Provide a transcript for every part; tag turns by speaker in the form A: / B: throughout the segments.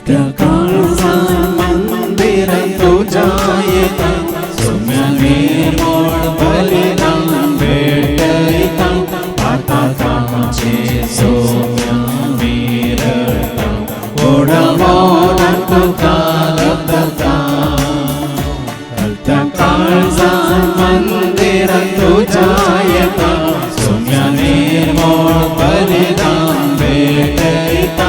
A: त्या काळजा मंदिर तुझ्या येता सौम्या निर्मळ बलिदान भेटयता आता कामाचे सौम्या मिरळता ओढवोन तुका लब्धता त्या काळजा मंदिर तुझ्या येता सौम्या निर्मळ बलिदान भेटयता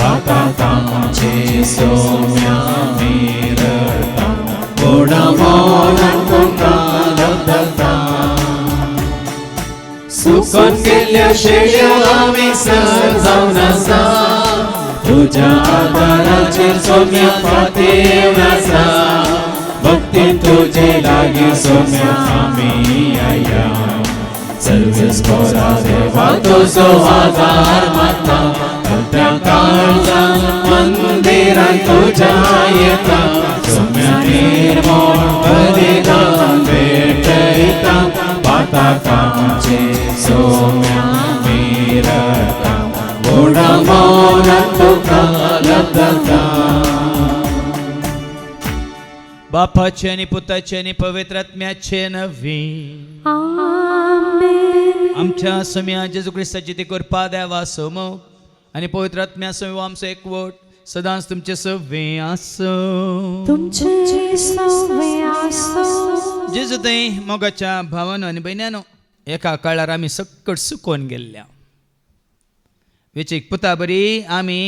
A: आता कामाचे सौम्या मिरळता ओढवोन तुका लब्धता सुकून गेल्या शेळ्या आम्ही सजावून असा तुझ्या आधाराचेर सौम्या फातेव आसा भक्ती तुझे लागी सौम्या आम्ही या सर्वेस कोरा देवा तुझो आधार माता त्या काळजा मंदिरात तुझ्या येता सौम्या निर्मळ बलिदान भेटयता आता कामाचे सौम्या मिरळता ओढवोन तुका लब्धता
B: बापाचे आणि पुताचे आणि पवित्र आत्म्याचे नवी आमच्या सौम्या जेजू ख्रिस्ताची ती कृपा देवा समोग आणि पवित्र आत्म्या समोर आमचो एकवट सदांच तुमचे सवे आसो जेजू थंय मोगाच्या भावानो आनी भयण्यानो एका काळार आमी सक्कट सुकोवन गेल्ल्या वेचीक पुता बरी आमी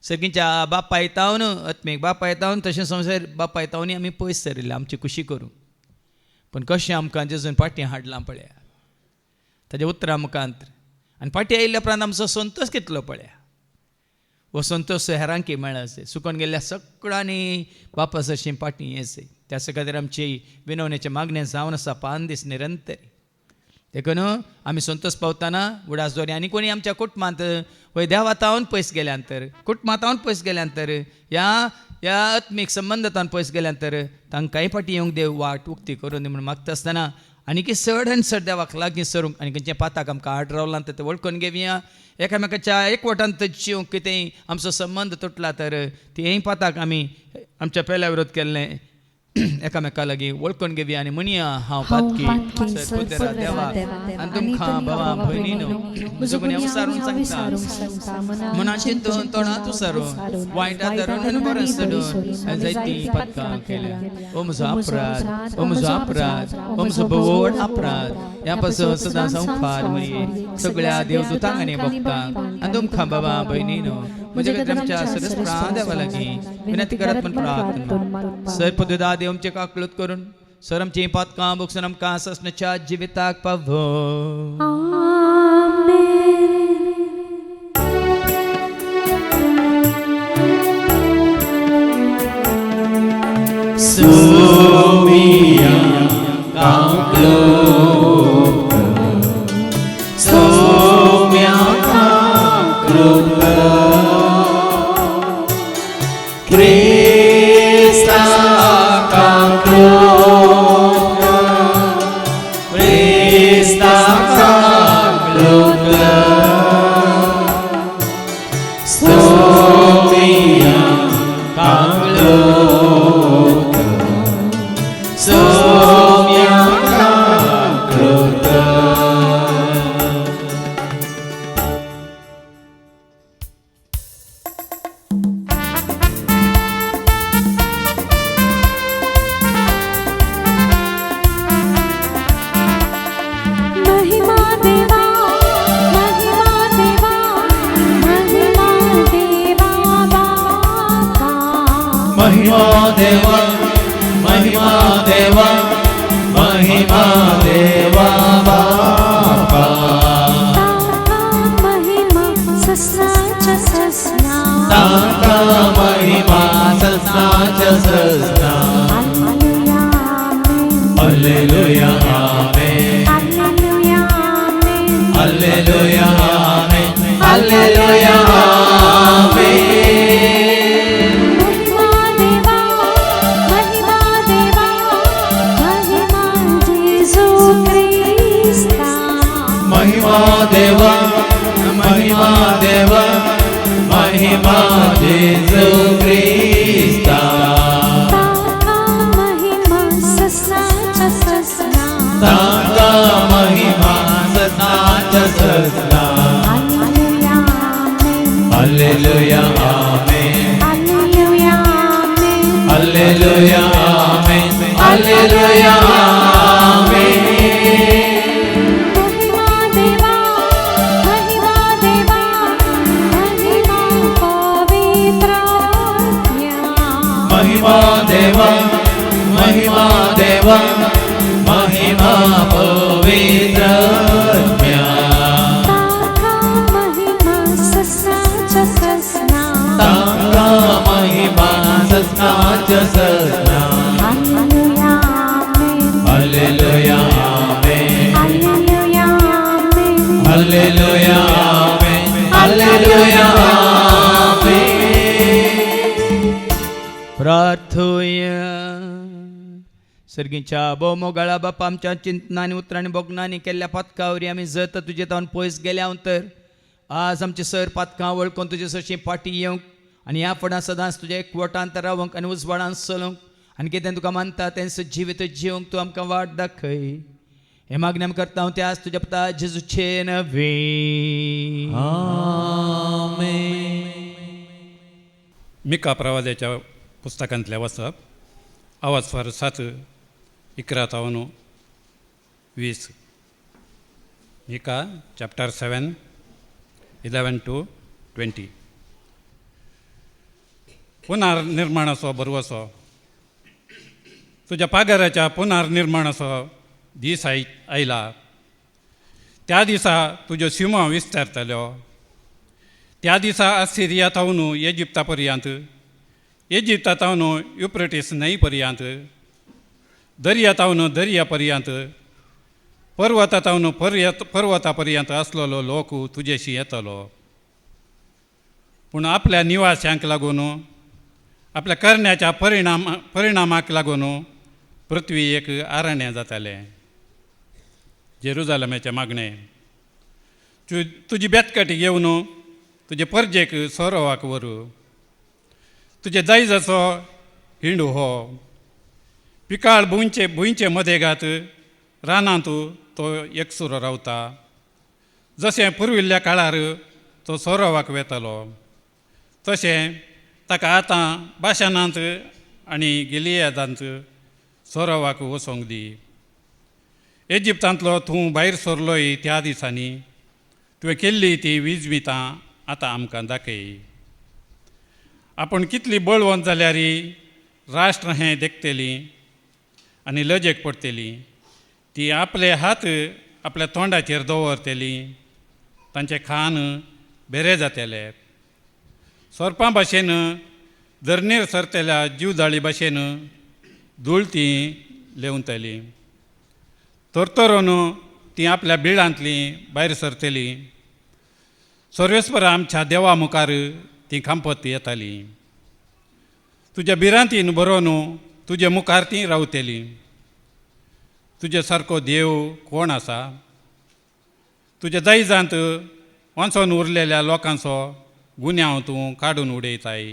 B: सगळींच्या बापा येतावन आत्मीक बापा येतावन तशें संवसार बापा येतावनी आमी पयस सरिल्ले आमची खुशी करूंक पण कशें आमकां जेजून फाटीं हाडलां पळया ताजें उतरां मुखांत आनी फाटीं आयिल्ल्या उपरांत आमचो संतोश कितलो पळया वो संतोश हेरांकी मेळ्ळा सुकोवन गेल्ल्या सगळ्यांनी बापा सरशीं फाटीं येसय त्या खातीर आमची विनवणेचें मागणें जावन आसा 5 दीस निरंतर देखून आमी संतोश पावतना उडास दवरया आनी कोणी आमच्या कुटुंबांत वय देवातावन पयस गेल्यानंतर कुटुंबातावन पयस गेल्यानंतर ह्या आत्मीक संबंदांतावन पयस गेल्यानंतर तांकांय फाटीं येवंक देव वाट उक्ती करून दी म्हणून मागता आसतना आनी की चड आनी चड देवाक लागीं सरूंक आनी खंयचें पाताक आमकां आड रावलां तें वळखून घेवया एकामेकाच्या एकवटांत जिवंक कितेंय आमचो संबंद तुटला तर तेय पाताक आमी आमच्या पेल्या विरोध केल्लें एकामेका लागीं वळखून घेवया आनी म्हणया हांव पातकी पुतेरा देवा आनी तुमकां भावा भयणीनो म्हजो गुन्यांव विचारून सांगता मनान चिंतून तोंडांत विचारून वायटां धरून आनी बरें सोडून जायतीं पातकां केल्या ओ म्हजो अपराध ओ म्हजो अपराध ओ म्हजो बोवड अपराध ह्या पासून सदांच हांव फार म्हणये सगळ्या देवदूतांक आनी भक्तांक आनी तुमकां भावा भयणीनो म्हजे खातीर आमच्या सरस्वता देवा लागीं विनंती करात म्हण प्रार्थना सर पदुदा देव आमचे काकलूत करून सर आमची पातकां बगसून आमकां ससण्याच्या जिविताक पावो
A: Soumya काकलूत Soumya काकलूत Krista kakluk Krista kakluk Stomia kakluk Stomia kakluk महिमा देवा महिमा देवा महिमा देवा बापा
C: महिमा सस्नाच्या सस्ना
A: ताका महिमा सस्नाच्या सस्ना हालेलुया आमेन
C: हालेलुया आमेन
A: हालेलुया आमेन हालेलुया आमेन महिमा देवा महिमा देवा महिमा महिमा जेजू ख्रिस्ता
C: ताका महिमा ससाच्या ससना
A: ताका महिमा ससाच्या ससना
C: हालेलुया आमेन
A: हालेलुया आमेन
C: हालेलुया आमेन
A: हालेलुया आमेन हालेलुया
C: महिमा देवा महिमा देवा
A: महिमा देवा महिमा पवित्र
C: ताका महिमा ससाच्या ससना
A: ताका महिमा ससाच्या ससना
C: हालेलुया आमेन
A: हालेलुया आमेन
C: हालेलुया आमेन
A: हालेलुया आमेन
B: प्रार्थूया. सर्गीच्या बोमोगाळा बापा आमच्या चिंतनांनी उतरांनी बोगनांनी केल्ल्या पातकावरी आमी जत तुजे तावन पयस गेल्या तर आज आमचे सर पातकां वळखून तुजे सरशी फाटी येवंक आनी ह्या फुडां सदांच तुजे एकवटांत रावंक आनी उजवाडांत चलूंक आनी कितें तुका मानता तें जिवीत जिवंक तूं आमकां वाट दाखय. हे मागणी आमी करता हांव ते आज तुज्या पुता जेजूचे नवे
D: मिका प्रवाद्याच्या पुस्तकांतल्या वचप आवाज फार 7:11-20 मिका चॅप्टर 7 11-20 पुनर्निर्माणाचो बरवसो. तुज्या पागाराच्या पुनर्निर्माणाचो दीस आयला. त्या दिसा तुज्यो शिमो विस्तारतल्यो. त्या दिसा आसिरियातावन इजिप्ता पर्यंत इजिप्तातावन युफ्रेटीस न्हंय पर्यंत दर्यातावन दर्या पर्यंत पर्वतातावन पर्वता पर्यंत आसलेलो लोक तुजेशी येतलो. पूण आपल्या निवास्यांक लागून आपल्या करण्याच्या परिणामाक लागून पृथ्वी एक आरण्य जातालें. जेरुजालेमाचे मागणें तुजी बेतकटी घेवन तुजे परजेक सोरोवाक व्हरू. तुजे दायजाचो हिंडू हो पिकाळ भुंयचे मदेगात रानांत तो एकसुरो रावता. जशें पुर्विल्ल्या काळार तो सोरोवाक वेतालो तशें ताका आतां बाशानांत आनी गिलियादांत सोरोवाक वचोंक दी. इजिप्तांतलो तूं भायर सरलोय त्या दिसांनी तुवें केल्ली ती विजमितां आतां आमकां दाखय. आपूण कितली बळवंत जाल्यारय राष्ट्र हें देखतेली आनी लजेक पडटली. ती आपले हात आपल्या तोंडाचेर दवरतली. तांचें खान बेरे जातलें. सोरपां भाशेन धरणेर सरतल्या जीवदाळी भाशेन धुळती लेवतली. तरतरून ती आपल्या बिळांतली भायर सरतली. सर्वेस्पर आमच्या देवा मुखार ती खांपत येताली. तुज्या बिरांतीन बरोवन तुजे मुखार ती रावतली. तुजे सारको देव कोण आसा? तुज्या दायजांत वांचून उरलेल्या लोकांचो गुन्यांव तूं काडून उडयताय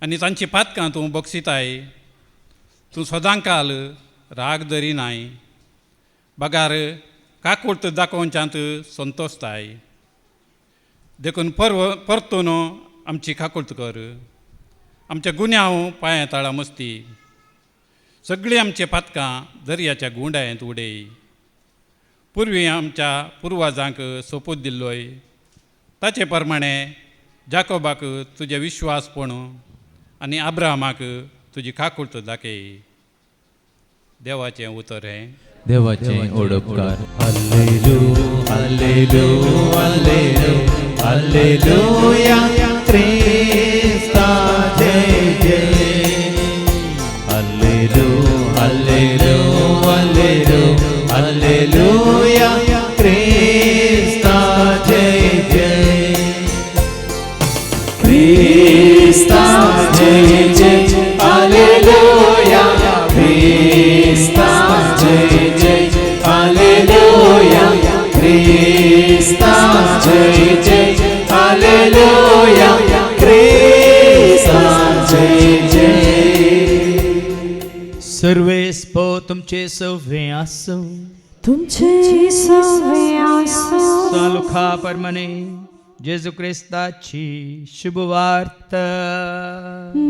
D: आनी तांची पातकां तूं बक्षिताय. तूं सदांकाल राग धरिनाय. बगार काकुळट दाखोवच्यांत संतोशताय. देखून परतून आमची काकुळट कर. आमचे गुन्यांव पांया ताळा मस्ती. सगळीं आमचे पातकां दर्याच्या गुंडायेंत उडय. पुर्वी आमच्या पुर्वजांक सोपूत दिल्लोय ताचे प्रमाणे जाकोबाक तुजे विश्वासपण आनी अब्राहमाक तुजी काकुळट दाखय. देवाचें उतर हें.
A: देवाचे ओडपकार. हालेलुया हालेलुया हालेलुया ख्रिस्ता जय जय. हालेलुया हालेलुया हालेलुया ख्रिस्ता जय जय. ख्रिस्ता जय जय हालेलुया ख्रिस्ता जय जय हालेलुया ख्रिस्ता जय जय हालेलुया
B: सर्वेस्पो तुमचे सव्वे आसो
C: तुमचे सवे आसो
B: सालुखा परमने जेजू क्रिस्ताची शुभवार्ता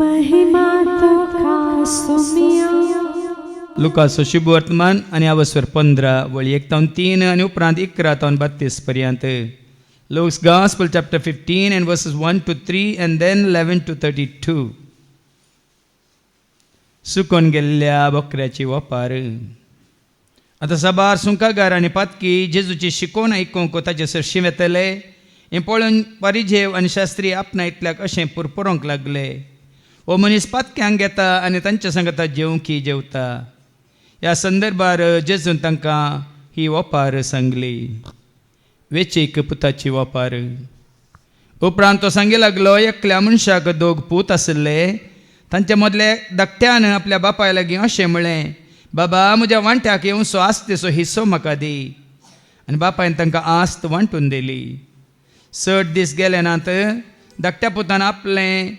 C: महिमा तुका सुमिया
B: लुकाचो शुभ वर्तमान आणि अवस्वर 15 वळी 1 तावन 3 आणि उपरांत 11 तावन 32 पर्यंत. Luke's Gospel chapter 15 and verses 1 to 3 and then 11 to 32. सुकून गेल्ल्या बकऱ्याची वपार. आता सबार सुंकागार आणि पातकी जेजूची शिकोवन आयकूंक ताचे सरशी येतले हें पळोवन परिजेव आनी शास्त्री आपणायतल्याक अशें पुरपुरोंक लागले. हो मनीस पातक्यांक घेता आनी तांच्या सांगता जेवंकी जेवता. ह्या संदर्भार जेजून तांकां ही वपार सांगली. वेचीक पुताची वपार. उपरांत तो सांगू लागलो एकल्या मनशाक 2 पूत आसले. तांचे मदले धाकट्यान आपल्या बापाय लागीं अशें म्हळें, बाबा म्हज्या वांट्याक येवचो आस्तेचो हिस्सो म्हाका दी. आनी बापायन तांकां आस्त वांटून दिली. 6 दीस गेले नात धाकट्या पुतान आपलें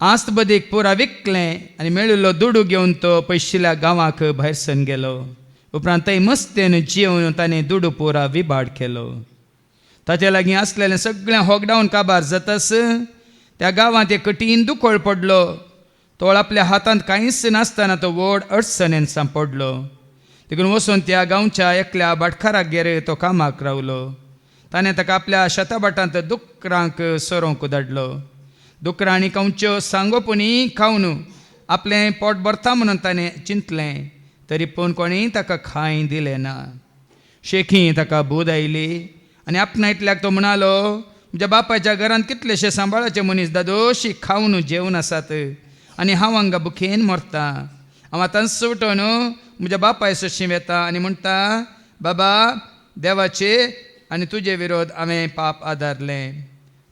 B: आस्त बदीक पुरा विकलें आनी मेळिल्लो दुडू घेवन तो पयशिल्ल्या गांवाक भायर सरून गेलो. उपरांत थंय मस्तेन जेवन ताणें दुडू पुरा विबाड केलो. ताचे लागीं आसलेलें सगळें होगडावन काबार जाताच त्या गांवांत एक कठीण दुखळ पडलो. तो आपल्या हातांत कांयच नासतना तो व्हड अडचणेन सांपडलो. देखून वचून त्या गांवच्या एकल्या भाटकाराक गेर तो कामाक रावलो. ताणें ताका आपल्या शेताभाटांत दुकरांक सोरोंक धाडलो. दुकरांनी कांवच्यो सांगोपणी खावन आपलें पोट भरता म्हणून ताणें चिंतलें, तरी पूण कोणीय ताका खाय दिलें ना. शेखी ताका बूद आयली आनी आपणायतल्याक तो म्हणालो, म्हज्या बापायच्या घरांत कितलेशे सांबाळाचे मनीस दादोशी खावन जेवून आसात आनी हांव हांगा बुकेन मरता. हांव आतां सुटून म्हज्या बापाय सशीं येता आनी म्हणटा, बाबा देवाचे आनी तुजे विरोध हांवें पाप आदारलें.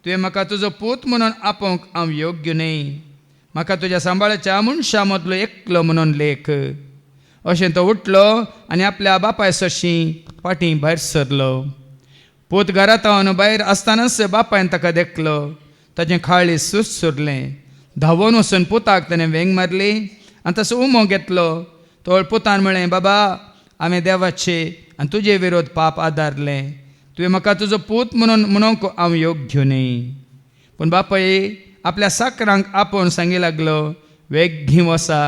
B: तुवें म्हाका तुजो पूत म्हणून आपोवंक हांव योग्य न्ही. म्हाका तुज्या सांबाळाच्या मनशा मदलो एकलो म्हणून लेख. अशें तो उठलो आनी आपल्या बापाय सशीं फाटीं भायर सरलो. पूत घरांत रावन भायर आसतनाच बापायन ताका देखलो. ताचें खाळी सुरलें. धांवून वचून पुताक ताणें वेंग मारली आनी तसो उमो घेतलो. तो पुतान म्हळें, बाबा हांवें देवाचे आनी तुजे विरोध पाप आदारलें. तुवें म्हाका तुजो पूत म्हणून म्हणूंक हांव योग्य न्ही. पूण बापाय आपल्या साकरांक आपोवन सांगू लागलो, वेग वसा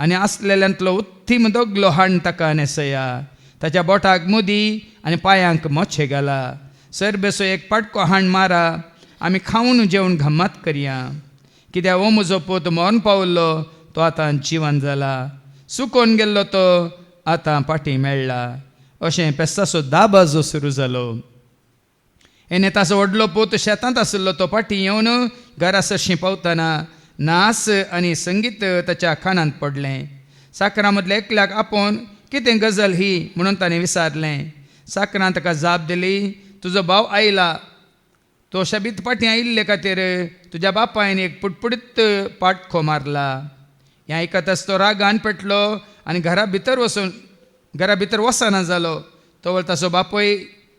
B: आनी आसलेल्यांतलो उत्तीम दोगलो हाण ताका न्हेसया. ताच्या बोटाक मुदी आनी पांयांक मोच्छे घाला. सरबेसो एक पाटको हाण मारा. आमी खावन जेवण घम्मात करया. कित्याक हो म्हजो पूत मरण पावल्लो तो आतां जिवन जाला. सुकोवन गेल्लो तो आतां फाटीं मेळ्ळा. अशें पेस्ताचो 10 बाजो सुरू जालो. हेणे ताचो व्हडलो पूत शेतांत आशिल्लो तो फाटीं येवन घरा सरशीं पावतना नास आनी संगीत ताच्या कानांत पडलें. साकरा मदल्या एकल्याक आपोवन कितें गजाल ही म्हणून ताणें विचारलें. साकरान ताका जाप दिली, तुजो भाव आयला. तो शाबीत फाटीं आयिल्ले खातीर तुज्या बापायन एक पुटपुडीत पाटको मारला. हें आयकताच तो रागान पेटलो आनी घरा भितर वचना जालो. तो ताचो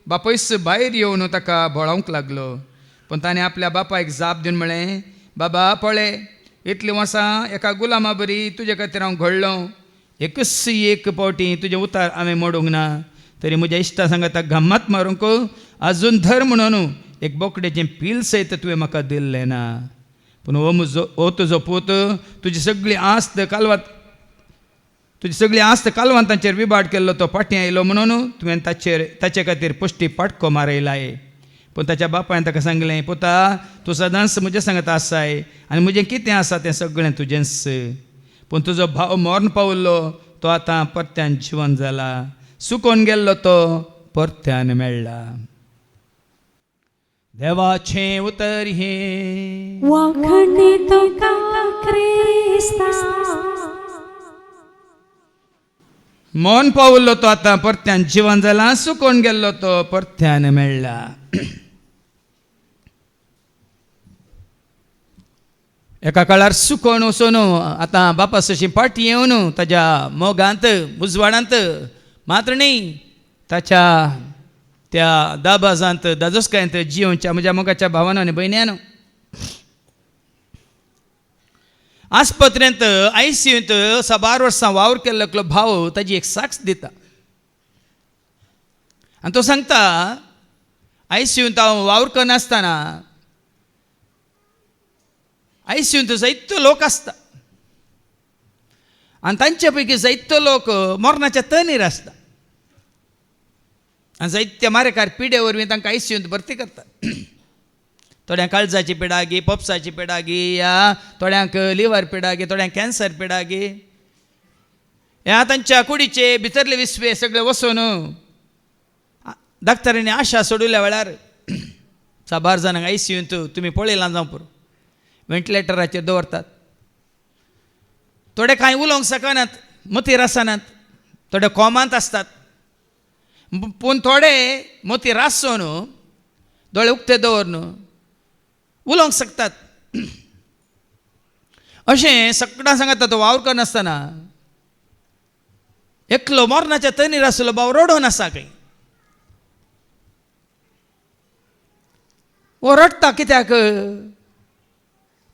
B: बापयस भायर येवन ताका भोळोवंक लागलो. पूण ताणें आपल्या बापायक जाप दिवन म्हळें, बाबा पळय, इतलीं वर्सां एका गुलामा बरी तुजे खातीर हांव घडलो. एकच एक पावटी तुजें उतार हांवें मोडूंक ना. तरी म्हज्या इश्टा सांगात घम्मात मारूंक आजून धर म्हणून एक बोकडेचें पील सयत तुवें म्हाका दिल्लें ना. पूण हो तुजो पूत तुजी सगळी आस्त कालवांतांचेर विबाड केल्लो तो फाटीं आयलो म्हणून तुवें ताचे खातीर पुश्टी पाटको मारयलाय. पूण ताच्या बापायन ताका सांगलें, पुता तूं सदांच म्हजे सांगता आसाय आनी म्हजें कितें आसा तें सगळें तुजेंच. पूण तुजो भाव मरण पावल्लो तो आतां परत्यान जिवन जाला. सुकोवन गेल्लो तो परत्यान मेळ्ळा. देवाचें उतर हें
C: वखणी तुका क्रिस्ता
B: मरण पावल्लो तो आतां परत्यान जिवन जाला. सुकोवन गेल्लो तो परत्यान मेळ्ळा. एका काळार सुकोवन वचून आतां बापा सशीं फाटीं येवन ताच्या मोगांत उजवाडांत मात्र न्ही ताच्या त्या दाबाजांत दाजोसकायंत जिवच्या म्हज्या मोगाच्या भावानो आनी भयण्यानो, आस्पत्रेंत ICUंत 12 वर्सां वावर केल्लो भाव ताजी एक साक्ष दिता आनी तो सांगता ICUंत हांव वावर करनासतना ICUंत जायतो लोक आसता आनी तांचे पैकी जायतो लोक मरणाच्या तणीर आसता आनी जायत्या मारेकार पिडे वरवीं तांकां ICUंत भरती करतात थोड्यांक काळजाची पिडा गी पप्साची पिडा गी या थोड्यांक लिव्हर पिडा गी थोड्यांक कॅन्सर पिडा गी ह्या तांच्या कुडीचे भितरले विस्वे सगळे वसून डाक्टरांनी आशा सोडिल्ल्या वेळार 12 जाणांक ICUंत तुमी पळयलां जावं पुरो वेंटिलेटराचेर दवरतात थोडे कांय उलोवंक शकनात मतीर आसनात थोडे कोमांत आसतात पूण थोडे मतीर आसोन दोळे उक्ते दवरून उलोवंक शकतात अशें सगळ्यां सांगता तो वावर करनासतना एकलो मरणाच्या तणीर आसलो भाव रडोन आसा खंय वो रडटा कित्याक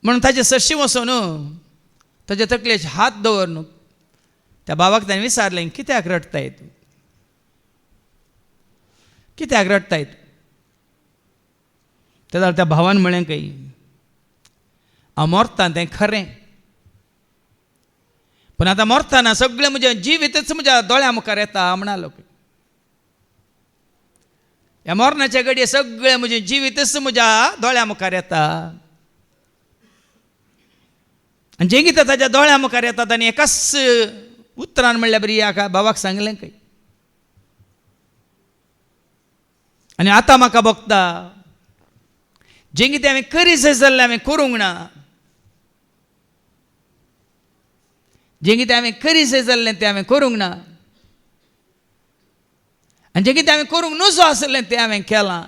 B: म्हणून ताचे सरशी वचून ताचे तकलेचे हात दवरून त्या भावाक ताणें विचारलें कित्याक रडताय तूं कित्याक रडताय तूं तेन्ना त्या भावान म्हळें खंय हांव मरतां तें खरें पूण आतां मरतना सगळें म्हजें जिवीतच म्हज्या दोळ्या मुखार येता म्हणलो ह्या मरणाच्या घडये सगळें म्हजें जिवीतच म्हज्या दोळ्या मुखार येता आनी जें कितें ताच्या दोळ्या मुखार येता ताणें एकाच उतरान म्हणल्यार बरी ह्या भावाक सांगलें खंय आनी आतां म्हाका भोगता जें कितें हांवें करी जाय जाल्लें हांवें करूंक ना जें कितें हांवें करी जाय जाल्लें तें हांवें करूंक ना आनी जें कितें हांवें करूंक नजो आसलें तें हांवें केलां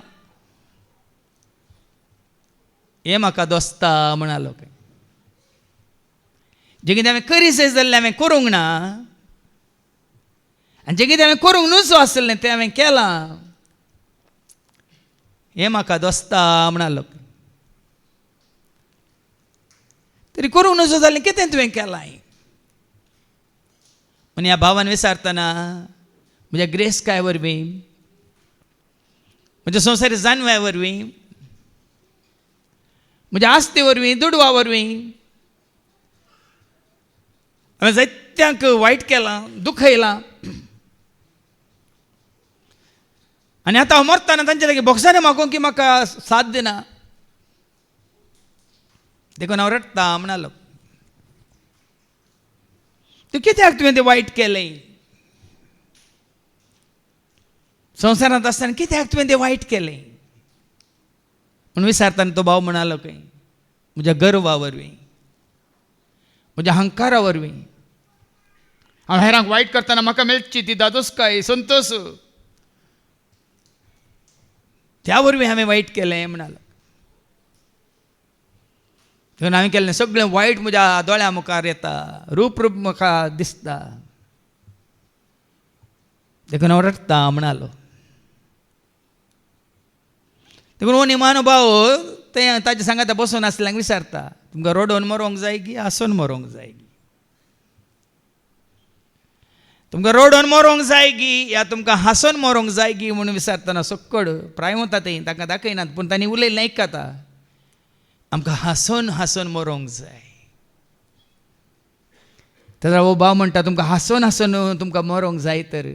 B: हें म्हाका दोस्ता म्हणलो खंय जें कितें हांवें करी जाय जाल्लें हांवें करूंक ना आनी जें कितें हांवें करूंक नजो आसलें तें हांवें केलां हें म्हाका दोस्ता म्हणलो तरी करूंक नजो जाल्लें कितें तुवें केलां म्हण ह्या भावान विचारतना म्हज्या ग्रेस काय वरवीं म्हज्या संवसारी जानव्या वरवीं म्हज्या आस्ते वरवीं दुडवा वरवीं हांवें जायत्यांक वायट केलां दुखयलां आनी आतां हांव मरतना तांचे लागीं भोगसाणें मागूंक की म्हाका साथ दिना देखून हांव रडटां म्हणलो तूं कित्याक तुवें तें वायट केलें संवसारांत आसतना कित्याक तुवें तें वायट केलें म्हूण विचारतना तो भाव म्हणलो खंय म्हज्या गर्वा वरवीं म्हज्या अहंकारा वरवीं हांव हेरांक वायट करतना म्हाका मेळची ती दादोसकाय संतोश त्या वरवीं हांवें वायट केलें म्हणलो देखून हांवें केल्लें सगळें वायट म्हज्या दोळ्या मुखार येता रूप म्हाका दिसता देखून हांव रडटां म्हणलो देखून हो निमाणो भाव तें ताचे सांगाता बसून आसल्यांक विचारता तुमकां रडोवन मरोंक जाय की हांसून मरोंक जाय की तुमकां रडोवन मरोंक जाय की या तुमकां हांसून मरोंक जाय की म्हणून विचारतना सक्कड प्राय वता थंय तांकां दाखयनात पूण तांणी उलयलें आयकता आमकां हांसून हांसून मरोंक जाय तेन्ना हो भाव म्हणटा तुमकां हांसून हांसून तुमकां मरोंक जाय तर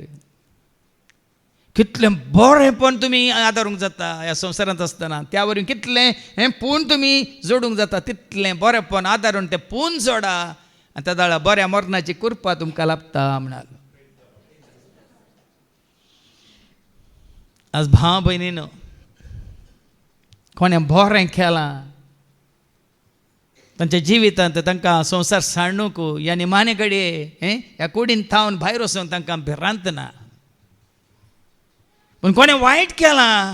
B: कितलें बरेंपण तुमी आदारूंक जाता ह्या संवसारांत आसतना त्या वरवीं कितलें हें पूण तुमी जोडूंक जाता तितलें बरेंपण आदारून तें पूण जोडा आनी त्या दाळा बऱ्या मरणाची कृपा तुमकां लाभता म्हणलो आज भाव भयणीनो कोणें बरें केलां तांच्या जिवितांत तांकां संवसार साणूक ह्या निमाणे घडये ह्या कुडीन थावन भायर वचूंक तांकां भिरांत ना पूण कोणें वायट केलां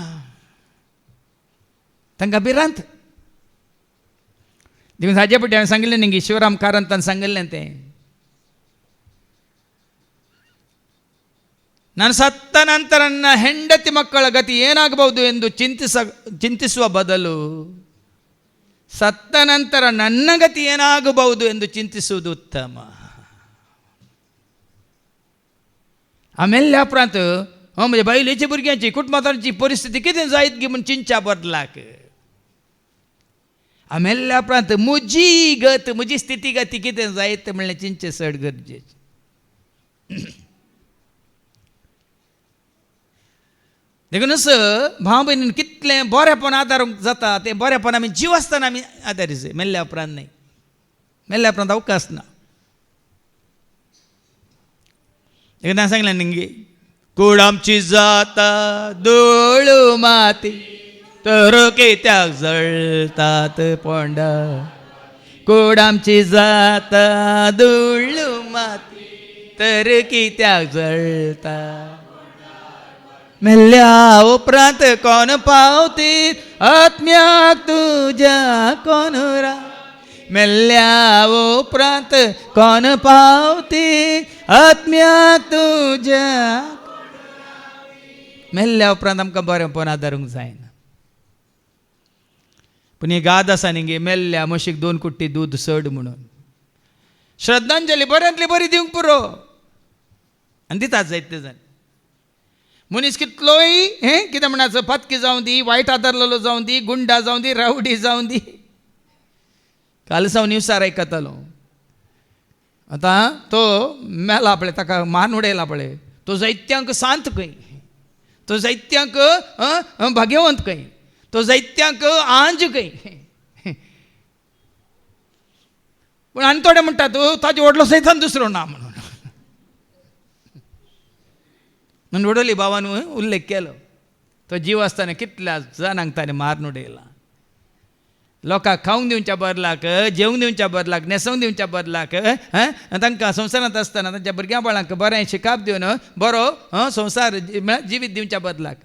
B: तांकां भिरांत देखून हाजे पटी हांवें सांगिल्लें न्ही शिवराम कारंतान सांगिल्लें तें ನಾನು ಸತ್ತ ನಂತರ ನನ್ನ ಹೆಂಡತಿ ಮಕ್ಕಳ ಗತಿ ಏನಾಗಬಹುದು ಎಂದು ಚಿಂತಿಸುವ ಬದಲು ಸತ್ತ ನಂತರ ನನ್ನ ಗತಿ ಏನಾಗಬಹುದು ಎಂದು ಚಿಂತಿಸುವುದು ಉತ್ತಮ. आमेल्या उपरांत म्हणजे बायलेच्या भुरग्यांची कुटुंबाची परिस्थिती कितें जायत गी म्हूण चिंचा बदलाक. आमेल्या उपरांत म्हजी गत म्हजी स्थिती गती कितें जायत म्हणल्यार चिंचे चड गरजेचें. देखूनच भाव भयणीन कितलें बरेपण आदारूंक जाता तें बरेपण आमी जीव आसतना आमी आदारीत जाय, मेल्ल्या उपरांत न्हय. मेल्ल्या उपरांत अवकाश ना. एकदां सांगलें न्ही, कूड आमची जाता धूळ माती तर कित्याक जळतात पोंडा. कूड आमची जाता धूळ माती तर कित्याक जळता. मेल्ल्या उपरांत कोण पावतीत आत्म्याक तुज्या कोण रा. मेल्ल्या उपरांत कोण पावतीत आत्म्याक तुज्या. मेल्ल्या उपरांत आमकां बरेंपण आदारूंक जायना. पूण ही गाद आसा न्ही, मेल्ल्या म्हशीक 2 कुट्टी दूद चड म्हणून. श्रद्धांजली बऱ्यांतली बरी दिवंक पुरो आनी दितात जायते जाण. मनीस कितलोय कितें म्हणा फातकी जावं दी, वायट आदारलेलो जावं दी, गुंडा जावं दी, रावडी जावं दी. काल सावन न्यूसार आयकतालो, आतां तो मेला पळय, ताका मान उडयला पळय, तो जायत्यांक सांत खंय, तो जायत्यांक भाग्यवंत खंय, तो जायत्यांक आंज खंय. पूण आनी थोडे म्हणटात ताजे व्हडलो सैतान दुसरो ना म्हणून. म्हणून वडोली बाबान उल्लेख केलो, तो जीव आसतना कितल्या जाणांक ताणें मारून उडयला. लोकांक खावंक दिवच्या बदलाक, जेवंक दिवच्या बदलाक, न्हेसोवंक दिवच्या बदलाक, तांकां संवसारांत आसतना तांच्या भुरग्यां बाळांक बरें शिकाप दिवन बरो संवसार जिवीत दिवच्या बदलाक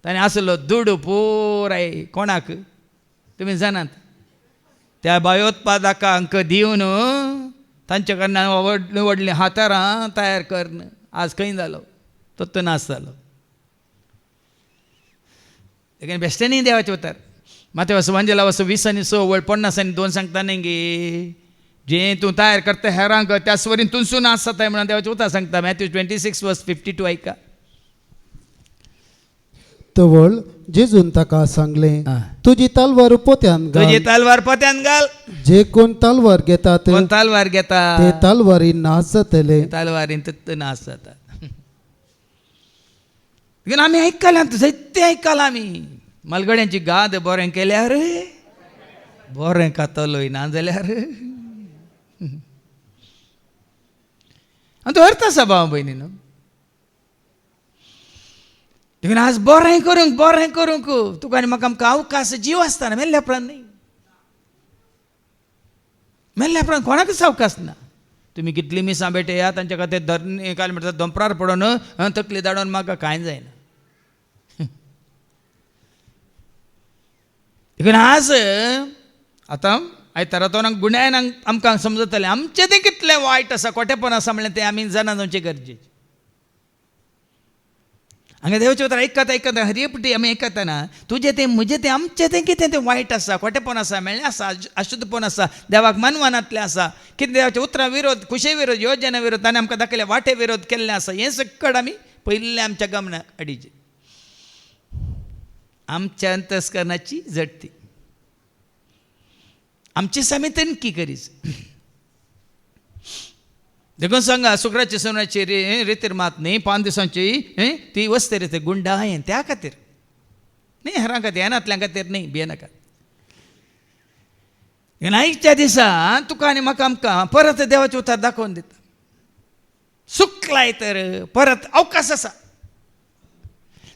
B: ताणें आसलो दूड पुराय कोणाक तुमी जाणात, त्या भयोत्पादकांक दिवन तांचे कडल्यान व्हडलीं व्हडलीं हातारां तयार करन. आज खंय जालो तो नाश जालो. देखीन बेश्टेनी देवाचे उतार माते वसवांजला वस 20:6 वळ 50:2 सांगता न्ही गे, जें तूं तयार करता हेरांक त्या स्वरीन तुनसून नाश जाताय म्हणून देवाचे उतार सांगता. मॅथ्यू 26:52 ऐका.
E: तवळ जेजून ताका सांगलें, तुजी तलवार पोत्यान घाल.
B: तुजी तलवार पोत्यान घाल.
E: जे कोण तलवार घेतात
B: कोण तलवार घेता
E: ते तलवारीन नाश जातले.
B: तलवारीन नाश जाता. देखून आमी आयकलां, जायतें आयकलां आमी. मलगड्यांची गाद बरें केल्यार बरें कातलोय, ना जाल्यार. आनी तो अर्थ आसा भाव भयणीनो. देखून आज बरें करूंक तुका आनी म्हाका आमकां अवकाश जीव आसतना मेल्ल्या उपरांत न्ही. मेल्ल्या उपरांत कोणाकच अवकाश ना. तुमी कितली मिसां बेटया तांच्या खातीर धरणी काय म्हणटा दोंपरार पडोन तकली दाडोवन म्हाका कांय जायना. देखून आज आतां आयतारा तो गुन्यांन आमकां समजतलें आमचें तें कितलें वायट आसा, खोटेपण आसा म्हणलें तें आमी जाणा जावचें गरजेचें. हांगा देवाचें उतर आयकता हरियपटी आमी आयकतना तुजें तें म्हजें तें आमचें तें कितें तें वायट आसा, खोटेपण आसा, मेळ्ळें आसा, अशुद्धपण आसा, देवाक मानवानांतलें आसा, कितें देवाच्या उतरां विरोध, खुशे विरोध, योजना विरोध, ताणें आमकां दाखयले वाटे विरोध केल्लें आसा. हें सकट आमी पयलें आमच्या गमनाक हाडिचें. आमच्या अंतस्करणाची झडती आमची आमी तणकी करीच. देखून सांगा शुक्राची सोनाची रितीर मात न्ही 5 दिसांची ती वस्ते रे गुंडा हांवें त्या खातीर न्ही, हेरां खातीर येनातल्या खातीर न्ही, भियेनाका. आयच्या दिसा तुका आनी म्हाका आमकां परत देवाचें उतार दाखोवन दिता. सुकलाय तर परत अवकाश आसा,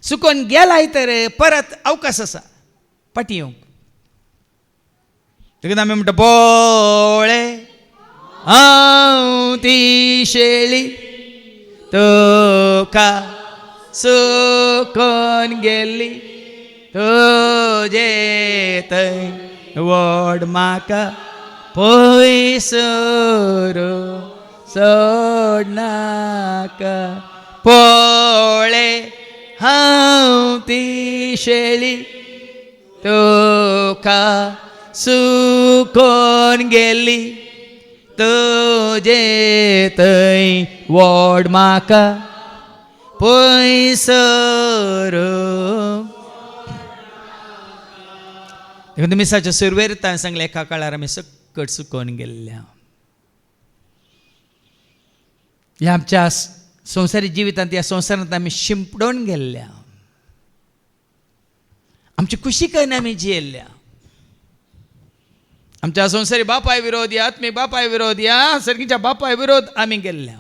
B: सुकोन गेलाय तर परत अवकाश आसा फाटीं येवंक. देखून आमी म्हणटा बोळे हांव ती शेळी तुका सुकोन गेली, तुजे थंय व्हड म्हाका पयसर सोडनाका. पोळे हांव ती शेळी तुका सुकोन गेली तुजे थंय वोड म्हाका पयसर. देखून मिसाच्या सुरवेर ताणें सांगलें एका काळार आमी सकट सुकोन गेल्ल्या. ह्या आमच्या संवसारीक जिवितांत ह्या संवसारांत आमी शिंपडोन गेल्ल्या. आमची कुशीकन आमी जियेल्ल्या. आमच्या संवसारी बापाय विरोध या आत्मीक बापाय विरोध या सर्गीच्या बापाय विरोध आमी गेल्ल्या.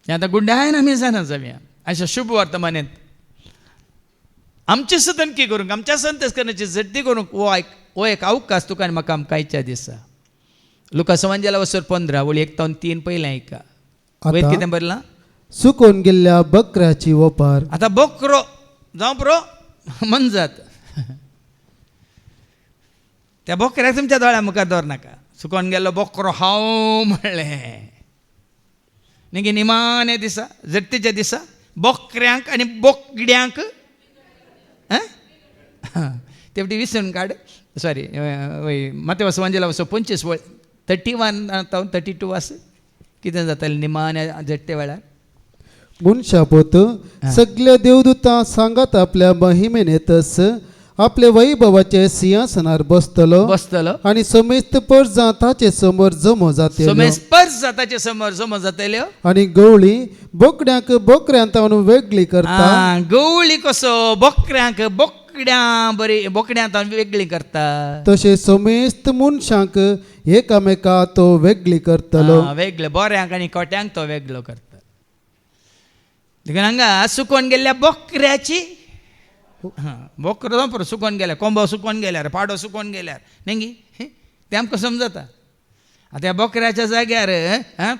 B: आतां गुंडायन आमी जाणा जावया अशा शुभ वर्तमानांत आमची सतनकी करूंक आमच्या संतेस करण्याची झट्टी करूंक हो एक अवकाश तुका आनी म्हाका आमकां आयच्या दिसा. लुका सवांजेला वसर 15 वळी 1-3 पयलें आयका. वयर
E: आता
B: कितें बरलां?
E: सुकोन गेल्ल्या बकऱ्याची वपार.
B: आतां बोकरो जावं बरो मनजात त्या बोकऱ्याक तुमच्या दोळ्या मुखार दवरनाका. सुकोन गेल्लो बोकरो हांव म्हणलें न्ही निमाणे दिसा जट्टेच्या दिसा बोकऱ्यांक आनी बोकड्यांक ते फावटी विसरून काड. सॉरी माते वस वांजेला वसो 25 वळ 31 32 आस कितें जातालें निमाण्या जट्टे वेळार.
E: मनशा पोत सगळ्या देवदूतां सांगात आपल्या महिमेन येतस आपले वैभवाचे सिंहासनार बसतलो आणि समेस्त परजां ताचे समोर जमो जातल्यो.
B: समेस्त परजां ताचे समोर जमो जातल्यो.
E: आणि गवळी बोकड्यांक बोकड्यांतावन वेगळी करता.
B: गवळी कसो बोकड्यांक बोकड्यां बरी बोकड्यांत वेगळी करता
E: तशे समेस्त मनशांक एकामेका तो वेगळी करतलो.
B: वेगळे बऱ्यांक आनी कोट्यांक तो वेगळो करता. देखून हांगा सुकोन गेल्ल्या बोकऱ्याची बोकरो जावं सुकोन गेल्यार कोंबो सुकोन गेल्यार पाडो सुकोन गेल्यार न्ही तें आमकां समजता. आतां ह्या बोकऱ्याच्या जाग्यार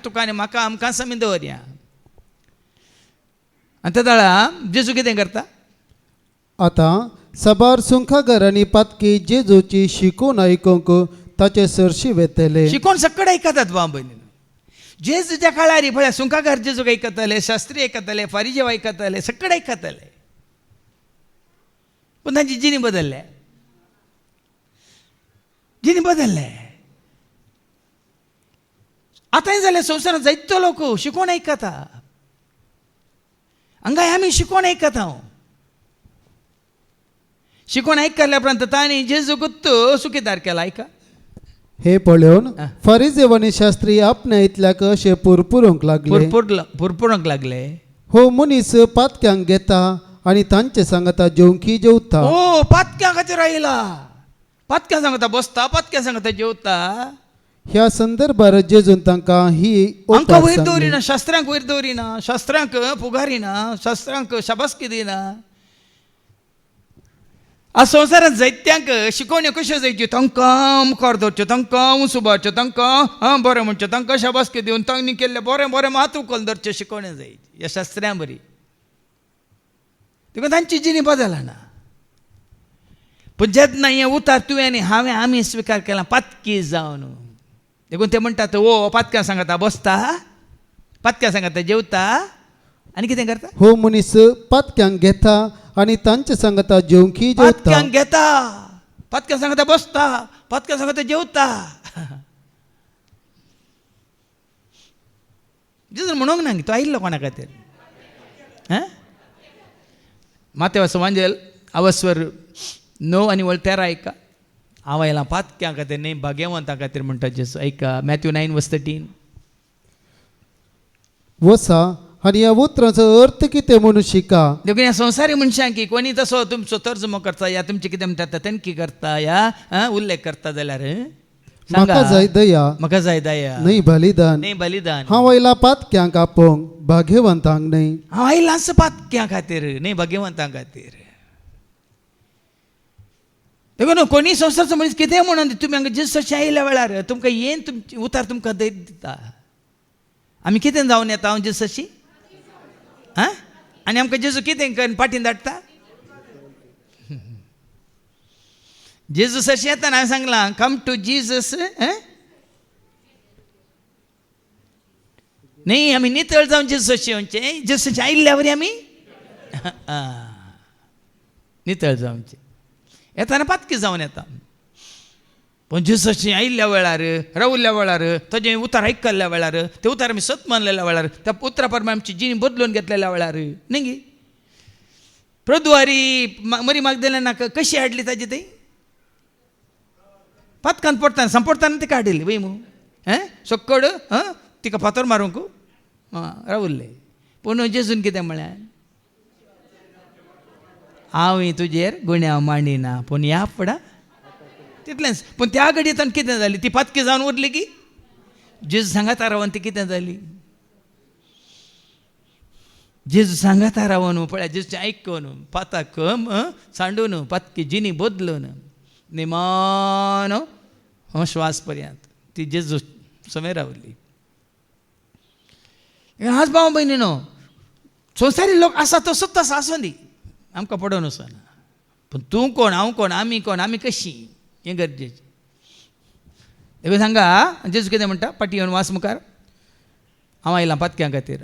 B: तुका आनी म्हाका आमकां समी दवरया. आनी त्या दाळा जेजू कितें करता?
E: आता सबार सुंखागर आणि पातकी जेजूची शिकून आयकूंक ताचे सरशी वेतले.
B: शिकोन सकड आयकतात भाव भयणी. जेजूच्या काळार पळय सुंकागार जेजूक आयकताले शास्त्री आयकताले फारिजेव आयकताले सकड आयकताले पूण तांची जिणी बदल्ले. जिणी बदल्ले. आतांय जाल्यार संवसारांत जायतो लोक शिकोन आयकता. हांगाय आमी शिकोन आयकता. शिकोन आयकल्या उपरांत तांणी जेजू गुत्तू सुखीदार केला. आयका
E: हे पळोवन फारिजेव आनी शास्त्री आपल्या इतल्याक अशे पुरपुरूंक लागले.
B: पुरपुरूंक लागले.
E: हो मनीस पातक्यांक घेता आणि तांचे सांगता जेवंकी जेवता.
B: ओ पातक्यां खातीर आयला. पातक्यां सांगता बसता पातक्यां सांगता जेवता.
E: ह्या संदर्भार जेजून तांकां ही
B: आमकां वयर दवरिना शास्त्रांक वयर दवरिना शास्त्रांक पुगारिना शास्त्रांक शाबासकी दिना. आज संवसारांत जायत्यांक शिकोवण्यो कश्यो जायच्यो तांकां मुखार दवरच्यो तांकां उंचुबारच्यो तांकां बरें म्हणच्यो तांकां शाबासकी दिवन तांणी केल्ले बरें बरें मात उखल धरच्यो शिकोवण्यो जायच्यो ह्या शास्त्रां बरी. देखून तांची जिणी बदलना. पूण जेन्ना हें उतार तुवें आनी हांवें आमी स्विकार केला पातकी जावन देखून ते म्हणटात ओ पातक्यां सांगता बसता पातक्यां सांगता जेवता आनी कितें करता.
E: हो मनीस पातक्यांक घेता आणि तांचे सांगता जेवंकी जेवता.
B: पातक्यांक घेता पातक्यां सांगता बसता पातक्यां सांगता जेवता. जेजून म्हणूंक ना तो आयिल्लो कोणा खातीर. मातेवाचो वांजेल आवस्वर 9 आणि 13 आयका. हांव आयलां पातक्यां खातीर न्ही भाग्यवंतां खातीर म्हणटा जेजू. आयका मॅथ्यू 9:13.
E: वसा आणि ह्या उतराचो अर्थ कितें म्हणून शिका.
B: देखून ह्या संवसारी मनशांक की कोणी तसो तुमचो तर्जुमो करता या तुमचे कितें म्हणटा तेंकी करता या उल्लेख करता जाल्यार
E: म्हाका जाय दया
B: म्हाका जाय दया
E: न्ही बलिदान.
B: न्ही बलिदान.
E: हांव आयला पातक्यांक आपोवंक भाग्यवंतांक न्ही.
B: हांव आयलांच पातक्यां खातीर न्ही भाग्यवंतां खातीर. देखून कोणी संवसारचो मनीस कितें म्हणून तुमी हांगा जेजूचे आयल्या वेळार तुमकां येन तुमचे उतार तुमकां दिता. आमी कितें जावन येता हांव जेजूची आनी आमकां जेजू कितें करून पाटीन धाडटा. जेजूसाची येताना हांवें सांगलां कम टू जीजस. न्ही आमी नितळ जावन जेजूसाची येवचें. जेजूसाची आयिल्ल्या वरी आमी नितळ जावचें. येताना पातकी जावन येता पण जेसाची आयिल्ल्या वेळार रावल्ल्या वेळार ताजें उतार आयकल्ल्या वेळार ते उतार आमी सत मानलेल्या वेळार त्या उतरा प्रमाणे आमची जिणी बदलून घेतलेल्या वेळार न्ही गे प्रद्वारी मरी मागदलेनाक कशी हाडली ताजी ती पातकान पडटाना संपडटाना ती हाडिल्ली वय मू सक्कड तिका फातर मारूंक रावल्ले पूण जेजून कितें म्हळ्यार हांव तुजेर गुन्यांव मांडिना पूण ह्या फुडा तितलेंच पूण त्या घडयेंतल्यान कितें जाली ती पातकी जावन उरली की जेजू सांगाता रावन ती कितें जाली जेजू सांगाता रावन पळय जेजूचें आयकून पाताक सांडून पातकी जिनी बदलून निमान श्वास पर्यंत ती जेजू समय रावली आज भाव भयणीनो संवसारी लोक आसा तो सुद्दां तसो आसूं दी आमकां पडोन वचना पूण तूं कोण हांव कोण आमी कशीं हें गरजेचें देखून सांगा जेजू कितें म्हणटा पाटी येवन वास मुखार हांव आयलां पातक्यां खातीर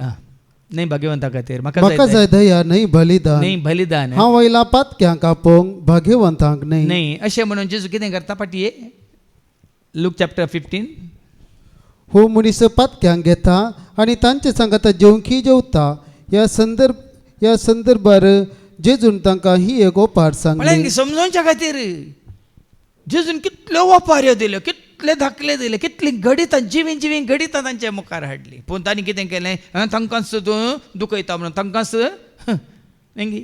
B: न्ही भाग्यवंता खातीर
E: म्हाका जाय दया न्ही बलिदान
B: न्ही बलिदान
E: हांव आयलां पातक्यांक आपोवंक भाग्यवंतांक
B: न्ही अशें म्हणून जेजू कितें करता पाटये लूक चॅप्टर 15
E: हो मनीस पातक्यांक घेता आनी तांचे सांगाता जेवंकी जेवता ह्या संदर्भार जेजून तांकां ही एक ओपार सांगली
B: समजोवच्या खातीर जेजून कितल्यो ओपाऱ्यो दिल्यो कितले धाकले दिले कितली घडिता जिवीन जिवीन घडिता तांच्या मुखार हाडली पूण तांणी कितें केलें तांकांच दुखयता म्हणून तांकांच नेंगी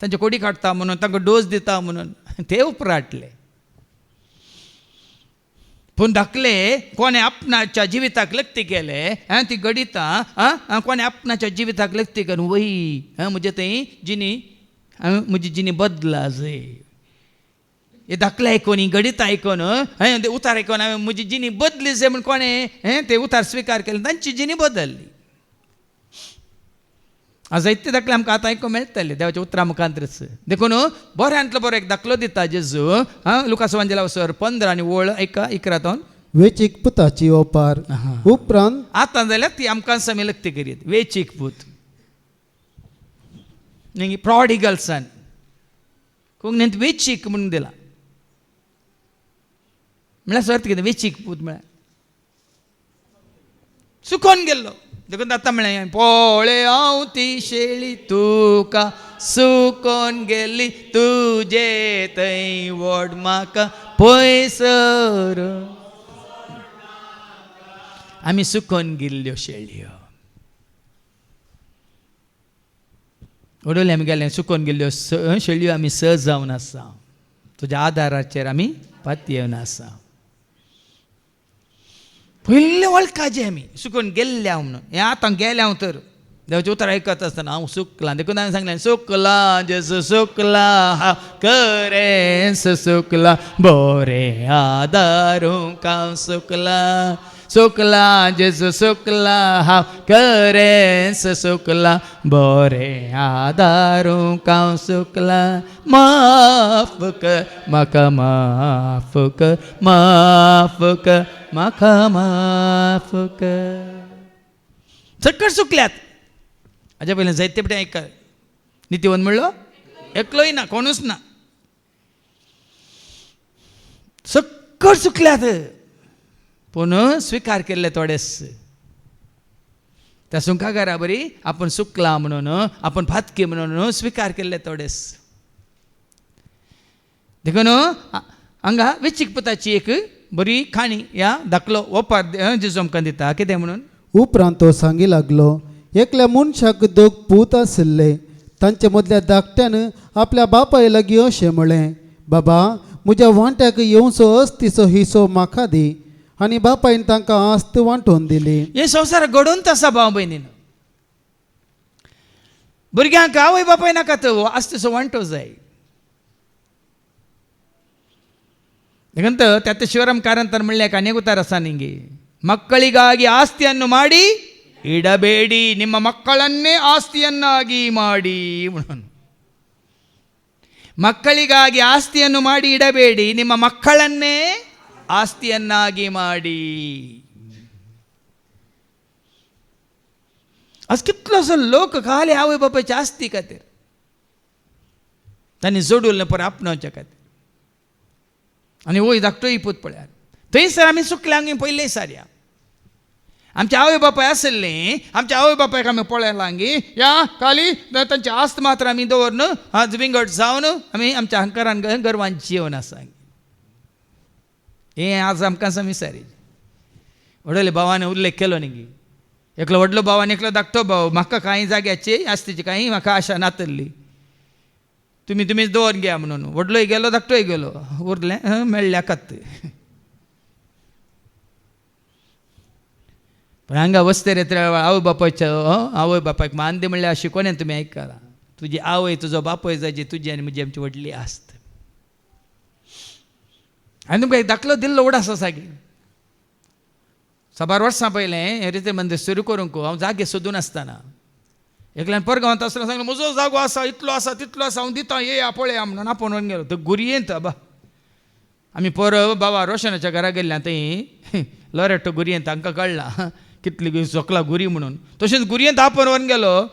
B: तांचे कोडी काडटा म्हणून तांकां डोस दिता म्हणून ते उपराटले पूण धाकले कोणे आपणाच्या जिविताक लक्ती केले ती घडिता कोणे आपणाच्या जिविताक लक्ती करून वही म्हणजे थंय जिनी म्हजी जिनी बदला जाय हे धाकले आयकोनी गणित आयकोन ते उतार आयकोन हांवें म्हजी जिणी बदली जाय म्हण कोणें ते उतार स्विकार केले तांची जिणी बदलली आज जायते दाखले आमकां आतां आयकूंक मेळटले देवाच्या उतरा मुखांतरच देखून बऱ्यांतलो बरो एक दाखलो दिता जेजू लुकास वांजेला 15 आनी वळ 11
E: वेचीक पुताची ओपार उपरांत
B: आतां जाल्यार ती आमकां समी लक्ती करीत वेचीक पूत न्ही प्रॉडिगल सन कोंकणींत वेचीक म्हणून दिला म्हळ्यार सर्त कितें वेचीक पूत म्हळ्यार सुकोन गेल्लो देखून आतां म्हळें पळय हांव ती शेळी तुका सुकोन गेली तुजे थंय वड म्हाका पयसर आमी सुकोन गेल्ल्यो शेळयो ओडोले आमी गेले सुकोन गेल्ल्यो शेळयो आमी स जावन आसा तुज्या आदाराचेर आमी पातयेवन येवन आसा पयले वळखाचे आमी सुकून गेल्ले हांव म्हणून हें आतां गेले हांव तर देवाचें उतर आयकत आसतना हांव सुकलां देखून हांवें सांगलें सुकला जेजू सुकला हांव खरेंच सुकला बोरे आदारूंक हांव सुकला सुकला जेजू सुकला हांव खरेंच सुकला बोरे आदारूंक हांव सुकला माफ कर म्हाका माफ कर माफ कर म्हाका माफ कर चक्कर सुकल्यात हाज्या पयलीं जायते पटेन आयका नितीवन म्हणलो एकलोय ना कोणूच ना चक्कर सुकल्यात पूण स्विकार केल्ले थोडेच त्या सुंकागारा बरी आपण सुकला म्हणून आपण फातकी म्हणून स्विकार केल्ले थोडेच देखून हांगा वेचीक पुताची एक बरी खाणी ह्या धाकलो ओपार जेजू आमकां दिता कितें म्हणून
E: उपरांत तो सांगी लागलो एकल्या मनशाक दोग पूत आशिल्ले तांचे मदल्या धाकट्यान आपल्या बापाय लागीं अशें म्हळें बाबा म्हज्या वांट्याक येवचो अस्तिचो हिस्सो म्हाका दी आनी बापायन तांकां आस्त वांटून दिली
B: हे संवसार घडोवन आसा भाव भयणीन भुरग्यांक आवय बापाय नाका तो आस्तीचो वांटो जाय देखंत त्यात ಶಿವರಾಮ್ ಕಾರಂತರ म्हणल्याಕ ಅನೇಕ ಉತ್ತರ ಆಸ ನಿಂಗೆ ಮಕ್ಕಳಿಗಾಗಿ ಆಸ್ತಿಯನ್ನು ಮಾಡಿ ಇಡಬೇಡಿ ನಿಮ್ಮ ಮಕ್ಕಳನ್ನೇ ಆಸ್ತಿಯನ್ನಾಗಿ ಮಾಡಿ ಮಕ್ಕಳಿಗಾಗಿ ಆಸ್ತಿಯನ್ನು ಮಾಡಿ ಇಡಬೇಡಿ ನಿಮ್ಮ ಮಕ್ಕಳನ್ನೇ ಆಸ್ತಿಯನ್ನಾಗಿ ಮಾಡಿ आज कितलो असो लोक खाली आवय बापायची आस्ती खातीर तांणी जोडून पर आपणावच्या खातीर आनी वय धाकटोय पूत पळयात थंयसर आमी सुकल्यांक पयले सारया आमचे आवय बापाय आसले आमच्या आवय बापायक आमी पळयलां गी या खाली तांचे आस्त मात्र आमी दवरन आज विंगड जावन आमी आमच्या अहंकारान गर्वान जिवन आसा हें आज आमकां विचारी व्हडले भावान उल्लेख केलो न्ही एकलो व्हडलो भाव आनी एकलो धाकटो भाव म्हाका कांय जाग्याची आस्तीची कांय म्हाका आशा नातल्ली तुमीच दवरून घ्या म्हणून व्हडलोय गेलो धाकटोय गेलो उरलें मेळ्ळ्या कत्त पण हांगा वस्ते रे आवय बापायक मान दे म्हणल्यार अशें कोणें तुमी आयकला तुजी आवय तुजो बापय जाची तुजी आनी म्हजी आमची व्हडली आस्त हांवें तुमकां एक दाखलो दिल्लो उडास आसा गे 6 वर्सां पयलें हे रिते मंदीर सुरू करूंक हांव जागे सोदून आसतना एकल्यान परगांवांत आसतना सांगलें म्हजो जागो आसा इतलो आसा तितलो आसा हांव दितां येया पळया म्हणून आपोवन व्हरून गेलो तो गुरयेंत बा आमी परब बाबा रोशनाच्या घरा गेल्ल्या थंय लॉरेटो गुरयेंत तांकां कळ्ळां कितली सकला गुरी म्हणून तशेंच गुरयेंत आपोवन व्हरून गेलो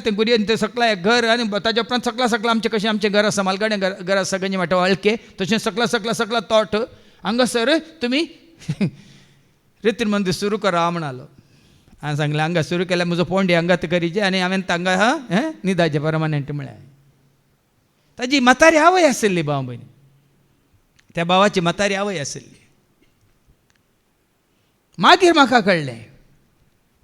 B: ते गुरयेंत ते सकला एक घर आनी ताच्या उपरांत सकला आमचे कशें आमचें घर आसा मालगाडे घर आसा गंजी वाटो वाळके तशें सकला तोट हांगासर तुमी रितीन मंदीर सुरू करा म्हणलो हांवें सांगलें हांगा सुरू केल्यार म्हजो पोंडी हांगात करीचे आनी हांवें तांकां न्हिदाचें परमानंट म्हळ्यार ताजी म्हातारी आवय आशिल्ली भाव भयणी त्या भावाची म्हातारी आवय आशिल्ली मागीर म्हाका कळ्ळें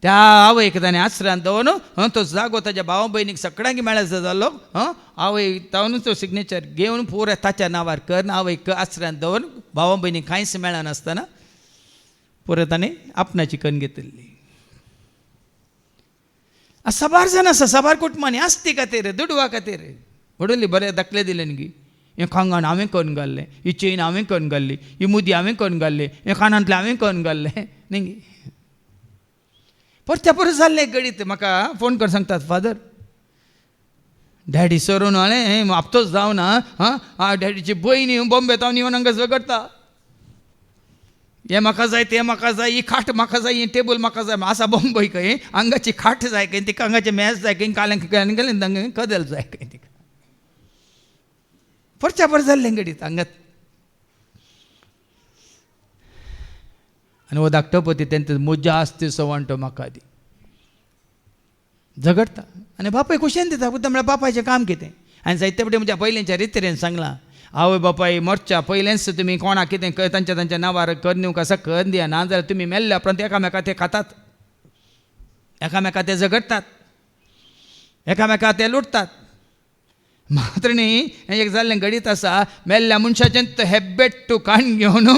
B: त्या आवयक ताणें आसरान दवरून तो जागो ताच्या भावा भयणीक सगळ्यांक मेळत जालो आवय तावन तो सिग्नेचर घेवन पुरो ताच्या नांवार कर आवयक आसरान दवरून भावा भयणीक कांयच मेळनासतना पुरो ताणें आपणाची कन्न घेतिल्ली सबार जाण आसा सबार कुटुंबांनी आस्ती खातीर दुडवा खातीर व्हडली बरें दाखले दिले न्ही हें खांगान हांवें करून घाल्लें ही चेन हांवें करून घाल्ली ही मुदी हांवें करून घाल्ली हें कानांतलें हांवें करून घाल्लें न्ही परत्या परत जाल्लें घडीत म्हाका फोन करून सांगतात फादर डॅडी सरून हांवें हप्तोच जावना डॅडीची भयणी बॉम्बे तावन येवन हांगा झगडटा हें म्हाका जाय तें म्हाका जाय ही खाट म्हाका जाय ही टेबल म्हाका जाय आसा बॉम्बे खंय हांगाची खाट जाय खंय तिका हांगाचें मॅच जाय खंय काल्यांक गेलें कदेल जाय खंय तिका परच्या पर जाल्लें घडीत हांगात आनी हो धाकटो पती तेंचो मज्जा आसता सवांटो म्हाका दी झगडटा आनी बापाय कुशेन दिता बुद्दा म्हळ्यार बापायचें काम कितें हांवें जायते फावटी म्हज्या पयलींच्या रितीन सांगलां आवय बापाय मरच्या पयलेंच तुमी कोणाक कितें तांच्या नांवार कर दिवंक आसा कर दिया ना जाल्यार तुमी मेल्ल्या उपरांत एकामेकाक ते खातात एकामेकाक ते झगडटात एकामेकाक ते लुटतात मात्र न्ही हें एक जाल्लें घडीत आसा मेल्ल्या मनशाचें तो हेब्बेट टू काण घेवन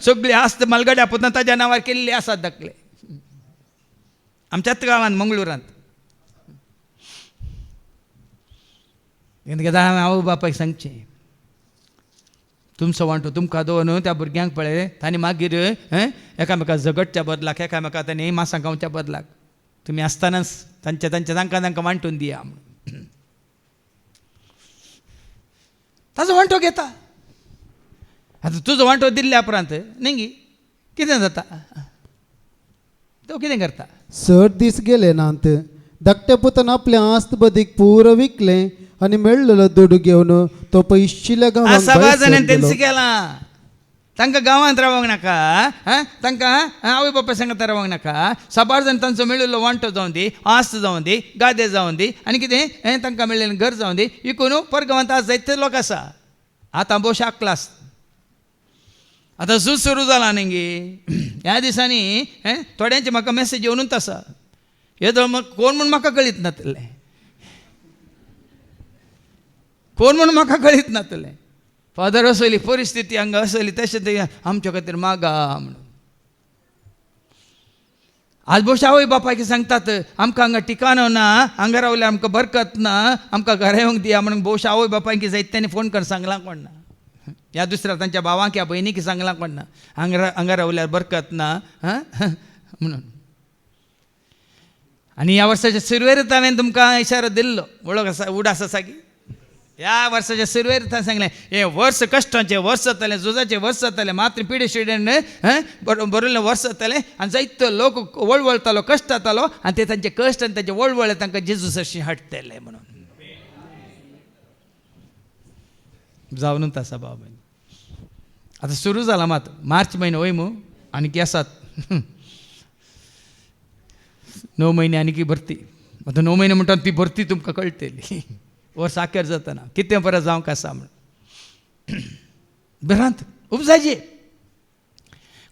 B: सगळी आस्त मालगाड्या पुतान ताच्या नांवार केल्ली आसात दाखले आमच्याच गांवांत मंगळुरांत हांवें आवय बापायक सांगचें तुमचो वांटो तुमकां दवरून त्या भुरग्यांक पळय तांणी मागीर एकामेकाक झगडच्या बदलाक एकामेकाक तांणी मासां गावच्या बदलाक तुमी आसतनाच तांकां वांटून दिया म्हणून ताजो वांटो घेता आतां तुजो वांटो दिल्ल्या उपरांत न्ही कितें जाता तो कितें करता
E: 6 दीस गेले नांत धाकट्या पुतान आपल्या आस्त बदीक पुरो विकलें आनी मेळ्ळलो दुडू घेवन तो पयशिल्ल्या गांवांत भायर
B: जाणांनी
E: गेलो.
B: तेंच केलां तांकां गांवांत रावंक नाका तांकां आवय बापाय सांगता रावंक नाका सबार जाण तांचो मेळिल्लो वांटो जावं दी आस्त जावं दी गादे जावं दी आनी कितें तांकां मेळिल्लें घर जावं दी इकून परगांवांत आज जायते लोक आसा आतां बोश आकलास आतां झूज सुरू जाला न्ही गे ह्या दिसांनी थोड्यांची म्हाका मॅसेज येवनूच आसा येदो कोण म्हूण म्हाका कळीत नातलें कोण म्हूण म्हाका कळीत नातलें फादर असली परिस्थिती हांगा असली तशें ते आमच्या खातीर मागा म्हणून आज बोश आवय बापायक सांगतात आमकां हांगा ठिकाणो ना हांगा रावल्यार आमकां बरकत ना आमकां घरा येवंक दिया म्हणून बोश आवय बापायक जायत्यांनी फोन करून सांगलां कोण ना ह्या दुसऱ्या तांच्या भावांक ह्या भयणीक सांगलां कोण ना हांगा रावल्यार बरकत ना म्हणून आनी ह्या वर्साच्या सुरवेरेंत हांवें तुमकां इशारो दिल्लो वळख आसा उडास आसा की ह्या वर्साच्या सुरवेरेंत सांगलें हें वर्स कश्टाचें वर्स जातलें झुजाचें वर्स जातलें मात्र पिढी स्टुडंट बरोल्लें वर्स जातलें आनी जायतो लोक वळवळतालो कश्ट जातालो आनी ते तांचे कश्ट आनी तांचे वळवळे तांकां जेजूस अशी हाडटले म्हणून जावनूच आसा बाबा आता सुरू जाला मात मार्च महिनो वय मू आणि की आसात 9 महिने आणि की भरती आता 9 महिने म्हणटा ती भरती तुमकां कळटली वर साकर जातना कितें परत जावंक आसा म्हण भिरांत उपजायचे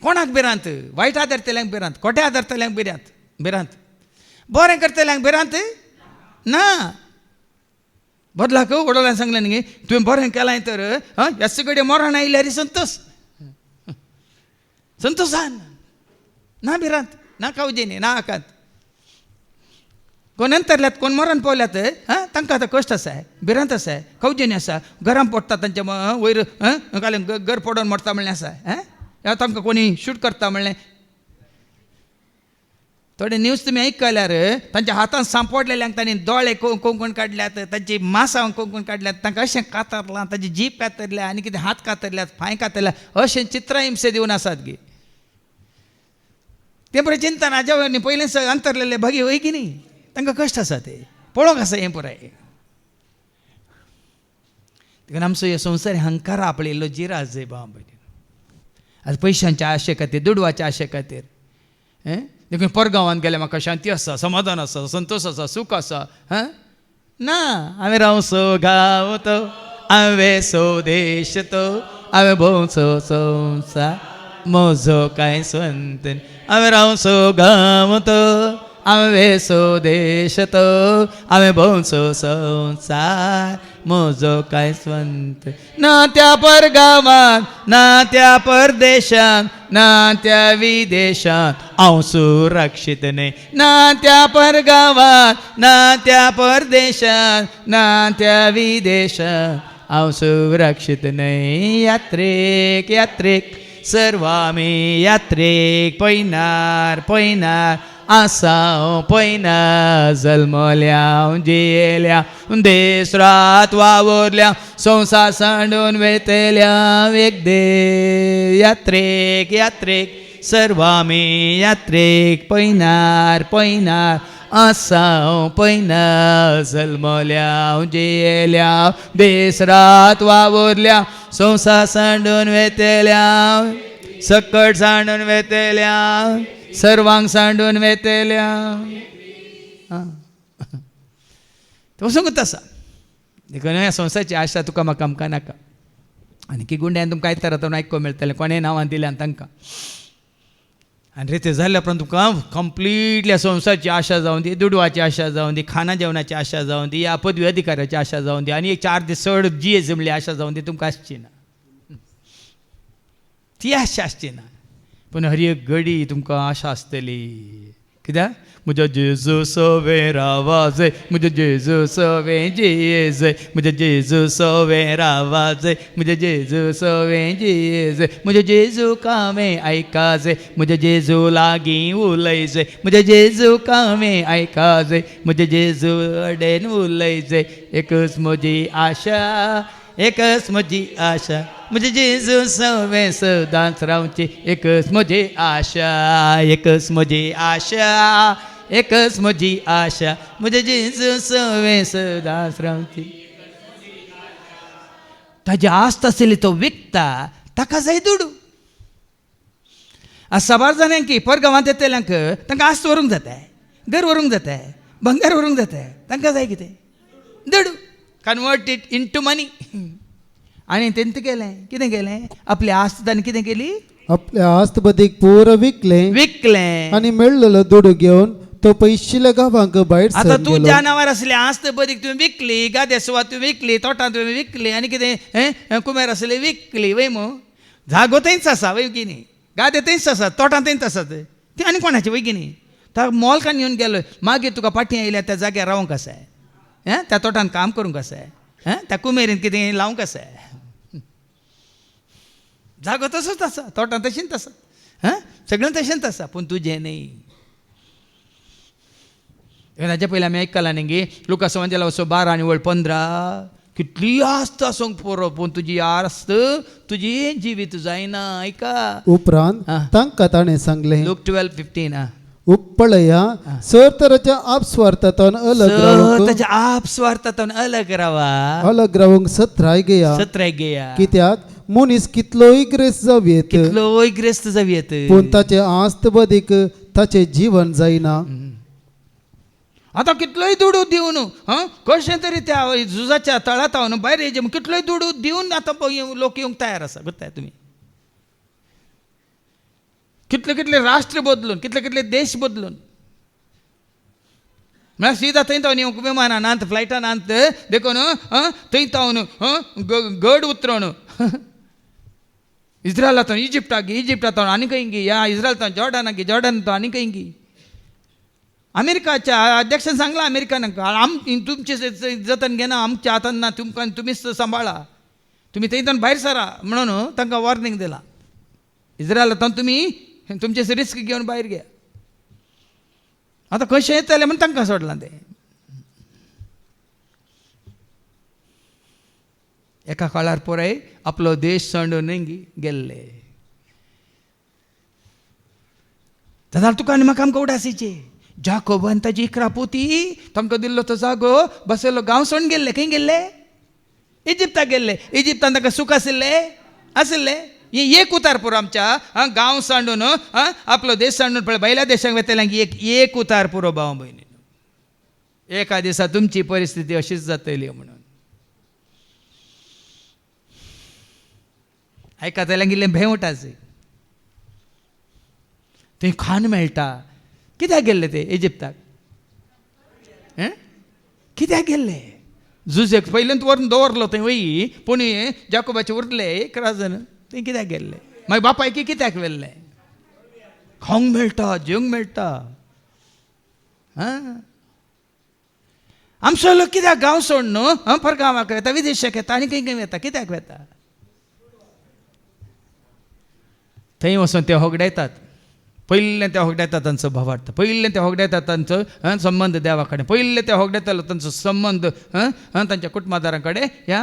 B: कोणाक भिरांत वायट आदरतल्यांक भिरांत खोटे आदरतल्यांक भिरांत बरें करतल्यांक भिरांत ना बदलाक वडोल्यांक सांगलें न्ही तुवें बरें केलां तर ह्या सगळे मरण आयल्यार संतोषान ना भिरांत ना कावजेनी ना आकांत कोण अंतरल्यात कोण मरण पावल्यात तांकां आतां कश्ट आसा भिरांत आसा कावजेनी आसा घरांत पडटा तांच्या वयर घालून घर पडोवन मरता म्हणलें आसा तांकां कोणी शूट करता म्हणलें थोडे न्यूज तुमी आयकल्यार तांच्या हातांत सांपडलेल्यांक तांणी दोळे कोंकण काडल्यात तांची मांसां कोंकण काडल्यात तांकां अशें कातरलां ताची जीप कातरल्या आनी कितें हात कातरल्यात पांय कातरल्या अशें चित्रां हिंसे दिवन आसात गे तें पळय चिंतन हाज्या वयर पयलें अंतरलेले भगी वय की न्ही तांकां कश्ट आसा ते पळोवंक आसा हें पुराय देखून आमचो ह्यो संवसारी हंकार आपळिल्लो जिराज जंय बाब आज पयशांच्या आशे खातीर दुडवाच्या आशे खातीर देखून परगांवांत गेल्यार म्हाका शांती आसा समाधान आसा संतोष आसा सूख आसा ना हांवें रावसो गांव तो हांवें सो देश तो हांवें भोंवचो संवसार म्हजो कांय स्वंत हांवें रावसो गांव तो हांवें सो देश तो हांवें भोंवचो संवसार म्हजो कांय स्वंत ना त्या परगांवांत ना त्या परदेशांत ना त्या विदेशांत हांव सुरक्षीत न्हय ना त्या परगांवांत ना त्या परदेशांत ना त्या विदेशांत हांव सुरक्षीत न्हय यात्रेक यात्रेक सर्व आमी यात्रेक पयनार आसां पयना जल्मल्या जियेल्या देस रात वावरल्या संवसार सांडून वेतेल्या वेगदे यात्रेक यात्रेक सर्व आमी यात्रेक पयनार आसां पयना जल्मल्या जियेल्या देस रात वावरल्या संवसार सांडून वेतेल्या सकट सांडून वेतेल्या सर्वांक सांडून वेतेल्या वचूंकूच आसा देखून ह्या संवसाराची आशा तुका म्हाका आमकां नाका आनी की गुंड्यान तुमकां आयतार आतां आयकूंक मेळटलें कोणें नांवां दिल्यान तांकां आनी रे ते जाल्या उपरांत तुमकां कंप्लीटली संवसाराची आशा जावं दी दुडवाची आशा जावं दी खाना जेवणाची आशा जावं दी या पदवी अधिकाराची आशा जावं दी आनी 4 दीस चड जी जमली आशा जावं दी तुमकां आसची ना ती आशा आसची ना पूण हर एक घडी तुमकां आशा आसतली कित्याक म्हज्या जेजू सवें रावा जाय म्हज्या जेजू सवें जिये जाय म्हज्या जेजू सवें रावा जाय म्हज्या जेजू सवें जिये जाय म्हज्या जेजू कामें आयका जाय म्हज्या जेजू लागीं उलय जाय म्हज्या जेजू कामें आयका जाय म्हज्या जेजू अडेन उलय जाय एकच म्हजी आशा एकच म्हजी आशा म्हजे जेजू सवें सदांच रावची एकच म्हजी आशा एकच म्हजी आशा एकच म्हजी आशा म्हजे जेजू सवें सदांच रावची ताजी आस्त आसली तो विकता ताका जाय दुडू आज 7 जाणांकी परगांवांत येतल्यांक तांकां आस्त व्हरूंक जाता घर व्हरूंक जाता भंगार व्हरूंक जाता तांकां जाय कितें दुडू कन्वर्ट इट इनटू मनी आनी तेंत केलें कितें केलें आपली आस्त ताणें कितें केली
E: आपल्या आस्त बदीक पुरो विकलें आनी मेळ्ळलो दुडू घेवन तो पयशिल्ल्या गांवांक भायर
B: आतां तूं ज्या नांवार आसली आस्त बदीक तुवें विकली गाद्या सुवात तुवें विकली तोटां तुवें विकली आनी कितें कुमेर आसली विकली वय मो जागो थंयच आसा वय की न्ही गाद्या थंयच आसात तोटां थंयच आसात ती आनी कोणाची वय की न्ही ताका मोलकान येवन गेलो मागीर तुका फाटीं आयल्या त्या जाग्यार रावंक आसा त्या तोटान काम करूंक आसा त्या कुमेरीन कितें लावंक आसा जागो तसोच आसा तोटां तशींच आसा सगळें तशेंच आसा पूण तुजें न्ही हाच्या पयलीं आमी आयकलां न्ही लुकास एवांजेलिस्ट वचो 12 आनी 15 कितली आस्त आसूंक पुरो पूण तुजी आस्त तुजी जिवीत जायना ऐका
E: उपरांत तांकां ताणें सांगलें
B: लूक 12:15
E: पळया सर तराच्या आपस्वार्थांतल्यान अलग रावंक
B: अलग रावा
E: अलग रावंक सत्राय घेया
B: सत्राय घेया
E: कित्याक मनीस कितलोय ग्रेस जावयेत
B: कितलोय ग्रेस्त जावयेत
E: पूण ताचे आस्त बदीक ताचे जीवन जायना.
B: आता कितलोय दुडू दिवन कशें तरी त्या झुजाच्या तळात भायर येचे कितलोय दुडू दिवन आतां लोक येवंक तयार आसा करताय तुमी. कितले कितले राष्ट्र बदलून कितले कितले देश बदलून म्हळ्यार सीदा थंय तावन येवंक विमानान अंत फ्लायटान अंत देखून थंय तावन गड उतरोवन इस्रायलांतल्यान इजिप्टाक गी इजिप्टांतल्यान आनी खंय गी या इस्रायलांतल्यान जॉर्डनाक गी जॉर्डनांतल्यान आनी खंय गी. अमेरिकाच्या अध्यक्षान सांगला अमेरिकान तुमचे जतन घेना आमच्या हातान ना तुमकां तुमीच सांबाळा तुमी थंयच्यान भायर सरा म्हणून तांकां वॉर्निंग दिला. इस्रायलांतल्यान तुमी तुमचे रिस्क घेवन भायर घ्या. आतां कशें येतलें म्हण तांकां सोडलां तें. एका काळार पुराय आपलो देश सोडून गेल्ले. जाल्यार तुका आनी म्हाका आमकां उडासीचे जाकोबान ताची 11 पोती तांकां दिल्लो तो जागो बसयलो गांव सोडून गेल्ले. खंय गेल्ले? इजिप्ताक गेल्ले. इजिप्तान तांकां सूख आशिल्ले हे एक उतार पुरो आमच्या गांव सांडून आपलो देश सांडून पळय भायल्या देशाक वेतल्यांक एक उतार पुरो भाव भयणी. एका दिसा तुमची परिस्थिती अशीच जातली म्हणून आयकतल्यांक इल्लें भंय उठासी. थंय खाण मेळटा. कित्याक गेल्ले ते इजिप्ताक? कित्याक गेल्ले? झुजेक पयलींच व्हरून दवरलो थंय वय पूण जाकोबाचे उरले 11 जण थंय कित्याक गेल्ले? मागीर बापायकी कित्याक व्हेल्ले? खावंक मेळटा जेवंक मेळटा. आमचो लोक कित्याक गांव सोड न्हू परगांवाक येता विदेशाक येता आनी खंय खंय वता कित्याक वता? थंय वचून ते होगडायतात. पयलें ते होगडायतात तांचो भावार्थ. पयलें ते होगडायतात तांचो संबंद देवा कडेन. पयलें ते होगडायतालो तांचो संबंद तांच्या कुटुंबादारां कडेन ह्या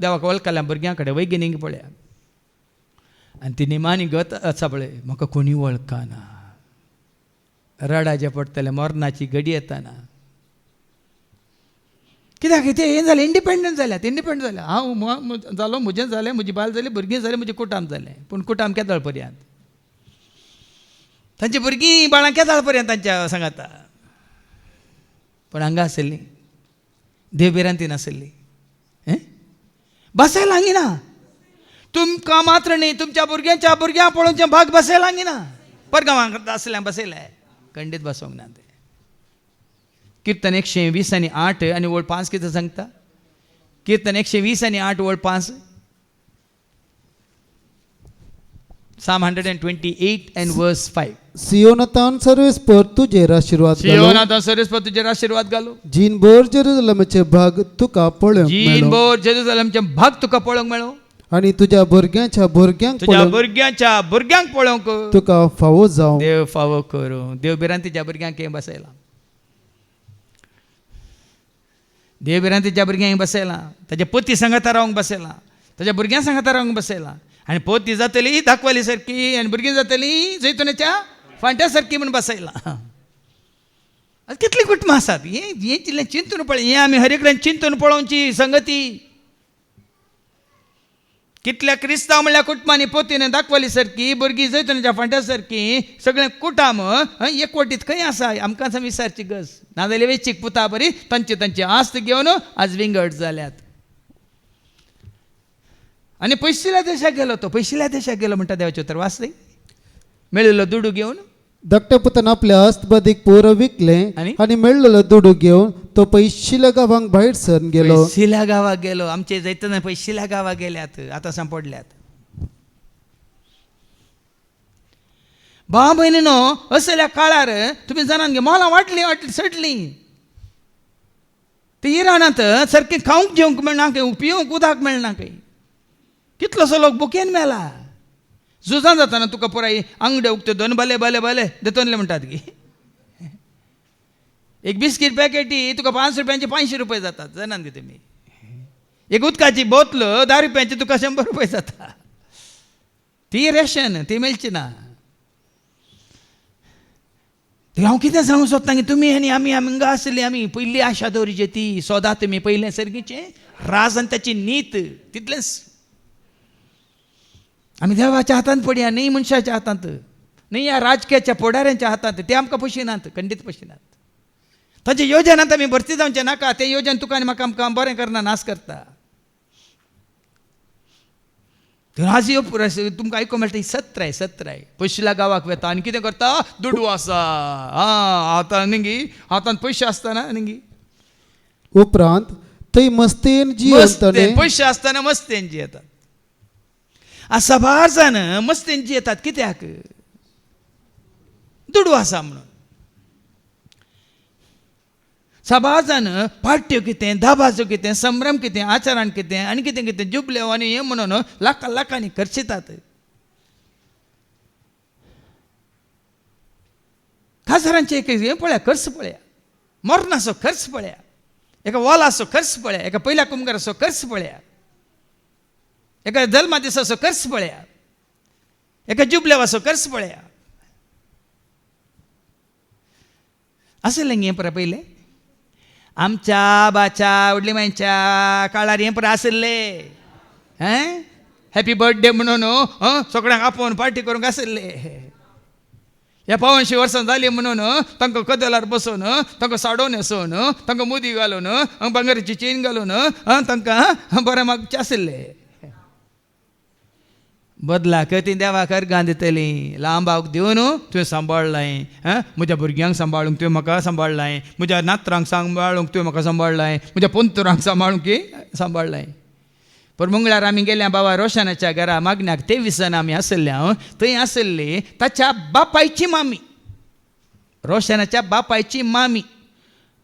B: देवाक वळखल्या भुरग्यां कडेन वैगिनीक पळया. आनी ती निमाणी गत आसा पळय म्हाका कोणी वळखना. रडाचें पडटलें मरणाची घडी येताना. कित्याक ते हें जालें इंडिपेंडंट जाल्यात हांव जालो म्हजें जालें म्हजी बायल जाली भुरगीं जालीं म्हजें कुटाम जालें. पूण कुटाम केदळ पर्यंत तांची भुरगीं बाळां केदळ पर्यंत तांच्या सांगाता. पूण हांगा आसली देवबिरांती नासली. बसायला हांगिना तुमकां मात्र न्ही तुमच्या भुरग्यांच्या भुरग्यांक पळोवचें भाग बसयला हांगिना. परगांवांक आसल्यांक बसयले खंडीत बसोंक ना. ते कीर्तन 120 आनी 8 आनी ओळ 5 कितें सांगता? कीर्तन 120 आनी 8 ओळ 5 Psalm 128 and verse 5.
E: सियोनातान सर्वेस्पर तुजेर आशीर्वाद घालो.
B: सियोनातान सर्वेस्पर तुजेर आशीर्वाद घालो.
E: जीनभर जेरुसलेमाचे भाग तुका पळोवंक मेळो.
B: जीनभर जेरुसलेमाचे भाग तुका पळोवंक मेळो.
E: आनी तुज्या भुरग्यांच्या भुरग्यांक
B: भुरग्यांक पळोवंक
E: तुका फावो जावं.
B: देव फावो करूं. देव बिरांतीच्या भुरग्यांक हें बसयला. देव बिरांतीच्या भुरग्यांक बसयला. ताच्या पती सांगाता रावंक बसयला. ताच्या भुरग्यां सांगाता रावंक बसयला. आनी पोती जातली दाखवाली सारकी आनी भुरगीं जातली जैतुनाच्या फांट्या सारकी म्हूण बसयला. कितली कुटुंबां आसात. हें चिल्लें चिंतून पळय. हें आमी हर एकल्यान चिंतून पळोवची संगती. कितल्या क्रिस्तांव म्हणल्यार कुटुंबांनी पोतीन दाखवाली सारकी भुरगीं जैतुनाच्या फांट्या सारकी सगळे कुटाम एकवटीत खंय आसा आमकां विचारची गज. नाजाल्यार वेंचीक पुता बरी तांची आस्त घेवन आज विंगड जाल्यात. आनी पयशिल्ल्या देशाक गेलो तो. पयशिल्ल्या देशाक गेलो म्हणटा देवाचें उतर वाचले. मेळिल्लो दुडू घेवन
E: धाकट्या पुतान आपल्या आस्तबदीक पोरं विकलें आनी मेळिल्लो दुडू घेवन तो पयशिल्ल्या गांवांक भायर सरून गेलो.
B: पयशिल्ल्या गांवाक गेलो. आमचे जैतून पयशिल्ल्या गांवाक गेल्यात आतां सांपडल्यात. भाव भयणीनो असल्या काळार तुमी जाणान घे मोलां वाटली सडली. ते इराणांत सारकें खावंक जेवंक मेळना खंय पिवंक उदक मेळना खंय. कितलोसो लोक बुकेन मेला. झुजां जाताना तुका पुराय आंगडे उक्ते दोन भले भले भले देतोनले म्हणटात की. एक बिस्कीट पॅकेटी तुका 5 रुपयांची 500 रुपये जातात. जाणान कितें तुमी. एक उदकाची बोतल 10 रुपयांची तुका 100 रुपये जाता. ती रेशन ती मेळची ना. हांव कितें सांगूंक सोदतां की तुमी आनी आमी हांगा आसली आमी पयली आशा दवरची ती सोदां तुमी पयलें सर्गीचें राज आनी ताची नीत तितलेंच. आमी देवाच्या हातांत पडया, न्ही मनशाच्या हातांत, न्ही ह्या राजकीयाच्या पुढाऱ्यांच्या हातांत. ते आमकां पशिनात, खंडीत पशिनात. तांचे योजनांत आमी भरती जावचें नाका. ते योजन तुका आनी म्हाका आमकां बरें करना, नाश करता. आज यो तुमकां आयको मेळटा ही सत्राय पयशेल्या गांवाक वेता आनी कितें करता, दुडू आसा आतां न्ही हातांत पयशे आसतना न्ही
E: उपरांत थंय मस्तेन जियेताले.
B: पयशे आसतना मस्तेन जियेतात. साबार जाण मस्तेन जियेतात. कित्याक? दुडू आसा म्हणून. साबार जाण पार्ट्यो कितें, दाबाजो कितें, संभ्रम कितें, आचरण कितें आनी कितें कितें जुबल्यो आनी हें म्हणून लाखांनी खर्चितात. खासदारांचे एक हें पळया, खर्च पळया. मरणाचो खर्च पळया, एका वॉलाचो खर्च पळया, एका पयल्या कुंभाराचो खर्च पळया, एका जल्मा दिसाचो खर्च पळया, एका जुबलेवाचो खर्च पळया. आसलें हें पळय पयलें आमच्या बाच्या व्हडली मांयच्या काळार हें पळय आसले. हॅपी बर्थडे म्हणून सगळ्यांक आपोवन पार्टी करूंक आसले. ह्या 500 वर्सां जालीं म्हणून तांकां कदेलार बसोवन, तांकां साडो न्हेसोवन, तांकां मुदी घालून, भांगराची चेन घालून तांकां बरें मागचें आसले. बदलाक ती देवाक अर्गां दितलीं. लांबाक दिवन तुवें सांबाळलाय. म्हज्या भुरग्यांक सांबाळूंक तुवें म्हाका सांबाळलाय. म्हज्या नातरांक सांबाळूंक तुवें म्हाका सांबाळलाय. म्हज्या पोंतुरांक सांबाळूंक सांबाळलाय. पण मंगळार आमी गेल्या बाबा रोशनाच्या घरा मागण्याक. 23 आमी आसल्या. थंय आसली ताच्या बापायची मामी, रोशनाच्या बापायची मामी.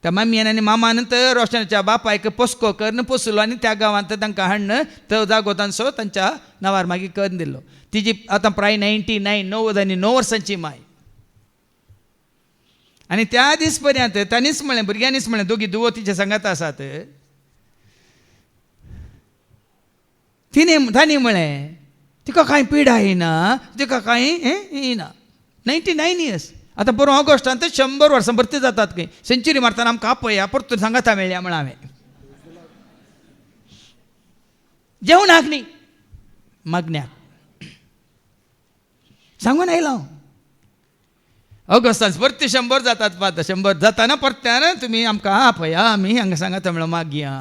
B: त्या मामयेन आनी मामान रोशनाच्या बापायक पोस्को करून पोसलो आनी त्या गांवांत तांकां हाडून तो जागो तांचो तांच्या नांवार मागीर करून दिलो. तिजी आतां प्राय 99 वर्सांची माय. आनी त्या दीस पर्यंत तांणीच म्हळें, भुरग्यांनीच म्हळें, दोगी दुवो तिच्या सांगात आसात, तांणी म्हळें तिका कांय पिडा येना, तिका कांय येना. 99 इयर्स. आतां बरो ऑगस्टांत 100 वर्सां भरती जातात खंय. सेंच्युरी मारतना आमकां आपया परतून सांगाता मेळ्ळ्या म्हण हांवें. जेवणाक न्ही, मागण्याक सांगून आयलो. ऑगस्टांत परती 100 जातात. पात 100 जाताना परत्यान तुमी आमकां आपया, आमी हांगा सांगाता म्हणून मागया.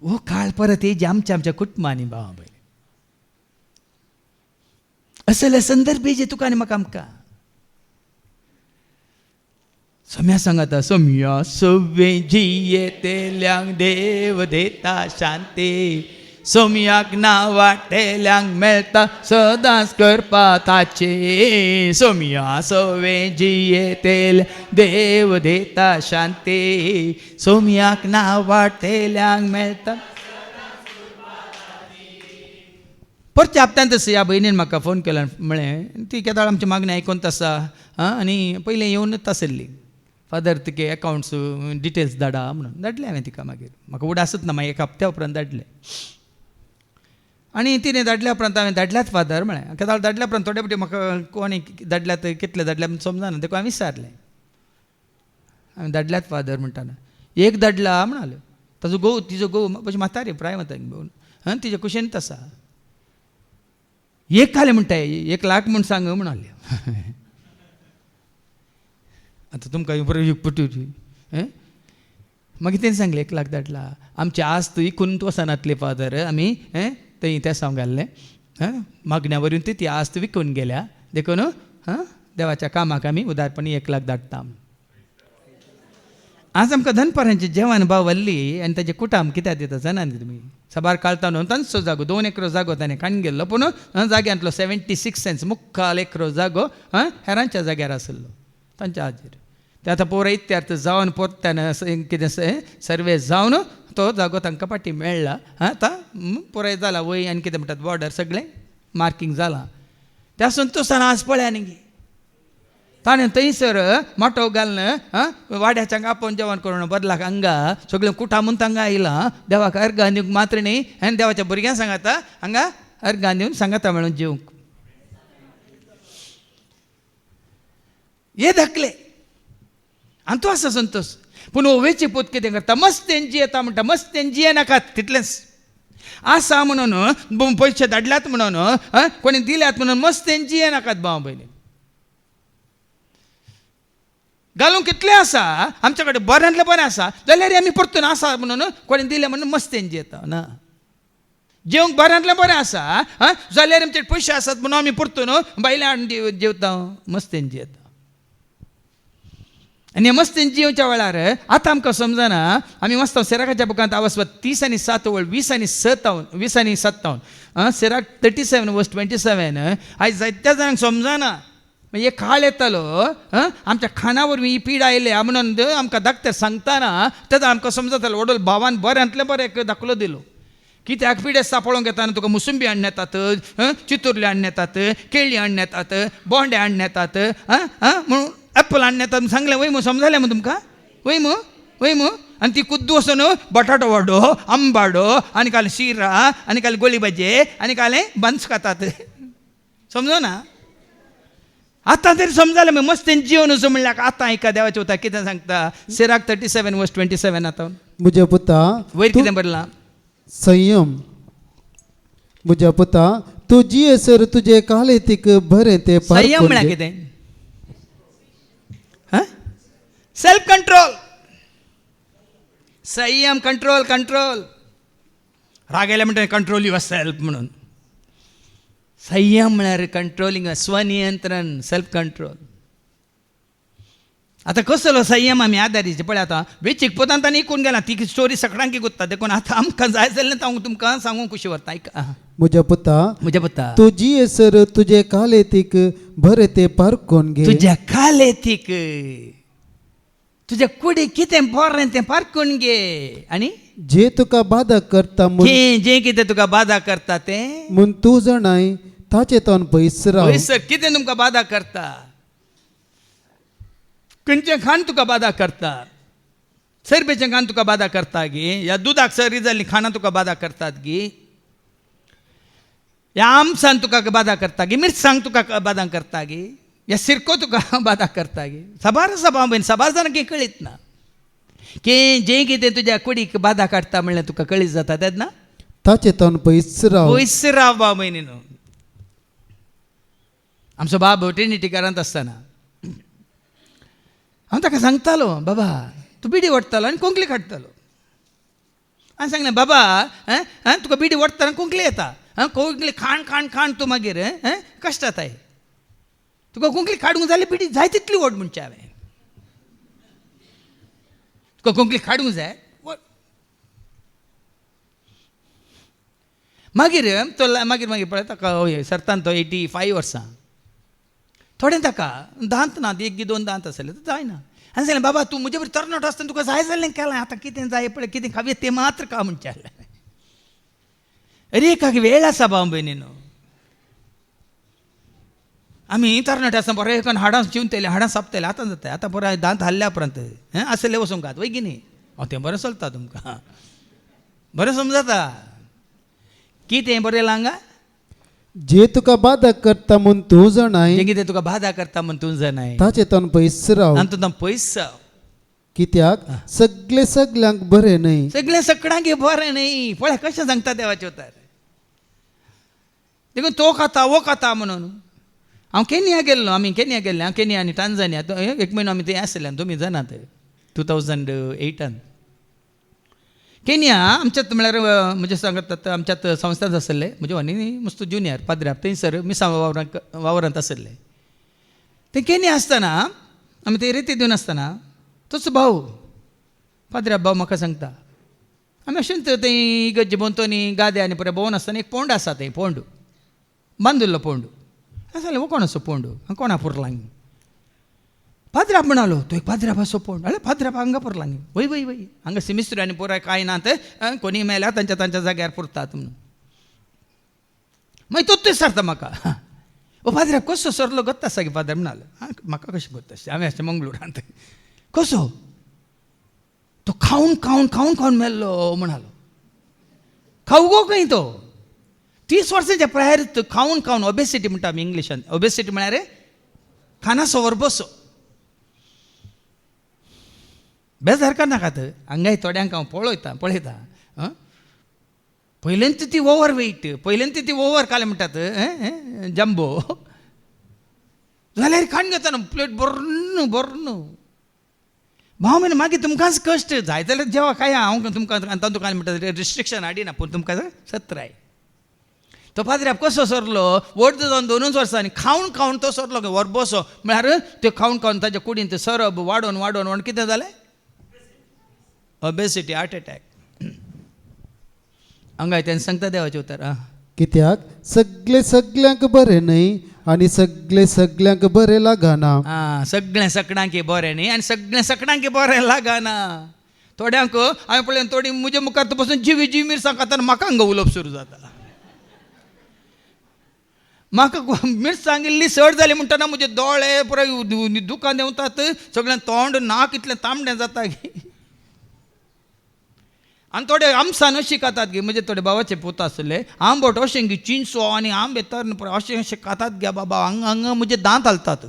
B: हो काळ परत येजी आमच्या कुटुंबांनी भावा पळय. असले संदर्भ जे तुका आनी म्हाका आमकां. सोम्या सांगाता, सोम्या सव्वे जियेतेल्यांक देव देता शांती. सोम्याक नांव वाटेल्यांक मेळटा सदांच करपा ताचे. सोम्या सव्वे जियेतेल्यांक देव देता शांती. सोम्याक नांव वाटेल्यांक मेळटा. परच्या हप्त्यांत ह्या भयणीन म्हाका फोन केलो. म्हळें ती केदाळ आमची मागणी आयकोन आसा आनी पयलें येवनूच आसली. फादर तुगे अकावंट्स डिटेल्स धाडा म्हणून धाडले हांवें तिका. मागीर म्हाका उडासच ना, मागीर एक हप्त्या उपरांत धाडले. आनी तिणें धाडल्या उपरांत हांवें धाडल्यात फादर म्हळें. केदाळ धाडल्या उपरांत थोडे फावटी म्हाका कोणी धाडल्यात कितले धाडल्या समजना, देखून हांवें विचारलें. हांवें धाडल्यात फादर म्हणटाना एक धाडला म्हणाले. ताजो घोव, तिजो घोव मातशी म्हातारी प्राय म्हातारी भोवन तिच्या कुशेंत आसा. एक खाले म्हणटाय 1 लाख म्हूण सांग म्हणाले. आतां तुमकां बरें पटू. मागीर तेणें सांगलें 1 लाख धाडला. आमची आस्त इकून वचनातले फादर, आमी थंय त्या सांगलें मागण्या वरून ती आस्त विकून गेल्या. देखून देवाच्या कामाक आमी उदारपणी 1 लाख धाडटा. आज आमकां दनपारांचे जेवण भाव व्हरली आनी ताजे कुटाम कित्याक दिता जाणा न्ही तुमी. साबार काळता न्हू तांचो जागो 2 एकर जागो ताणें काडून गेल्लो. पूण जाग्यांतलो 76 सेंट्स मुक्काल एकर जागो हेरांच्या जाग्यार आसलो तांच्या हाजेर. ते आतां पोर इत्यार्थ जावन परत्यान कितें सर्वे जावन तो जागो तांकां फाटीं मेळ्ळा. आतां पुराय जाला वय आनी कितें म्हणटात बॉर्डर सगळें मार्कींग जालां. त्या संतोशान आज पळया न्ही ताणें थंयसर माटो घालून वाड्याच्या आपोवन जेवण करून बदलाक हांगा सगळें कुटामून तांकां आयलां. देवाक अर्गां दिवंक मात्र न्ही आनी देवाच्या भुरग्यांक सांगाता हांगा अर्गां दिवन सांगाता मेळून जेवंक. हे धाकले आनी तो आसा संतोश. पूण ओवेची पूत कितें करता, मस्तेन जियेता म्हणटा. मस्तेन जियेनाकात तितलेंच. आसा म्हणून पयशे धाडल्यात म्हणून कोणी दिल्यात म्हणून मस्त तेंची हे नाकात भाव भयणी घालूंक कितले आसा आमच्या कडेन बऱ्यांतले बरें आसा जाल्यार आमी परतून आसा म्हणून कोणी दिले म्हणून मस्त तेंची येता ना जेवंक बऱ्यांतले बरें आसा जाल्यार आमचे पयशे आसात म्हणून आमी परतून बायले हाडून जेवता मस्त तेंची येता आनी मस्त तेंची जेवच्या वेळार आतां आमकां समजना आमी मस्त सिराकाच्या बुकांत आवाज 30 आनी 7 वळ 20 आनी 57 सिराक 37 वर्स 27 आयज जायत्या जाणांक समजना एक काळ येतालो आमच्या खाना वरवीं ही पीड आयले म्हणून आमकां धाकटे सांगतना तेन्ना आमकां समजतालो वडोल भावान बऱ्यांतले बरें एक दाखलो दिलो कित्याक पिडे सांपळोवंक येता तुका मुसंबी हाडून येतात चितुर्ली हाडून येतात केळी हाडून येतात बोंडे हाडून येतात म्हणून एप्पल हाडून येतात सांगलें वय मू समजलें मग तुमकां वय मू आनी ती कुद्दू वचून बटाटो वडो आंबाडो आनी काल शिरा आनी काल गोळी भाजे आनी काल बन्स खातात समजो ना आतां तरी समजालें मग मस्त जेवण वचूं म्हणल्यार आतां एका देवाच्या उता कितें सांगता सिराक 37 वर्स 27 आतां
E: म्हज्या पुता
B: वयर कितें बरलां
E: संयम म्हज्या पुता तुजी हेसर तुजे कालेतीक बरें ते
B: संयम म्हळ्यार कितें सेल्फ कंट्रोल संयम कंट्रोल राग आयले म्हणटा कंट्रोल युअर सेल्फ म्हणून संयम म्हळ्यार कंट्रोलिंग स्वनियंत्रण सेल्फ कंट्रोल आतां कसलो संयम आमी आदारीचे पळय आतां वेचीक पोतांत आनी इकून गेला ती स्टोरी सगळ्यांक गुत्ता देखून आतां आमकां जाय जाल्लें हांव तुमकां सांगूंक खुशी व्हरता
E: म्हज्या पुता तुजी हेसर तुजे कालेतीक बरें ते पारखून घे
B: तुज्या कालेतीक तुज्या कुडीक कितें बरें तें पारखून घे आनी
E: जे तुका बाधा करता
B: जे कितें तुका बाधा करता तें
E: म्हूण तूं जाणाय ताचे तोन पयस राव
B: कितें तुमकां बाधा करता खंयचें खाण तुका बाधा करता सरबेचें खाण तुका बाधा करता गे ह्या दुदाक सरी जाल्लीं खाणां तुका बाधा करतात गे ह्या आमसान तुका बाधा करता गे मिरसांग तुका बाधा करता गे ह्या सिरको तुका बाधा करता गे साबार जाणांक कळीत ना की जें कितें तुज्या कुडीक बाधा काडटा म्हणल्यार तुका कळीत जाता तेन्ना
E: ताचे तोन पयस
B: राव बाब न्हू आमचो बाब ट्रिनिटीकारांत आसतना हांव ताका सांगतालो बाबा तूं बिडी ओडटालो आनी कोंकली काडटालो हांवें सांगलें बाबा तुका बिडी ओडटालो आनी कोंकली येता कोंकली खाण तूं मागीर कश्ट जाताय तुका कोंकली काडूंक जाल्यार बिडी जाय तितली ओड म्हणचे हांवें तुका कोंकली काडूंक जाय मागीर तो मागीर पळय ताका सरतान तो 85 वर्सां थोडें ताका दांत ना 1-2 दांत आसले जायना आनी सांगलें बाबा तूं म्हजे बरें तरणाटो आसतना तुका जाय जाल्लें केलां आतां कितें जाय पळय कितें खावें तें मात्र खा म्हणचे अरे एकाक वेळ आसा भाव भयणीनो आमी तरणाटे आसतना बरें एकान हाडां चिवतले हाडां सापतले आतां जाता आतां बरें दांत हाल्ल्या उपरांत आसले वचूंक घात वय की न्ही तें बरें चलता तुमकां बरें समजता कितें बरें लांगा
E: जे तुका बाधा करता म्हूण तूं जाणाय
B: जें कितें तुका बाधा करता म्हूण तूं जाणाय
E: ताचे तोन पयस राव
B: आनी तूं पयस राव
E: कित्याक सगळ्यांक बरें न्हय
B: सगळें सगळ्यांक बरें न्हय पळय कशें सांगता देवाचे उतार देखून तो खाता वो खाता म्हणून हांव केनिया गेल्लो हांव केनिया आनी टांझानिया 1 म्हयनो आमी थंय आसले तुमी जाणात 2008 केनिया आमच्यात म्हळ्यार म्हणजे सांगतात आमच्यात संस्थांत आसले म्हजे वानी मस्त जुनियर पाद्र्याप थंयसर मिसां वावरांत आसले ते केनिया आसतना आमी ते रेती दिवन आसतना तोच भाव पाद्र्याप भाव म्हाका सांगता आमी अशेंच थंय इगर्जे भोंवतणी गादे आनी पळय भोंवन आसतना एक पोंड आसा थंय पोंड बांदिल्लो पोंड सांगलें हो कोण असो पोंड कोणा पुरलांगी पाद्र्याप म्हणालो तो एक पाद्र्याप असो पोंड अरे पाद्र्याप हांगा पुरलांगी वय वय वय हांगा सिमिस्त्री आनी पुराय कांय ना ते कोणी मेल्या तांच्या जाग्यार पुरतात म्हणून मागीर तोच विचारता म्हाका ओ पाद्र्याप कसो सरलो गत्ता आसा गे पाद्र्याप म्हणालो म्हाका कशें गत्ता हांवें अशें मंगळुरांत कसो तो खाऊन मेल्लो म्हणालो खाऊ गो खंय तो 30 वर्सांच्या प्रायर खाऊन ओबेसिटी म्हणटा आमी इंग्लिशान ओबेसिटी म्हळ्यार खाना बसो बेजार नाकात हांगाय थोड्यांक हांव पळयता पहिल्यांदा ती ओव्हर वेट, पहिल्यांदा ती ओव्हर काय म्हणतात जम्बो जाल्यार खाण घेता ना प्लेट भरून भरून. भाव म्हणे मागीर तुमकांच कश्ट जाय जाल्यार जेवा काय हांव तुमकां तातूंत काय म्हणटा रिस्ट्रिक्शन हाडिना पूण तुमकां सत्राय. तो पाद्र्याप कसो सरलो व्हड जावन 2 वर्सांनी खावन खावन तो सरलो वरबसो म्हळ्यार ते खावन खावन ताच्या कुडीन ते सरप वाडोवन वाडोवन वाडोवन कितें जालें ओबेसिटी हार्ट अटॅक. हांगा तेन्ना सांगता देवाचें उतर
E: कित्याक सगळ्यांक बरें न्हय आनी सगळ्यांक बरें लागना.
B: सगळ्या सगळ्यांक बरें न्ही आनी सगळ्या सगळ्यांक बरें लागना. थोड्यांक हांवें पळयलें थोडी म्हज्या मुखार बसून जीवी मिरसांग खाताना म्हाका हांगा उलोवप सुरू जाता. म्हाका मिरसांग इल्ली सड जाली म्हणटना म्हजे दोळे पुराय दुकान देंवतात, सगळ्यां तोंड नाक इतलें तांबडें जाता गे. आनी थोडे आमसान अशी खातात गे. म्हणजे थोडे बाबाचे पूत आसले आंबट अशें गे चिंचो आनी आंबे तर अशें अशें खातात गे बाबा. हांगा म्हजे दांत हालतात.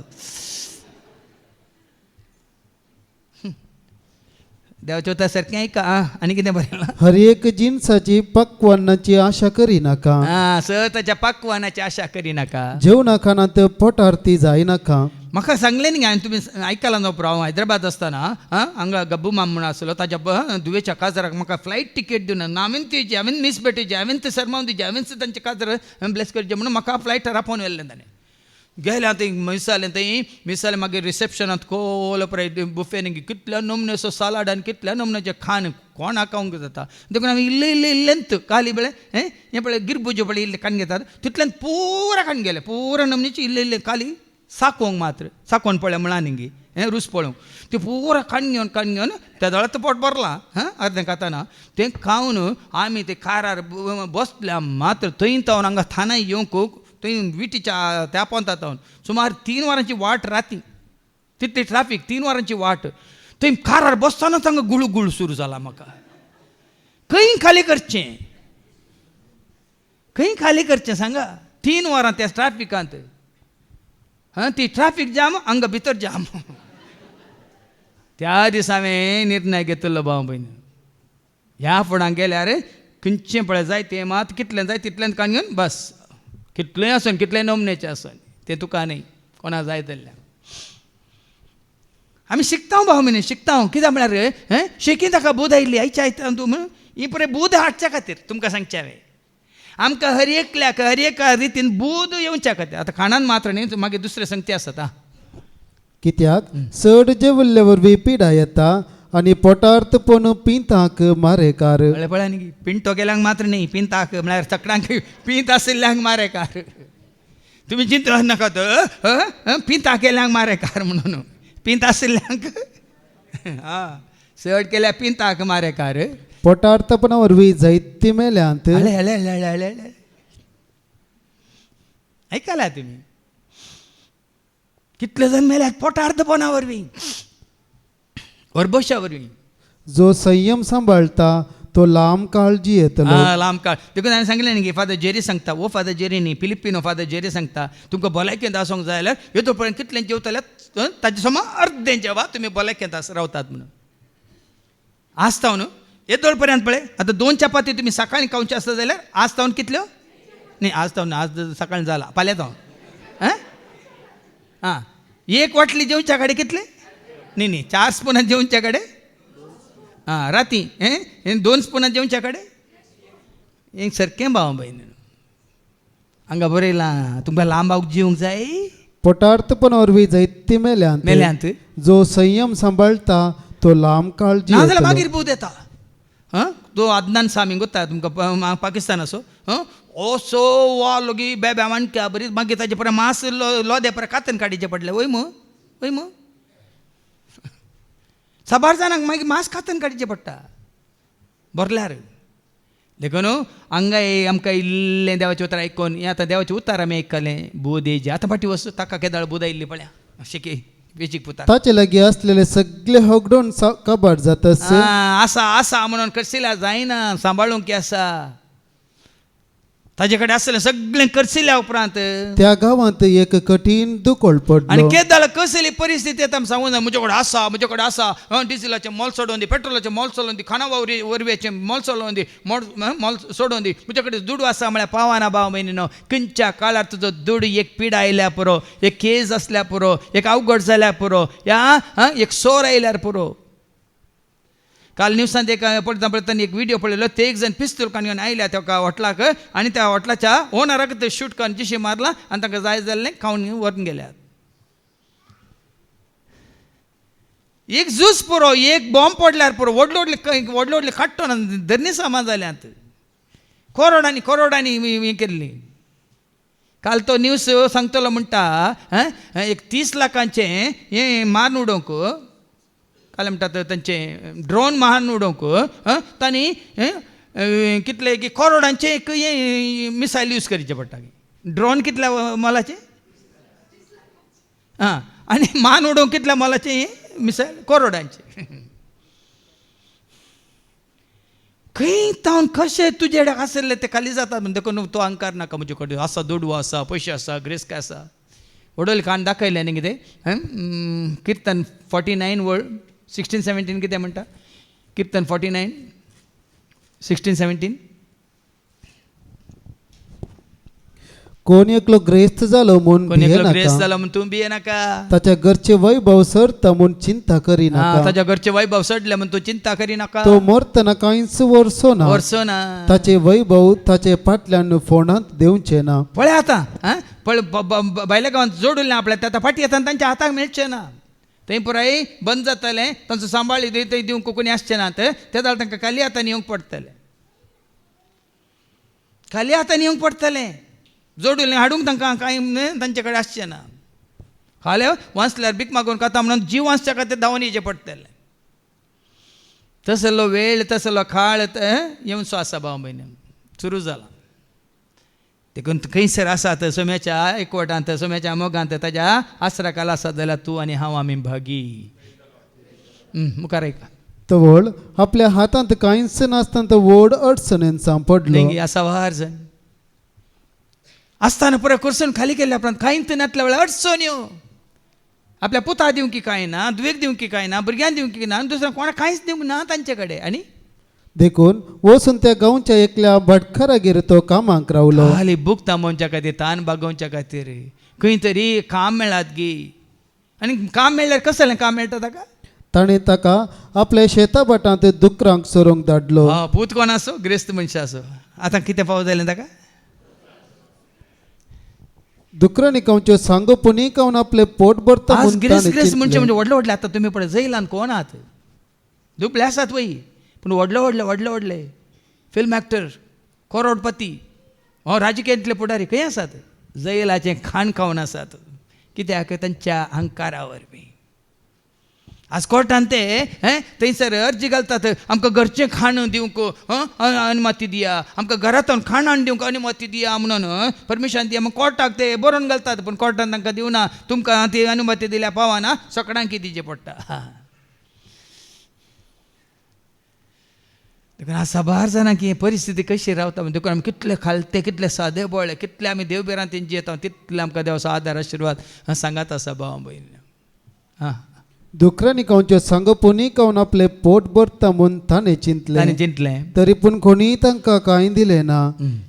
B: देवाच्या उतर सारकें ऐका आनी कितें बरयलां
E: हर एक जिनसाची पक्वान्नाची आशा करिनाका.
B: सताच्या पक्वानाची आशा करिनाका.
E: जेवणा खाणांत पोटार्थी जायनाका.
B: म्हाका सांगलें न्ही हांवें तुमी आयकलां न्हू हांव हैदराबाद आसतना हांगा गब्बू माम म्हणून आसलो ताच्या दुवेच्या काजाराक म्हाका फ्लायट तिकेट दिवन हांवें तेजी हांवें नीस भेटयची हांवें ते सरमावन दिवचे हांवें तांचे काजार ब्लेस करचे म्हणून म्हाका फ्लायटार आपोवन व्हेल्लें ताणें. गेले थंय मिसालें थंय मिसालें मागीर रिसेप्शनांत खोल पळय बुफेन कितल्या नमनेचो सालाड आनी कितल्या नमनेचें खाण कोण खावंक जाता. देखून हांवें इल्लेंत काली बेळे हें पळय गिरबुजे पळय इल्लें खाण घेतात तितल्यान पुरा खाण गेले. पुरा नमनेची इल्लें काली साकोंक मात्र साकोन पळय म्हणान हिंगी रूस पळोवंक ते पुरा खाण घेवन त्या दोळ्यात तो पोट भरलां अर्दें खाताना. तें खावन आमी ते कारार बसल्या मात्र थंय तावन हांगा थानाय येवंक थंय विटीच्या त्या पोंता तावन सुमार 3 वरांची वाट राती. तितली ट्राफीक 3 वरांची वाट. थंय कारार बसतानाच हांगा गुळू गुळू सुरू जाला. म्हाका खंय खाली करचें खंय खाली करचें सांगा. 3 वरां त्या ट्राफिकांत ती ट्राफीक जाम हांगा भितर जाम. त्या दिसा हांवें निर्णय घेतलो भाव भयण ह्या फुडां गेल्यार खंयचें पळय जाय तें मात कितलें जाय तितलें काण घेवन बस. कितलेंय आसन कितलें नमनेचें आसन तें तुका न्हय कोणा जाय जाल्यार. आमी शिकता भाव म्हणे शिकता कित्याक म्हळ्यार शेकी ताका बूद आयिल्ली आयच्या आयतार तूं म्हण ही पळय बूद हाडच्या खातीर तुमकां सांगचें हांवें आमकां हर एक रितीन बूद येवच्या खातीर. आतां खाणान मात्र न्ही मागीर दुसरे संगती आसत.
E: कित्याक चड जेवल्ले वरवीं पिडा येता आनी पोटार्थ पोन पिंताक मारेकार.
B: पळय न्ही पिंटो गेल्यांक मात्र न्ही पिंताक म्हळ्यार चकडांक पिंत आशिल्ल्यांक मारेकार. तुमी चिंता नाका पिंताक गेल्यांक मारेकार म्हणून पिंत आशिल्ल्यांक चड केल्या पिंताक मारेकार.
E: पोटार्थपणा वरवीं जायती मेल्यांत
B: ऐकला तुमी कितले जण मेल्यात पोटार्थपणा वरवीं वरबशा वरवीं.
E: जो संयम सांबाळटा तो लांब काळ जियेतलो.
B: लांब काळ देखून हांवें सांगलें न्ही फादर जेरी सांगता वो फादर जेरी न्ही फिलिपिनो फादर जेरी सांगता तुमकां भलायकेंत आसूंक जाय जाल्यार येतो पर्यंत कितलें जेवतल्यार ताचे समोर अर्दें जेवा तुमी भलायकेंत रावतात म्हणून आसता न्हू. येतोळ पर्यंत पळय आतां 2 चपाती तुमी सकाळीं खावचे आसता जाल्यार आज तावन कितल्यो न्ही आज तावन आज सकाळीं जाला फाल्यां तावन 1 वाटली जेवच्या कडेन कितले न्ही 4 स्पुनां जेवच्या कडेन राती 2 स्पुनां जेवच्या कडेन एक सारकें भाव भयण हांगा बरयलां तुमकां लांबाक जेवंक जाय.
E: पोटार्थपणा वरवीं जायती मेल्यांत जो संयम सांबाळटा तो लांब काळ
B: नाजाल्यार
E: जियेतलो.
B: मागीर बूद येता. तो अदनान सामी गोता तुमकां पाकिस्तान असो असो वा लोगी बेब्या माणक्या बरी मागीर ताचे परत मांस लोदे परत कातन काडीचें पडलें वय मग साबार जाणांक मागीर मांस कातन काडचें पडटा भरल्यार. देखून हांगा आमकां इल्लें देवाचें उतर आयकून हें आतां देवाचें उतार आमी आयकलें बूदेजी आतां फाटी वचूं ताका केदाळ बूद आयिल्ली पळया अशें की वेचीक पुता
E: ताचे लागीं असलेले सगळे होगडोन काबार जातस.
B: आसा म्हणून करशिल्ल्या जायना सांबाळूंक आसा. ताजे कडेन आसलें सगळें करसिल्या उपरांत
E: त्या गावांत एक कठीण दुकोळ
B: आनी
E: पडलो.
B: कितें जालें कसली परिस्थिती येता आमी सांगूं ना. म्हजे कडेन आसा डिझेलाचें मोल सोडून दी, पेट्रोलाचें मोल सोडून दी, खाना वरवेचें मोल सोडून दी, मोल सोडून दी, म्हजे कडेन दूड आसा म्हळ्यार पावाना भाव म्हयनो. खंयच्या काळार तुजो दूड एक पीड आयल्या पुरो, एक केस आसल्या पुरो, एक अवघड जाल्यार पुरो, या एक सोर आयल्यार पुरो. काल न्यूजांत एक पळयतना एक व्हिडिओ पळयलो. ते एक जण पिस्तूल घेवन आयल्या त्या हॉटलाक आनी त्या हॉटलाच्या ओनराक ते शूट करून जिशी मारला आनी तांकां जाय जाल्लें खावन व्हरून गेल्यात. एक झूज पुरो, एक बॉम्ब पडल्यार पुरो, व्हडले काडटो ना धरणी सामान जाल्यात. करोडांनी हे केल्ली. काल तो न्यूज सांगतलो म्हणटा एक 30 लाखांचे हे मारून उडोवंक, काल म्हणटात तांचे ड्रोन मारून उडोवंक तांणी कितले की करोडांचे एक हे मिसायल यूज करचे पडटा. ड्रोन कितल्या मोलाचे आनी मान उडोवंक कितल्या मोलाचे हे मिसायल करोडांचे. खंय तावन कशें तुजे कडेन आसले ते खाली जातात म्हणजे देखून तो अहंकार नाका. म्हजे कडेन आसा, दोडवो आसा, पयशे आसा, ग्रेस्क आसा. वडोली काण दाखयलें न्ही कितें किर्तन 49 वर्ड 16-17 कितें म्हणटा. किर्तन 49 16-17
E: कोण एकलो ग्रेस्त जालो म्हूण
B: कोणी
E: भिये
B: ग्रेस
E: नाका.
B: जाला म्हूण तूं भिये नाका.
E: ताच्या घरचे वैभव सरता म्हूण चिंता करी नाका.
B: ताच्या घरचे वैभव सडले म्हूण तूं चिंता करी नाका.
E: तो मरतना कांयच वर्सो ना.
B: वर्सो ना.
E: ताचे वैभव ताचे फाटल्यान फोंडांत देवचे ना.
B: पळय आतां पळय भायल्या गांवांत जोडुल्लें आपल्या ते आतां फाटी येता तांच्या हाताक मेळचें ना. थंय पुराय बंद जातलें, तांचो सांबाळ थंय दिवंक कोणी आसचें ना. ते जाल्यार तांकां खाली हातान येवंक पडटलें. खाली हातान येवंक पडटलें. जोडुल्लें हाडूंक तांकां कांय तांचे कडेन आसचें ना. खाले वाचल्यार भीक मागून खाता म्हणून जीव वाचच्या खातीर धांवून येचें पडटलें. तसलो वेळ तसलो काळ येवचो आसा भाव भयणी. सुरू जाला देखून खंयसर आसात सोम्याच्या एकवटांत, सोम्याच्या मोगांत, ताच्या आसराकाल आसात जाल्यार तूं आनी हांव आमी भागी. मुखार ऐका.
E: तो व्हड आपल्या हातांत कांयच नासतना तो व्हड अडचणेन सांपडलो.
B: देंगी आसा वार जण आसतना पुराय करसून खाली केल्ल्या उपरांत कांयच नातल्या वेळार अडचण्यो. आपल्या पुता दिवंक की कांय ना, दुवेक दिवंक की कांय ना, भुरग्यांक दिवंक की ना, दुसऱ्या कोणाक कांयच दिवंक ना तांचे कडेन. आनी
E: देखून वचून त्या गांवच्या एकल्या भटकारागेर तो कामाक रावलो.
B: खाली बूक थांबोवच्या खातीर, तान बागोवच्या खातीर खंय तरी काम मेळात गी. आनी काम मेळ्ळ्यार कसलें काम मेळटा ताका.
E: ताणें ताका आपल्या शेता भाटांत दुकरांक सोरोंक धाडलो.
B: पूत कोण आसो, ग्रेस्त मनशां आसो. आतां कितें फावो जालें ताका.
E: दुकरांनी गांवच्यो सांगोपणी खावन आपले पोट भरता
B: आज
E: म्हूण
B: ग्रेस
E: ताणें
B: ग्रेस
E: चिंतलें.
B: म्हणजे व्हडले आतां तुमी पळय जैलान कोण आहात. दुबळे आसात वय पूण व्हडले फिल्म एक्टर, करोडपती, राजकीयांतले पुढारी खंय आसात. जैलाचें खाण खावन आसात. कित्याक तांच्या अहंकारा वरवीं. आज कोर्टान ते थंयसर अर्जी घालतात आमकां घरचें खाण दिवंक अनुमती दिया, आमकां घरांतून खाण हाडून दिवंक अनुमती दिया म्हणून परमिशन दिया. मग कोर्टाक ते बरोवन घालतात पूण कोर्टान तांकां दिवना. तुमकां ती अनुमती दिल्या पावना, सगळ्यांक दिवचें पडटा. देखून आज साबार जाणां की परिस्थिती कशी रावता म्हणजे देखून आमी कितले खालते, कितले सादे बोळे, कितले आमी देवबिरांत जियेता तितले आमकां देवाचो आदार आशिर्वाद सांगात आसा भाव भयणी.
E: दुकरांनी गांवच्यो सांगोपणी खावन आपले पोट भरता म्हूण ताणें चिंतलें. तरी पूण कोणीय तांकां कांय दिलें ना.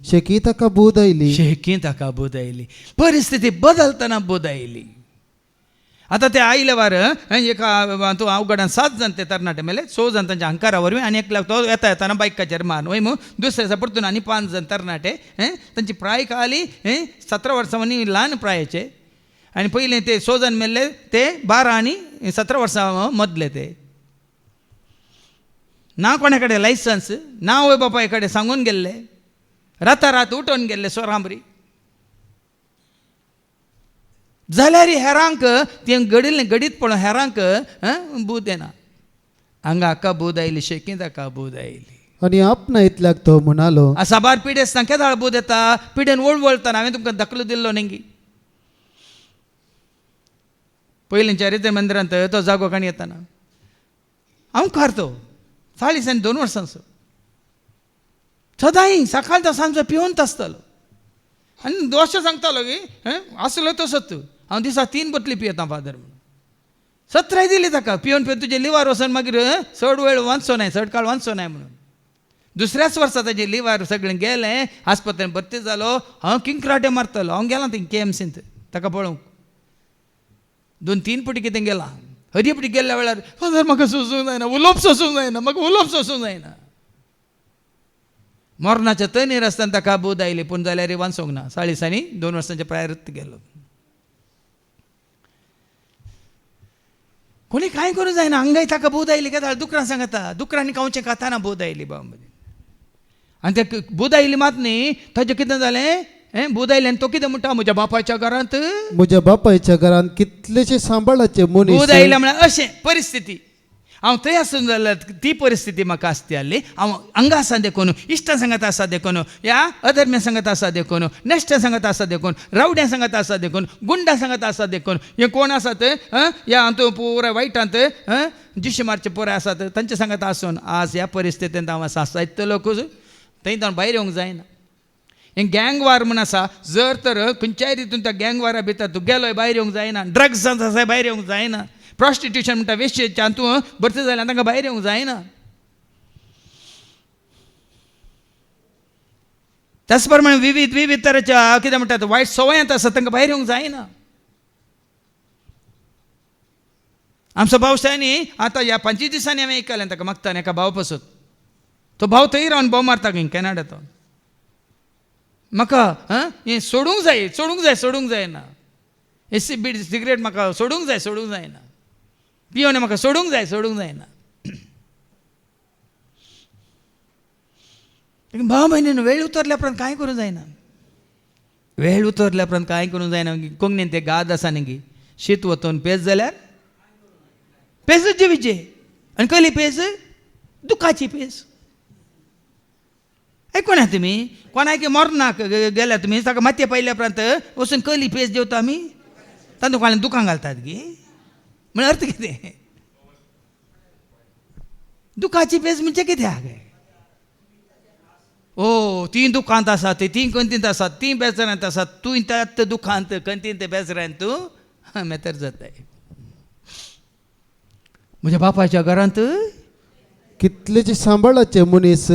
E: शेकी ताका बूद आयली.
B: शेकी ताका बूद आयली. परिस्थिती बदलतना बूद आयली. आतां ते आयले वार एका तो अवघडान 7 जाण ते तरणाटे मेले. 6 जाण तांच्या अहंकारा वरवीं आनी एकल्याक तो येताना बायकाचेर मारून वय दुसऱ्या दिसा परतून आनी 5 जाण तरणाटे. तांची प्राय काली 17 वर्सां आनी ल्हान प्रायाचे. आनी पयलें ते 6 जाण मेल्ले ते 12 आनी 17 वर्सां मदले. ते ना कोणा कडेन लायसन्स ना, वय बापाय कडेन सांगून गेल्ले, रात उठोवन गेल्ले सोरांबरी. जाल्यार हेरांक ते गडीत पळोवन हेरांक बूद येना. हांगा हाका बूद आयली, शेकी ताका बूद आयली.
E: आनी आपणा इतल्याक तो म्हणालो,
B: साबार पिडेस केदाळ बूद येता. पिडेन वळवळतना हांवें तुमकां दाखलो दिल्लो नेंगी. पयलींच्या रिते मंदिरांत तो जागो काणी येताना हांव खारतो 2.5 वर्सांचो सदांय सकाळचो सांजो पिवंत आसतलो. आनी दोश सांगतालो की आसलो तसोच हांव दिसा 3 बटली पियेता फादर म्हणून 17 दिली ताका पिवन पिवन तुजे लिवर वचोन मागीर चड वेळ वाचचो न्हय चड काळ वाचचो न्हय म्हणून दुसऱ्याच वर्सा ताजें लिवर सगळें गेलें आस्पत्रेन भरती जालो हांव किंकराटे मारतलो हांव गेलां थंय KMCंत ताका पळोवंक 2-3 फावटी कितें गेलां हरी फावटी गेल्ल्या वेळार फादर म्हाका सोसूंक जायना उलोवप सोसूंक जायना म्हाका उलोवप सोसूंक जायना मरणाच्या तणीर आसतना ताका बोध आयली पूण जाल्यार वाचोंक ना 40 वर्सांच्या प्रायार गेलो कोणी कांय करूं जायना हांगाय ताका बोध आयली काय दुकरां सांगता दुकरांनी कावचें खाताना बोध आयली बाबा आनी ते बोध आयली मात न्ही ताजें कितें जालें बोध आयली आनी तो कितें म्हणटा म्हज्या बापायच्या घरांत
E: म्हज्या बापायच्या घरांत कितलेशे सांबाळाचे मनीस
B: बोध आयले म्हळ्यार अशें परिस्थिती हांव थंय आसून जाल्यार ती परिस्थिती म्हाका आसती आसली हांव हांगा आसा देखून इश्टां सांगत आसा देखून ह्या अधर्म्या सांगत आसा देखून नेश्टां सांगत आसा देखून रावड्यां सांगत आसा देखून गुंडां सांगत आसा देखून हे कोण आसात ह्या हातूंत पुराय वायटांत जिशमारचे पुराय आसात तांचे सांगत आसून आज ह्या परिस्थितींत हांव आसा साहित्य थंय जावन भायर येवंक जायना हे गँग वार म्हूण आसा जर तर खंयच्याय रितून त्या गँग वारा भितर तूं गेलोय भायर येवंक जायना ड्रग्स आसा भायर येवंक जायना प्रॉस्टिट्यूशन म्हणटा वेश्येच्या हातूंत भरती जाल्यार तांकां भायर येवंक जायना त्याच प्रमाणे विविध तरेच्या कितें म्हणटात वायट सवयांत आसा तांकां भायर येवंक जायना आमचो भावशायनी आतां ह्या 25 दिसांनी हांवें आयकलें ताका मागता एका भाव पासून तो भाव थंय रावन भोव मारता खंय कॅनडांत म्हाका हें सोडूंक जायना बीड सिगरेट म्हाका सोडूंक जायना पियोन म्हाका सोडूंक जायना भाव भयणीन वेळ उतरल्या उपरांत कांय करूं जायना वेळ उतरल्या उपरांत कांय करूं जायना कोंकणीन ते गाद आसा न्ही शीत वतून पेज जाल्यार पेजच जिवीचे आनी कसली पेज दुखाची पेज आयकोना तुमी कोणाक मरनाक गेल्या तुमी ताका मातये पायल्या उपरांत वचून कसली पेज जेवता आमी तांदूळ काडून दुकान घालतात गे म्हळ्यार अर्थ कितें दुखाची पेज म्हणजे कितें हा गे ओ 3 दुकांत आसात 3 कंतींत आसात 3 बेजारांत आसात तूं त्यात दुकांत कंतींत बेजारांत तूं मेतर जाताय म्हज्या बापायच्या घरांत
E: कितलेचे सांबाळाचे मनीस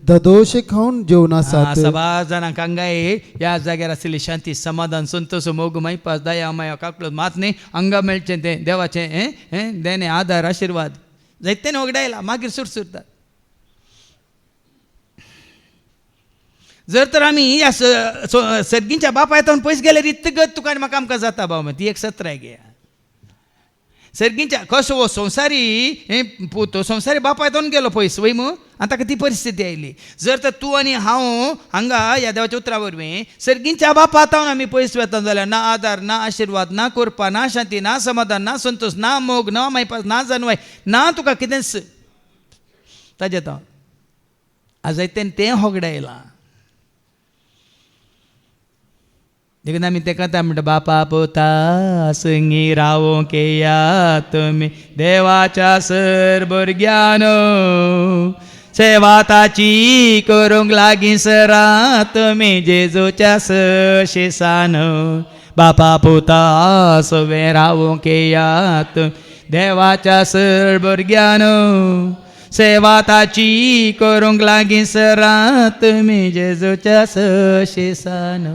E: धदोशे खावन जेवन आसात
B: सभा जाणांक हांगाय ह्या जाग्यार आशिल्ली शांती समाधान संतोश मोग मैपास दया माया काकलो मात न्ही हांगा मेळचें तें देवाचें देणे आदार आशिर्वाद जायतेन वगडायला मागीर सुरसुरतात जर तर आमी ह्या सर्गींच्या बापाय येतावन पयस गेल्यार इतगत तुका आनी म्हाका आमकां जाता बाबा ती एक सत्राय घे सर्गींच्या कसो हो संवसारी तो संवसारी बापाय येतावन गेलो पयस वय मू आनी ताका ती परिस्थिती आयली जर तर तूं आनी हांव हांगा ह्या देवाच्या उतरा वरवीं सर्गींच्या बापा येतावन आमी पयस वेता जाल्यार ना आदार ना आशिर्वाद ना कृपा ना शांती ना समाधान ना संतोष ना मोग ना मैपास ना जानवाय ना तुका कितेंच ताजें येता आज तें होगडायलां देखून आमी तेका म्हणटा बापा पोता संगी रावो केया तुमी देवाच्या सरभुरग्यान सेवा ताची करूंक लागीं सरा तुमी जेजूच्या शेसान बापा पोता सवे रावो केया देवाच्या सरभुरग्यान सेवा ताची करूंक लागीं सरा तुमी जेजूच्या शेसान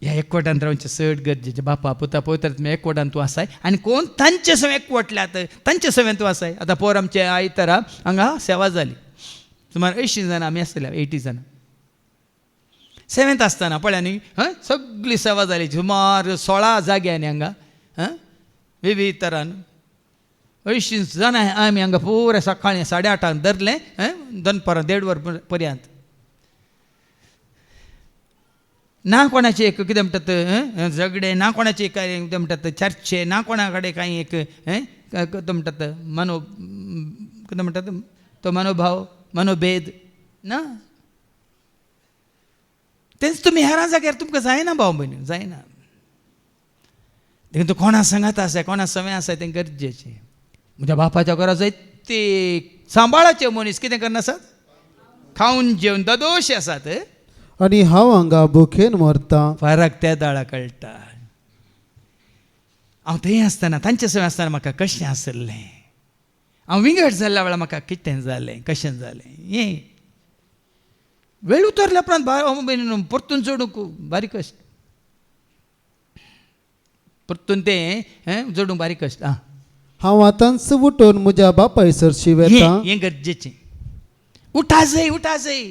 B: ह्या एकवटांत रावचे चड गरजेचे बापा पुता पवित्र तुमी एकवटांत तूं आसाय आनी कोण तांचे सवे एकवटल्यात तांचे सवें तूं आसाय आतां पोर आमचे आयतारा हांगा सेवा जाली सुमार 80 जाणां आमी आसतल्या 80 जाणां सेवेंत आसतना पळय न्ही सगळी सेवा जाली सुमार 16 जाग्यांनी हांगा विविध तरान 80 जाणां आमी हांगा पुराय सकाळीं 8:30 धरलें दनपारां 1:30 वर पर्यंत ना कोणाचे एक कितें म्हणटात झगडे ना कोणाचे कितें म्हणटात चर्चे ना कोणा कडेन कांय एक कितें म्हणटात कितें म्हणटात तो मनोभाव मनोभेद ना तेंच तुमी हेरां जाग्यार तुमकां जायना भाव भयणी जायना देखून तूं कोणा सांगात आसाय कोणा सवय आसाय तें गरजेचें म्हज्या बापाच्या घरा जायते सांबाळाचे मनीस कितें करनासात खावन जेवन ददोशे आसात
E: आणि हांव हांगा भुकेन मरता.
B: फरक त्या दाळा कळटा. हांव थंय आसतना तांचे सवय आसतना म्हाका कशें आसलें, हांव विंगड जाल्ल्या वेळार म्हाका कितें जालें, कशें जालें हें वेळ उतरल्या उपरांत परतून जोडूंक बारीक कश्ट, परतून तें जोडूंक बारीक कश्ट.
E: हांव आतांच उठून म्हज्या बापाय सरशी वेता.
B: हें गरजेचें. उठा जाय, उठा जाय.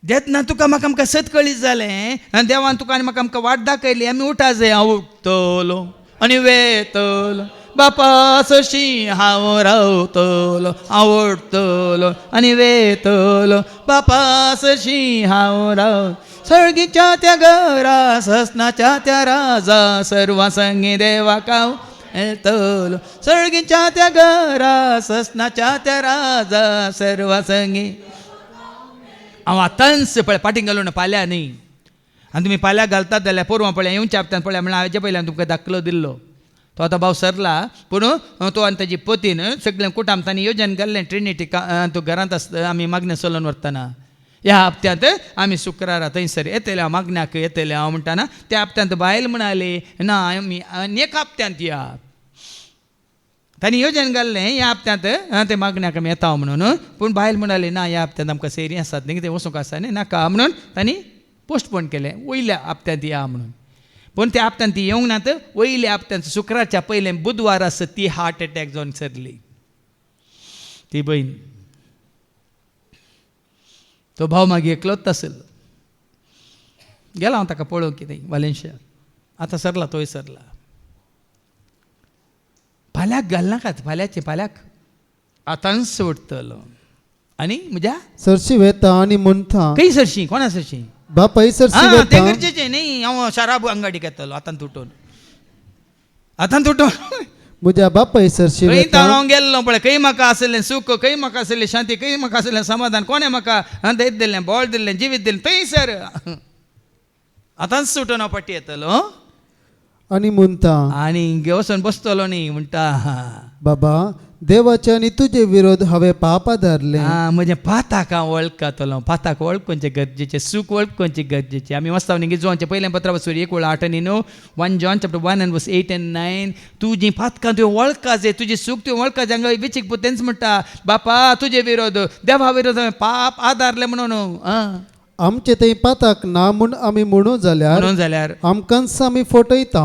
B: देतना तुका म्हाका सतकळीत जालें आनी देवान तुका आनी म्हाका वाट दाखयली. आमी उठा जाय. हांव उठतलो आनी वेतलो बापा सशी हांव रावतलो. हांव उठतलो आनी वेतलो बापा सशी हांव राव. सळगीच्या त्या घरा ससनाच्या त्या राजा सर्वा संगी देवाक हांव येतलो. सळगीच्या त्या घरा ससनाच्या त्या राजा सर्वा संगी. हांव आतांच पळय पाटींग घालून पाल्या न्ही. आनी तुमी पाल्याक घालतात जाल्यार पोरवां पळय येवच्या हप्त्यान पळय म्हणल्यार हाजे पयल्यान तुमकां दाखलो दिल्लो. तो आतां भाव सरला पूण तो आनी ताजी पतीन सगळें कुटाम तांणी येवजन घाल्लें ट्रिनिटी तो घरांत आसता. आमी मागण्या चलोवन व्हरतना ह्या हप्त्यांत आमी शुक्रारा थंयसर येतले. हांव मागण्याक येतले हांव म्हणटाना त्या हप्त्यांत बायल म्हणाली ना आमी आनी एक हप्त्यांत या. तांणी येवजन घाल्लें ह्या हप्त्यांत ते मागण्याक आमी येता म्हणून. पूण बायल म्हणाली ना ह्या हप्त्यांत आमकां सेरी आसात न्ही कितें वचूंक आसा न्ही नाका म्हणून तांणी पोस्टपोन केलें. वयल्या हप्त्यांत या म्हणून. पूण त्या हप्त्यांत ती येवंक नात. वयल्या हप्त्यांत शुक्रारच्या पयलें बुधवार आसा ती हार्ट एटॅक जावन सरली ती बहीण. तो भाव मागीर एकलोच आसलो. गेलो हांव ताका पळोवंक कितें वालेन्शिया. आतां सरला तोय सरला. फाल्याक घालनाकात. फाल्याक आतांच उठतलो आनी म्हज्या
E: सरशी वेता आनी म्हणटा
B: खंय सरशी कोणा सरशी
E: बापाय सरशी
B: तें
E: वेता.
B: गरजेचें न्ही. हांव शाराब अंगाडीक येतलो आतां तुटून
E: म्हज्या बापाय सरशी
B: खंय
E: वेता.
B: हांव गेल्लो पळय खंय म्हाका आसलें सूख, खंय म्हाका आसलें शांती, खंय म्हाका आसलें समाधान, कोणें म्हाका दैत दिल्लें, बळ दिल्लें, जिवीत दिलें थंयसर आतांच सुटून हांव पाटी येतलो
E: आनी म्हणटा
B: आनी वचून बसतलो न्ही म्हणटा
E: बाबा देवाचे आनी तुजे विरोध हांवें पापा धरले.
B: म्हजें पाताक हांव वळखतलो. पाताक वळखुचें गरजेचें, सूख वळखुचें गरजेचें. आमी वाचता न्ही जोनचें पयलें पत्रा वचून 1:8 1 John chapter 1 and verse 8 and 9. तुजीं पातकां तुवें वळखा जाय, तुजें सूख तुवें वळखा जाय. हांगा विचीक पूत तेंच म्हणटा बापा तुजे विरोध देवा विरोध हांवें पाप आदारले म्हणून.
E: आमचे थंय पाताक ना म्हूण आमी म्हणू जाल्यार आमकांच आमी फटयता.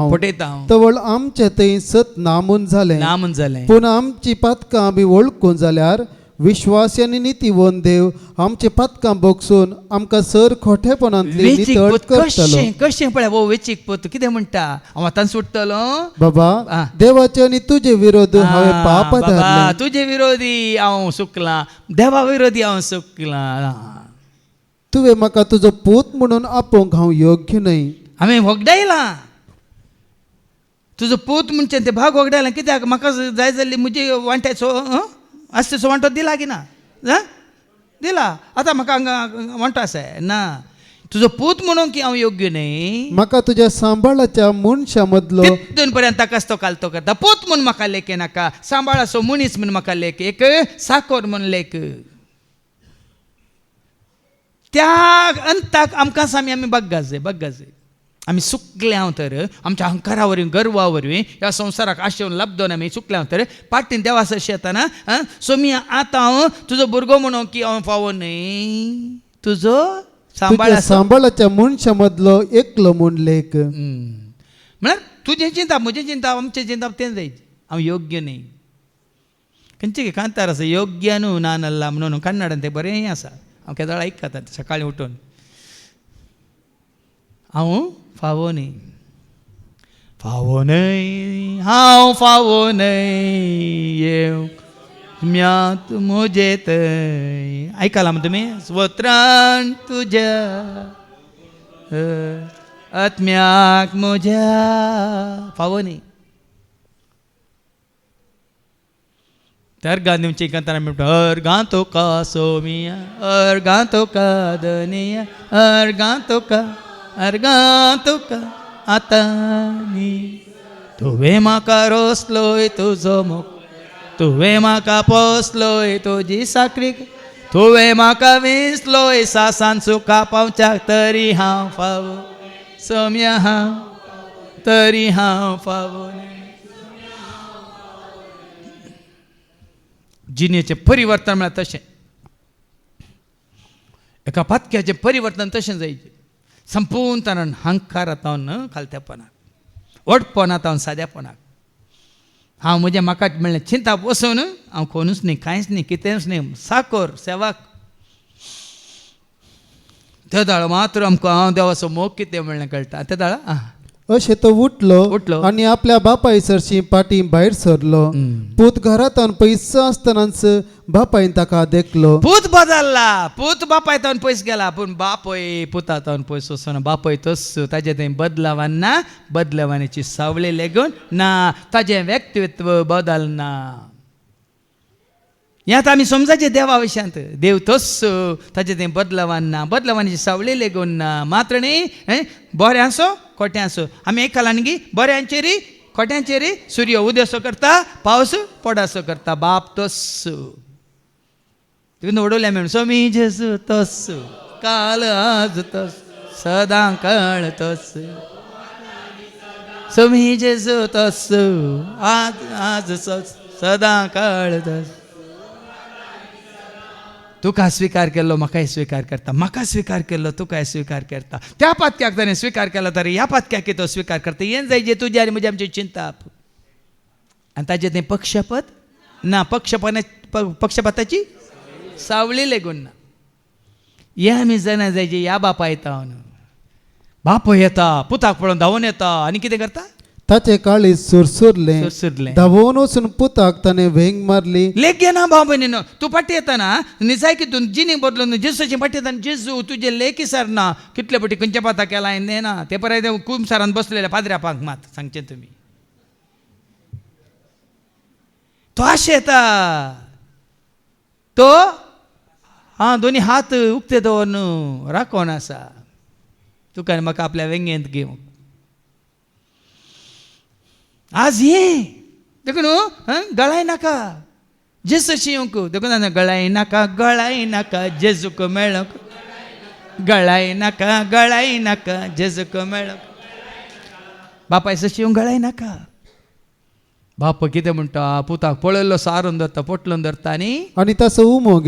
E: तवळ आमचे थंय सत ना म्हूण जालें. पूण आमची पातकां आमी वळखून जाल्यार विश्वासी आनी नितीवन देव आमचे पातकां बोगसून आमकां सर खोटेपणांतली नितळ करतलो.
B: कशें पळय वो वेचीक पोत कितें म्हणटा हांव आतां सुट्टलो.
E: बाबा देवाचे आनी तुजे विरोध हांवें पाप धरले.
B: तुजे विरोधी हांव सुकलां, देवा विरोधी हांव सुकलां.
E: तुवें म्हाका तुजो पूत म्हणून आपोवंक हांव योग्य न्हय.
B: हांवें वगडायलां तुजो पूत म्हणचे ते भाग वगडायलां. कित्याक म्हाका जाय जाल्ली म्हजी वांट्याचो आसतेचो वांटो दिला की ना दिला. आतां म्हाका हांगा वांटो आसा ना. तुजो पूत म्हणून की हांव योग्य न्हय.
E: म्हाका तुज्या सांबाळाच्या मनशा मदलो
B: तितून पर्यंत ताकाच तो कालतो करता. पूत म्हूण म्हाका लेख नाका, सांबाळाचो मनीस म्हूण म्हाका लेख, एक साकोर म्हूण लेख. त्या अंताक आमकांच आमी बग्गा जाय. आमी सुकले हांव तर आमच्या अहंकारा वरवीं गर्वा वरवीं ह्या संवसाराक आशेवन लाभदोन आमी सुकले हांव तर पाटीन देवास अशें येताना सोमी आतां हांव तुजो भुरगो म्हणून की हांव फावो न्हय. तुजो
E: सांबाळाच्या मनशा मदलो एकलो म्हूण लेख.
B: म्हळ्यार तुजें चिंता म्हजें चिंता आमचें चिंता तें जाय. हांव योग्य न्हय. खंयचे कांतार आसा योग्य न्हू ना नल्ला म्हणून कन्नडान तें बरें आसा. हांव केदाळ आयकता सकाळीं उठून हांव फावो न्हय हांव फावो न्हय येव म्यात म्हजे थंय. आयकलां मग तुमी स्वत्रान तुज्या आत्म्याक म्हज्या फावो न्हय. अर्घां दिवची कांतारा म्हणटा अर्घां तुका सोमिया अर्घां तुका दनिया अर्घां तुका आतांनी. तुवें म्हाका रोसलोय तुजो मोग, तुवें म्हाका पोसलोय तुजी साकरी, तुवें म्हाका विसलोय सासान सुखा पावच्याक तरी हांव फावो सोम्या हांव तरी हांव फावो जिणेचें परिवर्तन म्हळ्यार तशें एका पातक्याचें परिवर्तन तशें जायचें संपूर्ण तरान हंकारांतावन खालत्यापणाक ओडपणांतावन सादेपणाक हांव म्हजें म्हाका म्हणलें चिंता बसून हांव कोणूच न्ही कांयच न्ही कितेंच न्ही साकोर सेवाक ते दाळ मात्र आमकां हांव देवाचो मोग कितें म्हणलें कळटा ते दाळ
E: अशें तो उठलो आनी आपल्या बापाय सरशी पाटी भायर सरलो पूत घरांत पयस आसतनाच बापायन ताका देखलो
B: पूत बदलला पूत बापायतावन पयस गेला पूण बापय पुतातावन पयस वचना बापय तस ताजे थंय बदलावान ना बदलावानीची सावळी लेगून ना ताजें व्यक्तित्व बदलना हें आतां आमी समजाचें देवा विशयांत देव तस ताजे थंय बदलावान ना बदलावानीची सावळी लेगून ना मात्र न्ही बरें आसो खोटें आसो आमी एक कालांनी बऱ्यांचेरी खोट्यांचेरी सूर्य उदयसो करता पावस पडसो करता बाप तस तितून उडवल्या म्हणून सोमी जेजू तस काल आज तस सदां काळ तस सोमी जेजू तस आज सदां काळ तस तुका स्वीकार केल्लो म्हाकाय स्वीकार करता म्हाका स्वीकार केल्लो तुकाय स्वीकार करता त्या पातक्याक ताणें स्वीकार केला तर ह्या पातक्याक तो स्वीकार करता हें जाय जे तुजी आनी म्हजी आमची चिंता आनी ताजें तें पक्षपात ना पक्षपाताची सावळी लेगून ना हे आमी जाणा जाय जे ह्या बापा येता बाप येता पुताक पळोवन धांवून येता आनी कितें करता
E: ताचे काळीज सुरसुरले धांवून वचून पुताक ताणें वेंग मारली
B: लेख ना भाव भयणीनो तूं पाटी येताना निसाय कितून जिणी बदलून जेसूची पाटी येताना जेजू तुजे लेकी सरना कितले पटी खंयच्या पाता केला हांवें ना ते परत खूब सारान बसलेले पाद्र्या पांक मात सांगचें तुमी तो अशें येता तो दोनी हात उक्ते दवरून राखोन आसा तुका आनी म्हाका आपल्या वेंगेंत घेवंक आज ये देखून गळाय नाका जेसूशी येवंक देखून गळाय नाका जेजूक मेळोंक गळाय नाका जेजूक मेळोंक बापाय सशी येवंक गळाय नाका बाप कितें म्हणटा पुताक पळयल्लो सारून धरता पोटलून धरता आनी
E: ताचो उमो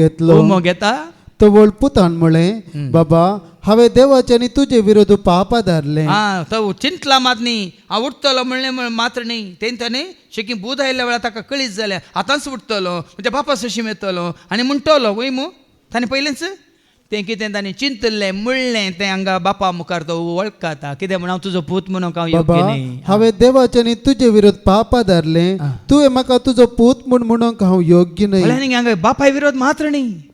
B: घेता
E: तो व्हड पुतान म्हळें बाबा हांवें देवाचे आनी तुजे विरोध पापा धारले
B: तो चिंतला मात न्ही हांव उठतलो म्हणलें मात्र न्ही तेंच्यानी शेकी बूद आयिल्ल्या वेळार ताका कळीत जालें आतांच उठतलो म्हणजे बापा सशी येतलो आनी म्हणटलो वय मू ताणें पयलेंच तें कितें ताणें चिंतलें म्हणलें तें हांगा बापा मुखार तो वळखता कितें म्हण हांव तुजो पूत म्हणून हांव योग्य न्ही
E: हांवें देवाचे आनी तुजे विरोध पापा धारले तुवें म्हाका तुजो पूत म्हणूंक हांव योग्य न्ही
B: हांगा बापाय विरोध मात्र न्ही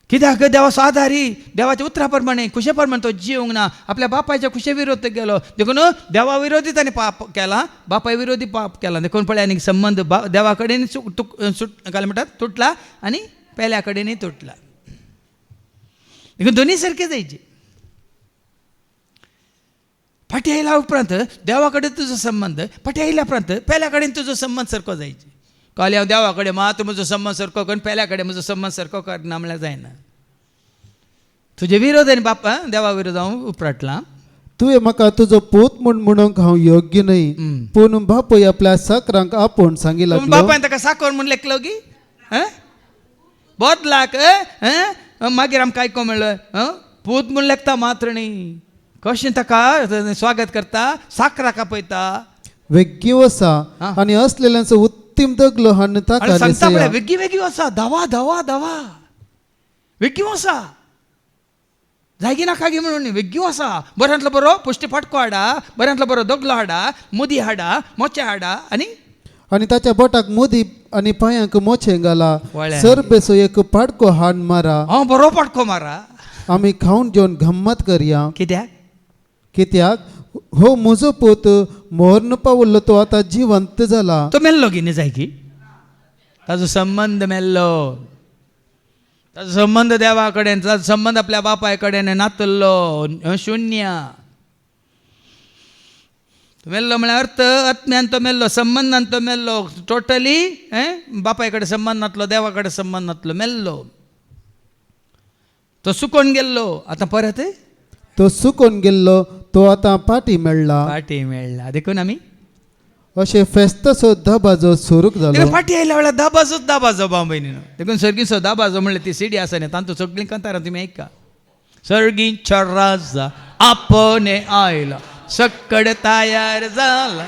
B: कित्याक देवाचो आधारी देवाच्या उतरा प्रमाणे खुशे प्रमाणे तो जिवंक ना आपल्या बापायच्या खुशे विरोध गेलो देखून देवा विरोधी ताणें पाप केला बापाय विरोधी पाप केला देखून पळय आनी संबंध देवा कडेन काय म्हणटात तुटला आनी पेल्या कडेनय तुटला देखून दोनी सारके जायचे फाटी आयल्या उपरांत देवा कडेन तुजो संबंध फाटी आयल्या उपरांत पेल्या कडेन तुजो संबंध सारको जायचे कळ्ळें हांव देवा कडेन मात म्हजो संबंध सारको कर पेल्या कडेन म्हजो संबंध सारको करना म्हळ्यार जायना तुजे विरोध आनी बापा देवा विरोध हांव उपराटलां
E: तुवें म्हाका तुजो पूत म्हणूंक हांव योग्य न्ही पूण बापूय आपल्या साकरांक आपूण सांगी लागलो
B: बापायन ताका साकर म्हूण लेखलो गी बोदलाक मागीर आमकां आयको म्हणलो पूत म्हूण लेखता मात्र न्ही कशें ताका स्वागत करता साकराक आपयता
E: वेग्गी वसा आनी असलेल्यांचो उत्तीम दगलो हाडून ताका
B: सांगता वेग्गी वेग्गी वसा धावा धावा धावा वेग्गी वसा जागी नाका गे म्हणून वेग्गी वसा बऱ्यांतलो बरो पुश्टी फाटको हाडा बऱ्यांतलो बरो दगलो हाडा मुदी हाडा मोचे हाडा
E: आनी ताच्या बोटाक मुदी आनी पांयांक मोचे घाला सरबेसो एक पाडको हाड मारा
B: बरो पाडको मारा
E: आमी खावन जेवन गम्मत करया
B: कित्याक
E: हो म्हजो पूत मोर्न पावल्लो तो आतां जिवंत जाला
B: तो मेल्लो गी न्ही जाय की ताजो संबंध मेल्लो ताजो संबंध देवा कडेन ताजो संबंध आपल्या बापाय कडेन नातल्लो शुन्य तो मेल्लो म्हळ्यार अर्थ आत्म्यान तो मेल्लो संबंधान तो मेल्लो टोटली बापाय कडेन संबंध नातलो देवा कडेन संबंध नातलो मेल्लो तो सुकोन गेल्लो आता परत
E: तो सुकून गेल्लो तो आता पाटी मेळ्ळा.
B: पाटी मेळ्ळा देखून आमी
E: अशें फेस्तसो धबाजो सुरू जालो.
B: फाटी आयल्या वेळार धा बाजो भाव भयणीनो देखून सर्गीचो धा बाजो म्हणल्यार ती सिडी आसा न्ही तांतू सगळीं कंतारां तुमी ऐका. सर्गीच्या राजा आपणे आयला सक्कड तयार जाला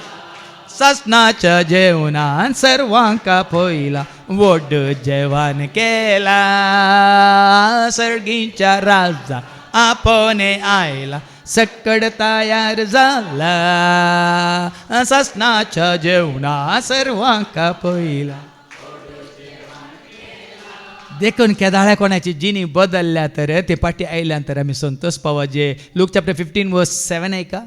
B: सासणाच्या जेवणान सर्वांका पयला व्हड जेवण केला. सर्गीच्या राजा आपणे आयला सक्कड तयार झाला सासणाच्या जेवणा सर्वांका पयला. देखून केदाळ्या कोणाची जिनी बदलल्या तर ते पाटी आयल्यानंतर आमी संतोष पावजे. लूक चॅप्टर 15:7 ऐका.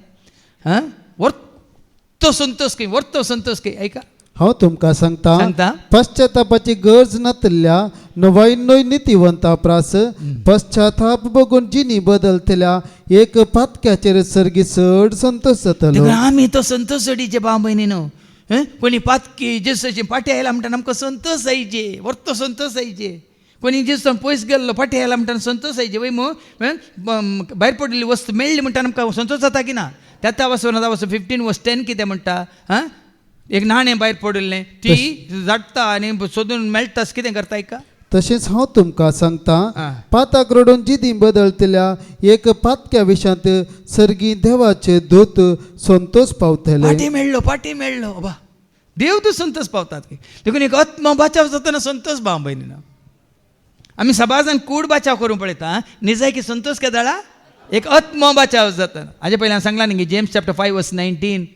B: वर्तो संतोष की ऐका.
E: हांव तुमकां
B: सांगता.
E: सांगता पश्चातापाची गरज नातल्या नवायनोय नितिवंता प्रास पश्चाताप बघून जिनी बदलतल्या एक पातक्याचेर सर्गी चड संतोष जातलो.
B: आमी तो संतोष जोडीचे भाव भयणीनो कोणी पातकी जेसाची पाटी आयला म्हणटा आमकां संतोष जायचे वर्तो संतोष जायचे. कोणी जेसान पयस गेल्लो फाटी आयला म्हणटा संतोष जायचे वय मग भायर पडलेली वस्तू मेळ्ळी म्हणटा आमकां संतोष जाता की ना. त्या वचून 15:10 कितें म्हणटा एक नाणें भायर पडलें ती जाडटा आनी सोदून मेळटास कितें करता ऐका.
E: तशेंच हांव तुमकां सांगता पाताक रडून जिदी बदलतल्या एक पातक्या विशांत सर्गी देवाचे दूत संतोष पावतले.
B: पाटी मेळ्ळो बा देव तूं संतोष पावतात देखून एक आत्मा बाचाव जातना संतोष भाव भयणीनो आमी सबाजान कूड बाचाव करूंक पळयता निजाय की संतोष केदाळा एक आत्मा बाचाव जाता. हाजे पयलीं हांवें सांगलां न्ही जेम्स चॅप्टर 5:19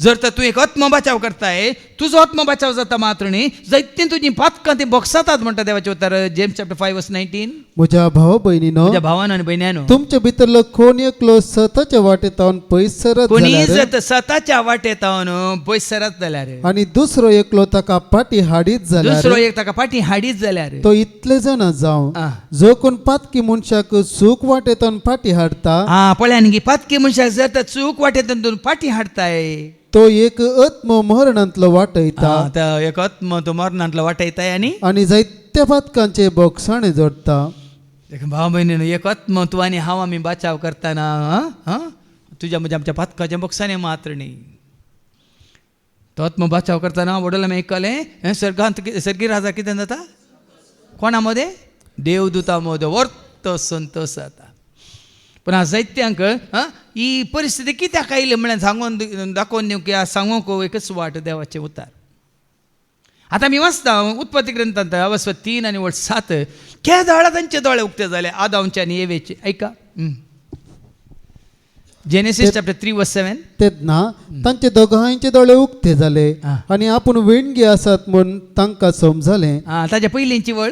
B: जर तर तूं एक आत्मा बाचाव करताय तुजो आत्मा बाचाव जाता मात्र न्ही जायतीं तुजीं पातकां ती बोगसातात म्हणटा देवाचें उतर. James chapter 5:19.
E: म्हज्या भाव भयणीनो
B: म्हज्या भावानो आनी भयण्यानो
E: तुमचे भितरलो कोण एकलो स्वताच्या वाटेतावन पयस सरत
B: कोणी
E: जाल्यार
B: जर स्वताच्या वाटेतावन पयस सरत जाल्यार
E: आनी दुसरो एकलो ताका पाटी हाडीत
B: दुसरो
E: जाल्यार
B: एक ताका पाटी हाडीत जाल्यार
E: तो इतले जाण जावं
B: आ.
E: जो कोण पातकी मनशाक सूख वाटेतावन पाटी हाडता
B: पळय न्ही पातकी मनशाक जर तर चूक वाटेतान पाटी हाडताय
E: तो एक आत्म मरणांतलो वाटयता
B: एक आत्म तो मरणांतलो वाटयताय
E: आनी जायत्या पातकांचे बोगसाणे जोडता.
B: भाव भयणीनो एक आत्म तूं आनी हांव आमी बाचाव करतना तुज्या म्हज्या आमच्या पातकाच्या बोगसाने मात्र न्ही. तो आत्म बाचाव करतना वडोल आमी आयकलें सर्गांत सर्गी राजा कितें जाता कोणा मदें देवदूता मदें वर्तो संतोष जाता. पूण हांव जायत्यांक ही परिस्थिती कित्याक आयली म्हळ्यार सांगून दाखोवन दिवं की सांगूंक एकच वाट देवाचें उतार. आतां आमी वाचता उत्पत्ती ग्रंथांत 3:7 केदाळा तांचे दोळे उक्ते जाले आदामचे आनी एवेचे. ऐका जेनेसीस चॅप्टर 3:7
E: तेन्ना तांचे दोगांयचे दोळे उक्ते जाले आनी आपूण विणगे आसात म्हूण तांकां समजलें.
B: ताच्या पयलींची वळ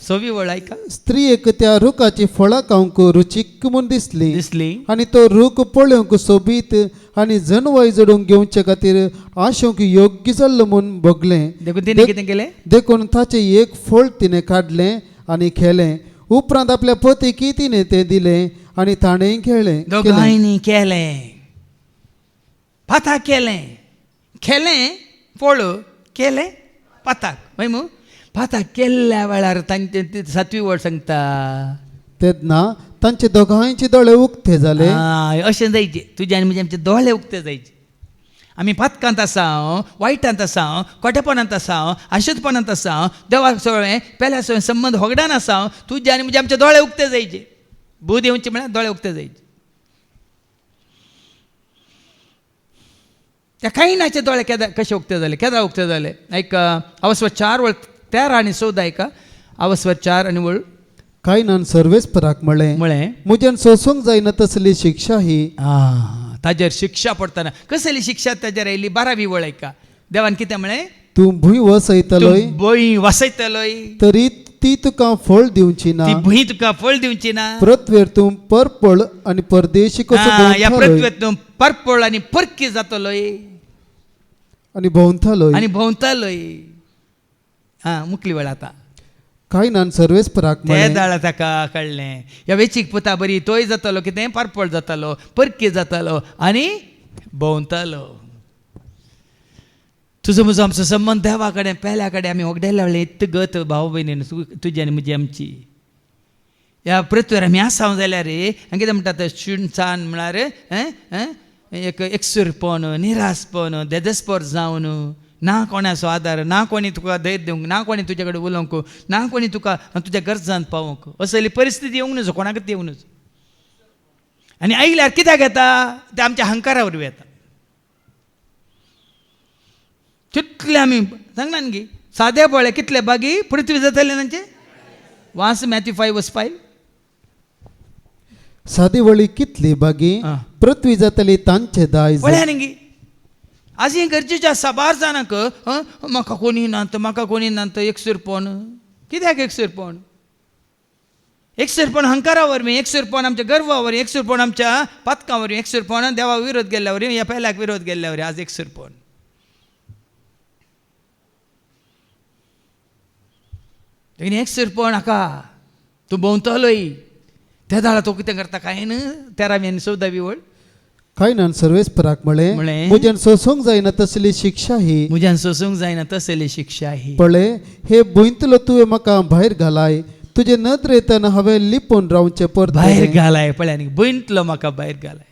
B: 6वी वळ ऐका.
E: स्त्री एक त्या रुखाची फळां खावंक रुचीक म्हूण दिसली आनी तो रूख पळोवंक सोबीत आनी जनवाय जोडूंक घेवचे खातीर आशोवंक योग्य जाल्लो म्हूण बगलें.
B: देखून तिणें कितें केलें
E: देखून ताचें एक फळ तिणें काडलें आनी खेलें. उपरांत आपल्या पतीक तिणें तें दिलें आनी ताणेंय खेळ्ळें.
B: दोगांयनी केलें पाताक केलें खेलें फळ केलें पाताक मागीर मग पाताक केल्ल्या वेळार तांचे 7वी वळ सांगता
E: तेन्ना तांचे दोगांयचे दोळे उक्ते जाले.
B: अशें जायचे तुजे आनी म्हजे आमचे दोळे उक्ते जायचे. आमी पातकांत आसां वायटांत आसां खोटेपणांत आसां आशेतपणांत आसां देवाक सगळें पेल्या सगळें संबंद होगडान आसां तुजे आनी म्हजे आमचे दोळे उक्ते जायचे. बूद येवचे म्हळ्यार दोळे उक्ते जायचे. त्या कायनाचे दोळे केदा कशे उक्ते जाले केदा उक्ते जाले ऐका. अवस्वर 4 वळ 13 आनी 14 ऐका. अवस्वर 4 आनी वळ
E: कायनान सर्वेस्पराक म्हळें म्हज्यान सोसूंक जायना तसली शिक्षा ही.
B: ताजेर शिक्षा पडटना कसली शिक्षा ताजेर आयली 12वी वळ ऐका. देवान कितें म्हळें
E: तूं भूंय वसयतलोय
B: भूंय वसयतलोय
E: तरी ती तुका फळ दिवची ना.
B: ती भूंय तुका फळ दिवची ना.
E: पृथ्वेर तूं परपळ आनी परदेशी कसो
B: ह्या पृथ्वेत तूं परपळ आनी परकी जातलोय
E: आनी भोंवतालोय
B: आनी भोंवतालोय. मुकली वेळ आता
E: कायनान सर्वेस्पराक म्हळें
B: दाळा ताका कळ्ळें ह्या वेचीक पुता बरी तोय जातालो कितें परपळ जातालो परकी जातालो आनी भोंवतालो. तुजो म्हजो आमचो संबंद देवा कडेन पेल्या कडेन आमी वगडायल्या वेळेर इतगत भाव भयणीन तुजी आनी म्हजी आमची ह्या पृथ्वीर आमी आसांव जाल्यार हांगा कितें म्हणटा ते शुणसाण म्हळ्यार एक एकसुरपण निरासपण देदस्पर जावन ना कोणाचो आदार ना कोणी तुका धैर्य दिवंक ना कोणी तुजे कडेन उलोवंक ना कोणी तुका तुज्या गरजांत पावोवंक असली परिस्थिती येवंक नजो कोणाकच येवंक नजो आनी आयल्यार कित्याक येता ते आमच्या अहंकारा वरवीं येता कितले आमी सांगना न्ही सादे पळय कितले बागी पृथ्वी जातले तांचे वास मॅथ्यू 5:5
E: सादी वळी कितली बागी पृथ्वी जातली तांचे दायज
B: पळया न्ही आज हें गरजेचें आसा बार जाणांक म्हाका कोणी नात एकसुरपण कित्याक एकसुरपण अहंकारा वरवीं एकसुरपण आमच्या गर्वा वरवीं एकसुरपण आमच्या पातकां वरवीं एकसुरपण देवा विरोध केल्ल्या वरवीं ह्या पेल्याक विरोध केल्ल्या वरवीं आज एकसुरपण देखीन एकसुरपण हाका तूं भोंवतलोय त्या दाळा तो कितें करता काय न्ही 13वी आनी 14वी वळ
E: कायनान सर्वेस्पराक म्हळें म्हज्यान सोसूंक जायना तसली शिक्षा ही
B: म्हज्यान सोसूंक जायना तसली शिक्षा ही
E: पळय हे भुंयतलो तुवें म्हाका भायर घालाय तुजे नदरेतन हांवें लिपून रावचें परत
B: भायर घालाय पळय न्ही भुंयतलो म्हाका भायर घालाय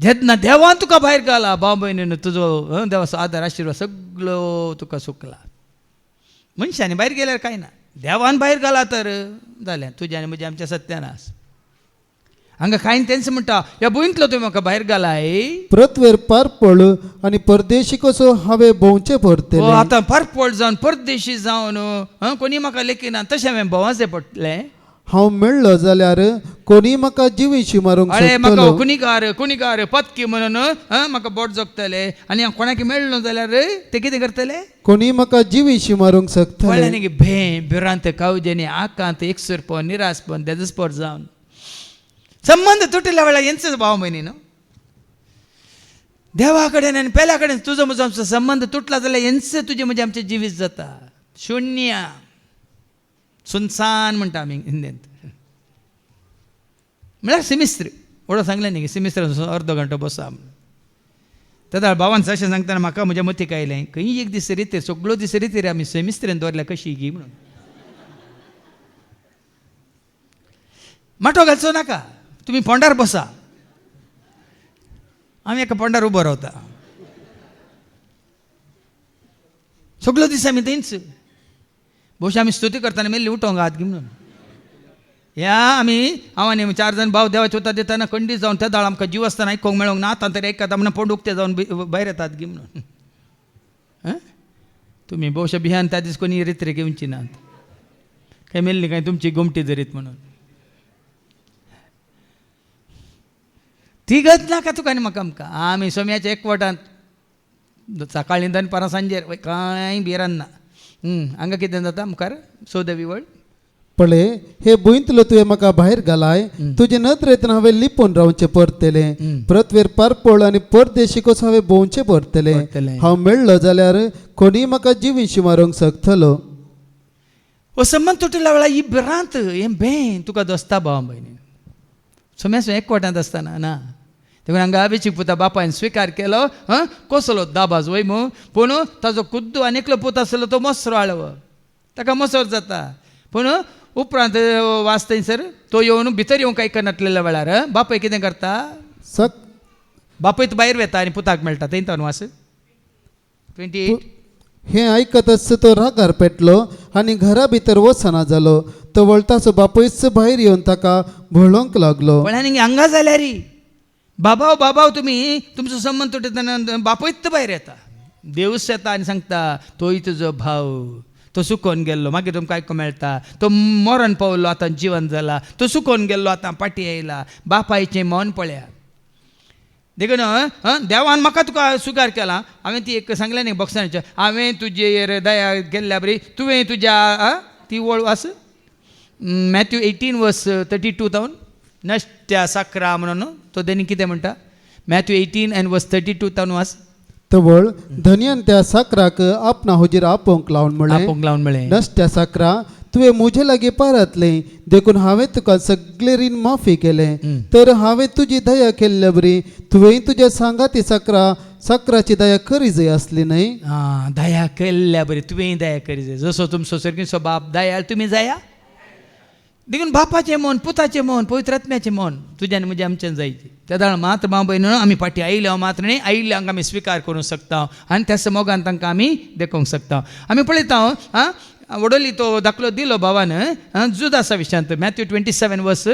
B: जेन्ना देवान तुका भायर घाला भाव भयणीन तुजो देवाचो आदार आशिर्वाद सगळो तुका सुकला मनशांनी भायर गेल्यार कांय ना देवान भायर घाला तर जालें तुज्या आनी म्हज्या आमच्या सत्यानास हांगा कांय तेंच म्हणटा ह्या भुंयतलो तुवें म्हाका भायर घालाय
E: पृथ्वीर पारपळ आनी परदेशी कसो हांवें भोंवचें परतेलें
B: आतां पारपळ जावन परदेशी जावन कोणी म्हाका लेखिना तशें हांवें भोंवचें पडटलें
E: हांव मेळ्ळो जाल्यार कोणी म्हाका जिवीशी मारूंक
B: अरे म्हाका
E: सोदतलो
B: कुणीकार पत्की म्हणून म्हाका बोट जोगतले आनी हांव कोणाक मेळ्ळो जाल्यार ते कितें करतले
E: कोणी म्हाका जिवीशी मारूंक शकतले
B: कळ्ळें न्ही भिरांत कावजेनी आकांत एकसुरपण निरासपण देजस्पर जावन संबंध तुटल्या वेळा हेंच भाव भयणी न्हू देवा कडेन आनी पेल्या कडेन तुजो म्हजो आमचो संबंध तुटला जाल्यार हेंच तुजें म्हजें आमचें जिवीत जाता शुन्य सुनसान म्हणटा आमी हिंदींत म्हळ्यार सिमिस्त्र ओडो सांगलें न्ही सिमिस्त्र अर्द घंटो बसा तेदा भावान अशें सांगतना म्हाका म्हज्या मतीक आयलें खंय एक दीस रितीर सगळो दीस रितीर आमी सेमिस्त्रेन दवरल्या कशी गी म्हणून माटो घालचो नाका तुमी पोंडार बसा आमी एका पोंडार उबो रावता सगळो दीस आमी थंयच भोवशी आमी स्तुती करतना मेल्ली उठोंक हात घे म्हणून ह्या आमी हांव आनी 4 जाण भाव देवाचे उतर दितना खंडीत जावन त्या दाळ आमकां जीव आसतना आयकोंक मेळोंक ना आतां तरी आयकता म्हणून पोंड उक्ते जावन भायर येतात गी म्हणून तुमी भोवशा भियान त्या दीस कोणी रित्रे घेवची नात काय मेल्ली काय तुमची गोमटी जरीत म्हणून ती गत नाका तुका आनी म्हाका आमकां आमी सोम्याच्या एकवटांत सकाळीं दन पारां सांजेर कांय भिरान ना हांगा कितें जाता मुखार 14वी वळ
E: पळय हे भुंयतलो तुवें म्हाका भायर घालाय तुजे नदरेतन हांवें लिपून रावचें परतेलें पृथ्वीर पारपळ आनी परदेशी कसो हांवें भोंवचें परतेलें हांव मेळ्ळो जाल्यार कोणी म्हाका जिवीशी मारूंक शकतलो
B: हो संबंध तुटल्या वेळा ही भिरांत हें बेन तुका दोस्ता भाव भयणी सोम्याचो एकवटांत आसतना ना देखून हांगा अभिषेक पुता बापायन स्विकार केलो कसलो दाबाज वय मू पूण ताजो कुद्दू आनी एकलो पूत आसलो तो मसरो आळवो ताका मसर जाता पूण उपरांत वास थंयसर तो येवन भितर येवंक आयकनासलेल्या वेळार बापय कितें करता बापय भायर वेता आनी पुताक मेळटा थंय तावन वास 28
E: हें आयकत आसता तो रागार पेटलो आनी घरा भितर वचना जालो तो वळताचो बापयच भायर येवन ताका भळोंक लागलो
B: पण आनी हांगा जाल्यार बाबाव तुमी तुमचो संबंध तुटतना बापयत भायर येता देवूच येता आनी सांगता तोय तुजो भाव तो सुकोवन गेल्लो मागीर तुमकां आयको मेळटा तो मरण पावलो आतां जिवन जाला तो सुकोवन गेल्लो आतां पाटी येयला बापायचें मन पळया देखून देवान म्हाका तुका स्विकार केला हांवें ती एक सांगलें न्ही बॉक्सांच्या हांवें तुजेर दया केल्ल्या बरी तुवें तुज्या ती वळ वास मॅथ्यू 18:32 तावन नश्ट्या साकरा म्हणून तो तेणी कितें म्हणटा मॅथ्यू 18:32 तावन वास
E: तवळ धन्यान त्या साकराक आपणा हुजीर आपोवंक लावन म्हळें नश्ट्या साकरा तुवें म्हजे लागीं पारातलें देखून हांवें तुका सगळे रीण माफी केलें तर हांवें तुजी दया केल्ल्या बरी तुवें तुज्या सांगाती साकराची दया करी जाय आसली न्हय
B: दया केल्ल्या बरी तुवें दया करी जाय जसो तुमचो सर्गीचो बाप दयाळ तुमी जाया देखून बापाचें मन पुताचें मन पवित्र आत्म्याचें मन तुज्यान म्हणजे आमच्यान जायचें त्या दाळ मात्र भाव भयण आमी फाटीं आयल्या मात्र न्ही आयिल्ल्या हांकां आमी स्विकार करूंक शकता आनी त्या मोगान तांकां आमी देखूंक शकता आमी पळयता वडोली तो दाखलो दिलो भावान जुदासा विशयांत मॅथ्यू 27 वर्स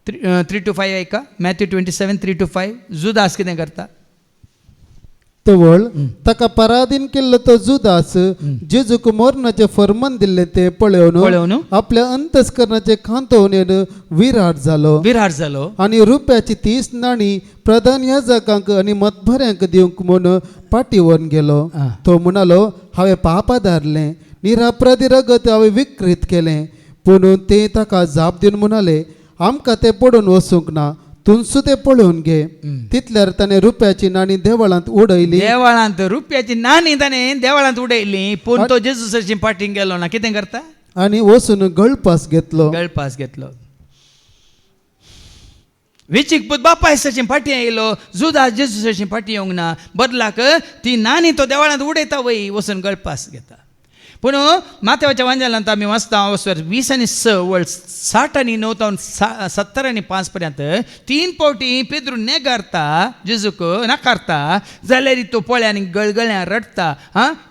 B: 3 to 5 ऐका मॅथ्यू 27 3 to 5 जुदास कितें करता
E: तवळ ताका पराधीन केल्लो तो जुदास जेजूक मरणाचे फर्मान दिल्ले ते पळयोवन आपल्या अंतस्करणाचे खांतोवन विराट जालो आनी रुपयाची 30 नाणी प्रधान याजकांक आनी मतभऱ्यांक दिवंक म्हूण पाठीवन गेलो तो म्हणालो हांवें पाप आदारलें निरापराधी रगत हांवें विकृत केलें पूण ते ताका जाप दिवन म्हणाले आमकां तें पडून वचूंक ना तुमचो ते पळोवन घे तितल्यार ताणें रुपयाची नाणी देवळांत उडयली
B: देवळांत रुपयाची नाणी ताणें देवळांत उडयली पूण तो जेजूसाची फाटीं गेलो ना कितें करता
E: आनी वचून गळपास घेतलो
B: वेचीक पूत बापायसाची फाटीं आयलो जुदास जेजूसाची फाटीं येवंक ना बदलाक ती नाणी तो देवळांत उडयता वय वचून गळपास घेता पूण माथेवाच्या वांजालांत आमी वाचता 20 आनी 6 वर्ड 60 आनी 9 तावन 70 आनी 5 पर्यंत 3 फावटी पेद्रू नेगारता जेजूक नाकारता जाल्यार तो पळ्यांनी गळगळ्यां रडता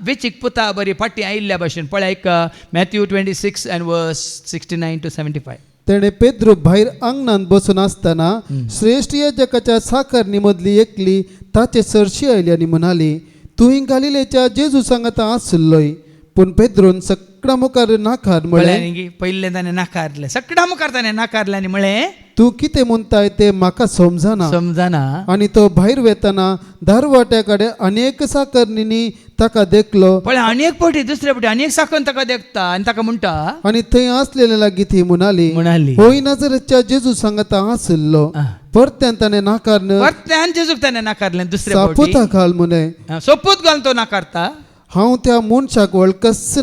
B: वेचीक पुता बरी फाटीं आयिल्ल्या भशेन पळय ऐका मॅथ्यू 26 and verse 69 to 75
E: तेणे पेद्रू भायर आंगणांत बसून आसतना श्रेष्ठ याजकाच्या साकरणी मदली एकली ताचे सरशी आयली आनी म्हणाली तुवें गालिलेच्या जेजू सांगाता आसलोय पूण पेद्रोन सकडा मुखार नाकार म्हळें
B: पयले ताणें नाकारलें सकडा मुखार ताणें नाकारलें आनी म्हळें
E: तूं कितें म्हणटाय ते म्हाका समजना आनी तो भायर वेतना दारवाट्या कडेन अनेक साकरणींनी ताका देखलो
B: पळय अनेक फावटी दुसरे फावटी अनेक साकण ताका देखता आनी ताका म्हणटा
E: आनी थंय आसलेल्या लागीं ती म्हणाली होय नाजरेच्या जेजू सांगाता आसलो परत्यान ताणें
B: परत्यान जेजूक ताणें नाकारलें दुसरे फावटी
E: सापूत घाल म्हणे
B: सोपूत घाल तो नाकारता
E: हांव त्या मनशाक वळखच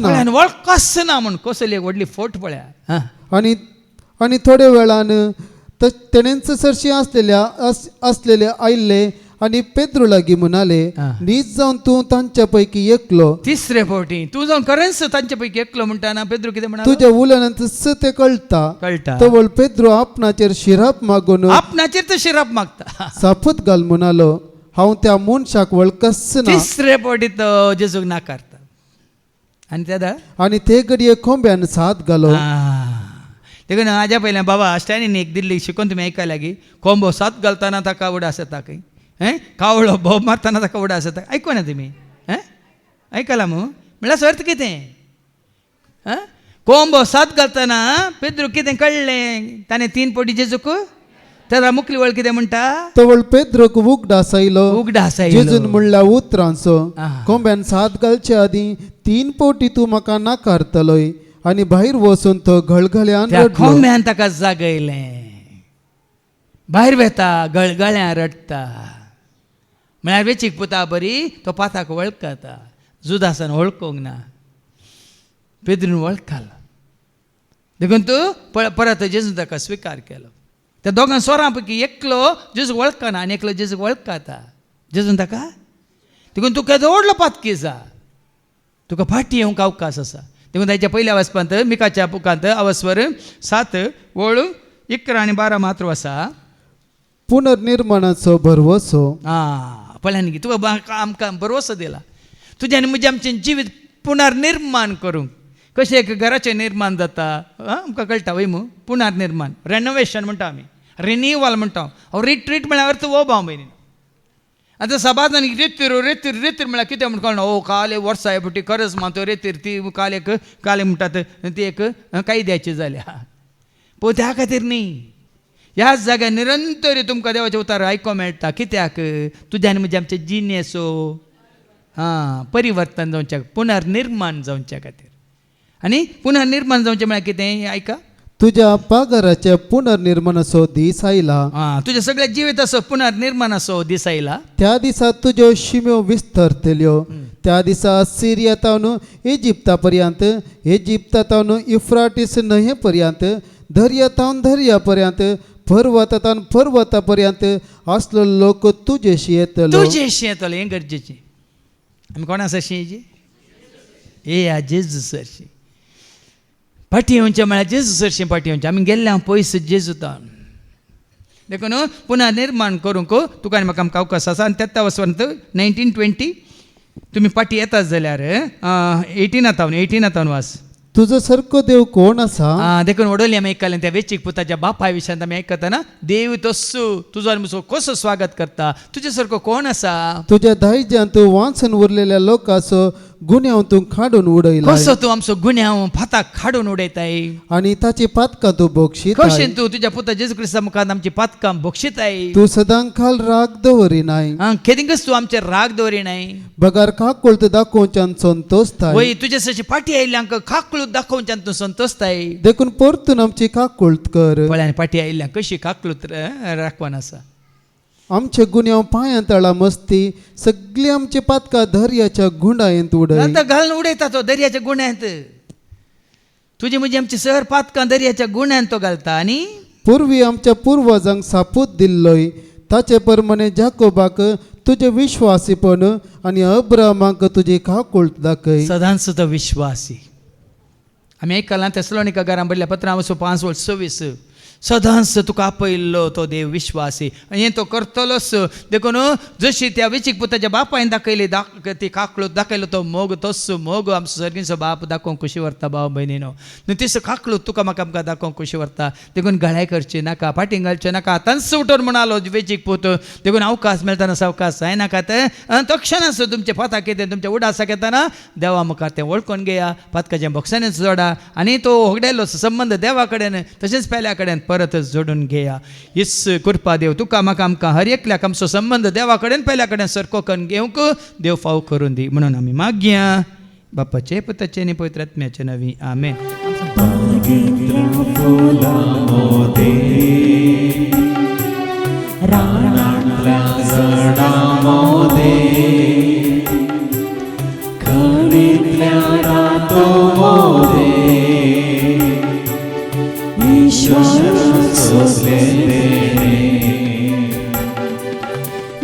B: ना म्हण कसली एक व्हडली फोट पळया
E: आनी थोड्या वेळान तेणेंच सरशी असलेले आयिल्ले आनी पेद्रू लागीं म्हणाले नीज जावन तूं तांच्या पैकी एकलो
B: तिसरे फावटी तूं जावन खरेंच तांच्या पैकी एकलो म्हणटाना पेद्रू कितें म्हणा
E: तुज्या उलयनांत ते कळटा तवळ पेद्रू आपणाचेर शिराप मागून
B: आपणाचेर तो शिराप मागता
E: सापूत घाल म्हणालो हांव त्या मनशाक वळखच ना
B: तिसरे फावटी तो जेजूक नाकारता आनी त्या
E: आनी ते घडये खोंब्यान साथ घालो
B: देखून हाज्या पयलें बाबा स्टॅनीन एक दिल्ली शिकून तुमी आयका लागीं कोंबो सात घालतना ताका उडास येता खंय कावळो भोव मारतना ताका उडास येता आयको ना तुमी आयकला मू म्हणल्यार अर्थ कितें कोंबो सात घालतना पेद्रू कितें कळ्ळें ताणें 3 फावटी जेजूक त्याला मुखली वळ कितें म्हणटा
E: तवळ पेद्रोक उगडास आयलो जेजून म्हणल्या उतरांचो कोंब्यान साथ घालचे आदीं 3 फावटी तूं म्हाका नाकारतलोय आनी भायर वचून तो गळगळ्यान
B: कोंब्यान ताका जागयलें भायर वेता गळगळ्यान रडता म्हळ्यार वेचीक पुता बरी तो पाताक वळखता जुदासान वळखोंक ना पेद्रून वळखला देखून तूं परत जेजून ताका स्विकार केलो त्या दोगां स्वरां पैकी एकलो जेजू वळखना आनी एकलो जेजूक वळखता जेजून ताका देखून तुका व्हडलो पातकी जा तुका फाटीं येवंक अवकाश आसा देखून ताच्या पयल्या वाचपांत मिकाच्या पुकांत अवस्वर 7 वळ 11 आनी 12 मात्र आसा
E: पुनर्निर्माणाचो भरवसो
B: पळयान की तुका आमकां भरवसो दिला तुज्यान म्हणजे आमचें जिवीत पुनर्निर्माण करूंक कशें एक घराचें निर्माण जाता आमकां कळटा वय मू पुनर्निर्माण रेनोवेशन म्हणटा आमी रिन्युवल म्हणटा रिट्रीट म्हळ्यार अर्थ वो भाव भयणी आतां सबाजान रेतीर म्हळ्यार कितें म्हण कळना काल वर्सां हे फावटी खरंच मातो रेतीर ती काले म्हणटात ती एक कायद्याची जाल्या पूण त्या खातीर न्ही ह्याच जाग्यार निरंतर तुमकां देवाचें उतार आयको मेळटा कित्याक तुज्यान म्हणजे आमचें जिनेसो परिवर्तन जावच्या पुनर्निर्माण जावच्या खातीर आनी पुनर्निर्माण जावचें म्हळ्यार कितें आयका
E: तुज्या पागाराच्या पुनर्निर्माणाचो दीस आयला
B: तुज्या सगळ्या जिविताचो पुनर्निर्माणाचो दीस आयला त्या
E: दिसा तुज्यो शिम्यो विस्तरतल्यो त्या दिसा सिरियातावन इजिप्ता पर्यंत इजिप्तातावन इफ्राटीस न्हंये पर्यंत दर्यातावन दर्या पर्यंत पर्वतातावन पर्वता पर्यंत असलो लोक तुजेशी येतलो
B: हें गरजेचें आमी कोणा सरशी ए जेजू सरशी पाठी येवचे म्हळ्यार जेजू सरशी पाठी येवचे आमी गेल्ले हांव पयस जेजूतान देखून पुन्हा निर्माण करूंक तुका आनी म्हाका आमकां अवकाश आसा आनी तेत्ता वसवंत 1920 तुमी पाठी येतात जाल्यार 18 वास
E: तुजो सारको देव कोण आसा
B: देखून वडोली आमी आयकलें त्या वेचीक पुताच्या बापाय विशयांत आमी आयकतना देव तस्सो तुजो आनी म्हजो कसो स्वागत करता तुजे सारको कोण आसा
E: तुज्या दायजान तूं वाचून उरलेल्या लोकांचो गुन्यांव तूं काडून उडयला
B: कसो तूं आमचो गुन्यांव फाताक काडून उडयताय
E: आनी ताची पातकां तूं बक्षीत
B: कशें तूं तुज्या पुता जेजू क्रिस्ता मुखार आमची पातकां बक्षिताय
E: तूं सदांकाल राग दवरिनाय
B: केदिंकच तूं आमचेर राग दवरिनाय
E: बगार काकुळत दाखोवच्यान संतोषताय
B: वय तुजे सशी पाठी आयिल्ल्यांक काकळूत दाखोवच्यान तूं संतोषताय
E: देखून परतून आमची काकुळत कर
B: पळय पाठी आयिल्ल्यांक कशी काकळूत राखवान आसा
E: आमचे गुन्यांव पांयां तळा मस्ती सगळी आमची पातकां दर्याच्या गुंडायेंत उडय
B: आतां घालून उडयता तो दर्याच्या गुण्यांत तुजी म्हजी आमची सर पातकां दर्याच्या गुण्यांत तो घालता आनी
E: पूर्वी आमच्या पुर्वजांक सापूत दिल्लोय ताचे प्रमाणे जाकोबाक तुजे विश्वासीपण आनी अब्रामाक तुजी काकुळत दाखय
B: सदांच तो विश्वासी आमी आयकलां तेसलोनिका घरां बरल्या पत्रां 5:26 सदांच तुका आपयल्लो तो देव विश्वासी आनी हें तो करतलोच देखून जशी त्या वेचीक पुताच्या बापायन दाखयली ती काकळूत दाखयलो तो मोग तस्सो मोग आमचो सर्गीचो बाप दाखोवंक खुशी व्हरता भाव भयणीनो न्हू तसो काकळूत तुका म्हाका आमकां दाखोवंक खुशी व्हरता देखून गळाय करची नाका फाटीं घालचें नाका आतांच उठोन म्हणालो वेचीक पूत देखून अवकाश मेळटाना सावकाश जायनाकात तो क्षणांच तुमचे पाताक कितें तुमच्या उडासाक येताना देवा मुखार तें वळखून घेया पातकाच्या बॉक्सांनी जोडा आनी तो होगडेलो संबंद देवा कडेन तशेंच पेल्या कडेन परत जोडून घेया हीच कृपा देव तुका म्हाका आमकां हर एकल्याक आमचो संबंध देवा कडेन पेल्या कडेन सरको करून घेवंक देव फाव करून दी म्हणून आमी मागया बापाचे पुताचे आनी पवित्र आत्म्याचे नवी आमेन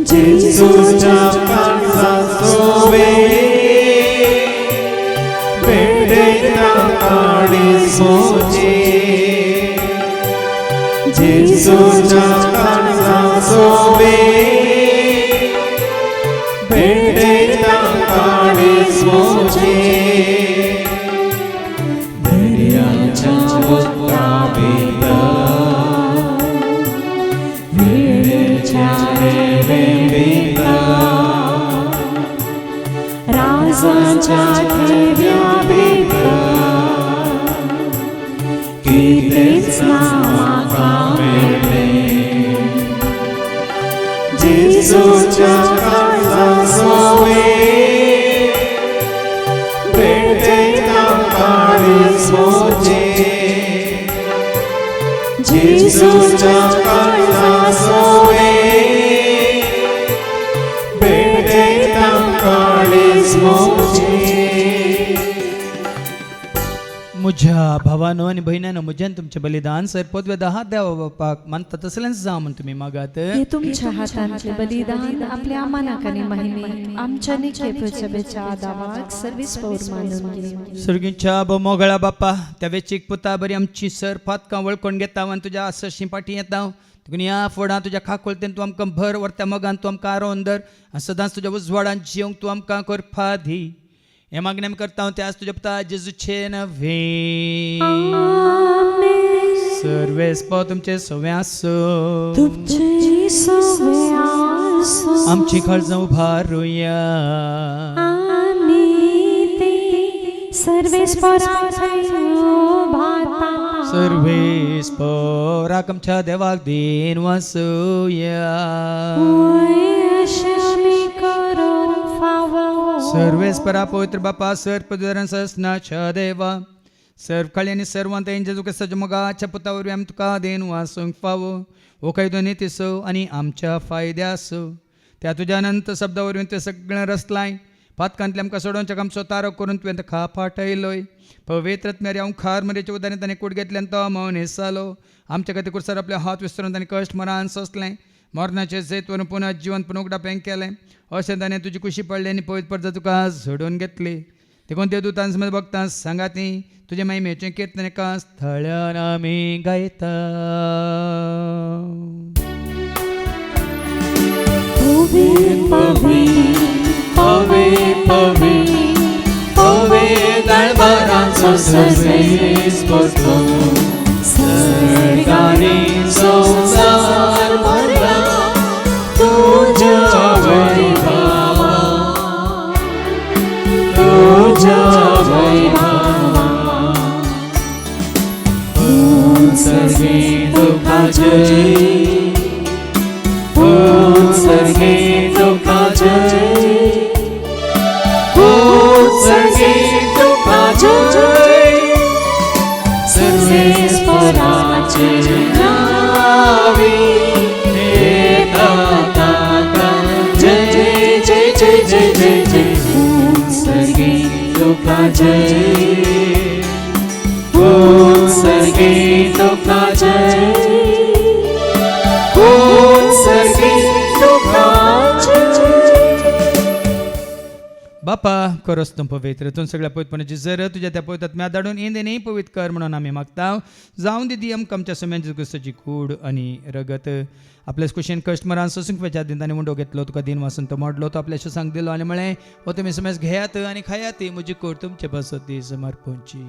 A: जेजूच्या काळजाचोवे भेटेच्या काळीजोचे जेजूच्या काळजाचोवे भेटेच्या काळीजोचे दर्याच्या उदका भितर राजाच्या ठेव्या भितर कितेंच ना म्हाका मेळ्ळें जेजूच्या काळजाचोवे भेटेच्या काळीजोचे जेजूच्या काळजाचोवे
B: म्हज्या भावानो आनी भयणानो म्हज्यान तुमचें बलिदान सर पदवे हात देवा बापाक मानता तसलेंच जावं म्हण तुमी मागात
C: हे तुमच्या हातांतले बलिदान आपल्या अमानाक आनी महिमेक आमच्या निकेपच्या आदावाक सर्वीस पौर मानून घे
B: सर्गीच्या मोगळा बापा त्या वेचीक पुता बरी आमची सर पातकां वळखून घेता आनी तुज्या आसशी पाठी येता देखून ह्या फुडां तुज्या खाकोलतेन तूं आमकां भर व्हरत्या मोगान तूं आमकां आरोवन दर आनी सदांच तुज्या उजवाडान जियोंक तूं आमकां करपा दी हे मागणें आमी करता ते आज तुज्या पुता जेजूचे नव्हे सर्वेस्प तुमचे सवे आसो
C: तुमचे सवे आसो
B: आमची काळजां उबारुया
C: आमी ते
B: सर्वेस्पराक आमच्या देवाक दिन वासुया सर्वेस्परा पवित्र बापा सर्पदुरान ससनाच्या देवा सर्व खाली आनी सर्वांत जेजू क्रिस्ताच्या मोगाच्या पुता वरवीं आमी तुका देन वासूंक फावो हो कायदो नितीसो आनी आमच्या फायद्यासो त्या तुज्या अनंत शब्दा वरवीं तें सगळें रचलाय पातकांतले आमकां सोडोवच्याक आमचो तारो करून तुवें खा फाटयलोय पवित्र आत्म्यार ओंकार मरेच्या उदारांत ताणें कूड घेतल्यान तो मौन हेसालो आमच्या खातीर कुर्सार आपले हात विस्तरून ताणें कश्ट मरान सोंसलें मरणाचें जैत वरून पुनः जिवन पुनः उगडा पेंग केलें अशें ताणें तुजी खुशी पडली आनी पवित्र परजा तुका झोडून घेतली ते कोणत्या दुतांसमध्ये बघता सांगा ती तुझ्या महिमेचे कीर्तन एका स्थळान आम्ही गायता.
A: दरबारांचो सर्वेस पडतो सर्गांनी संसार भरला तुझ्या वैभवा तुझ्या वैभवा सर्गे दुःखाचे सर्गे दुःखाचे सर्गे सर्वेश्वराचे नावे जय जय जय जय जय जय जय सर्गे लोकाचे सर्गे लोकाचे सर्गे लोकाचे.
B: बापा खरोच तू पवित्र तू सगळ्या पवित्रपणाची जर तुझ्या त्या पवित्रात्म्या धाडून येंदे नाही पवित्र कर म्हणून आम्ही मागता. जाऊन दिदी आमच्या समयांची क्रिस्ताची कूड आणि रगत आपल्या कुशेन कस्टमरान ससूंकच्या दिनाने मुंडो घेतलो तुका दिन वासून तो मोडलो तो आपल्याशी सांग दिलो आणि म्हळे हो तुम्ही समज घेयात आणि खायात म्हजी कोड तुमचे बसती समर्पणची.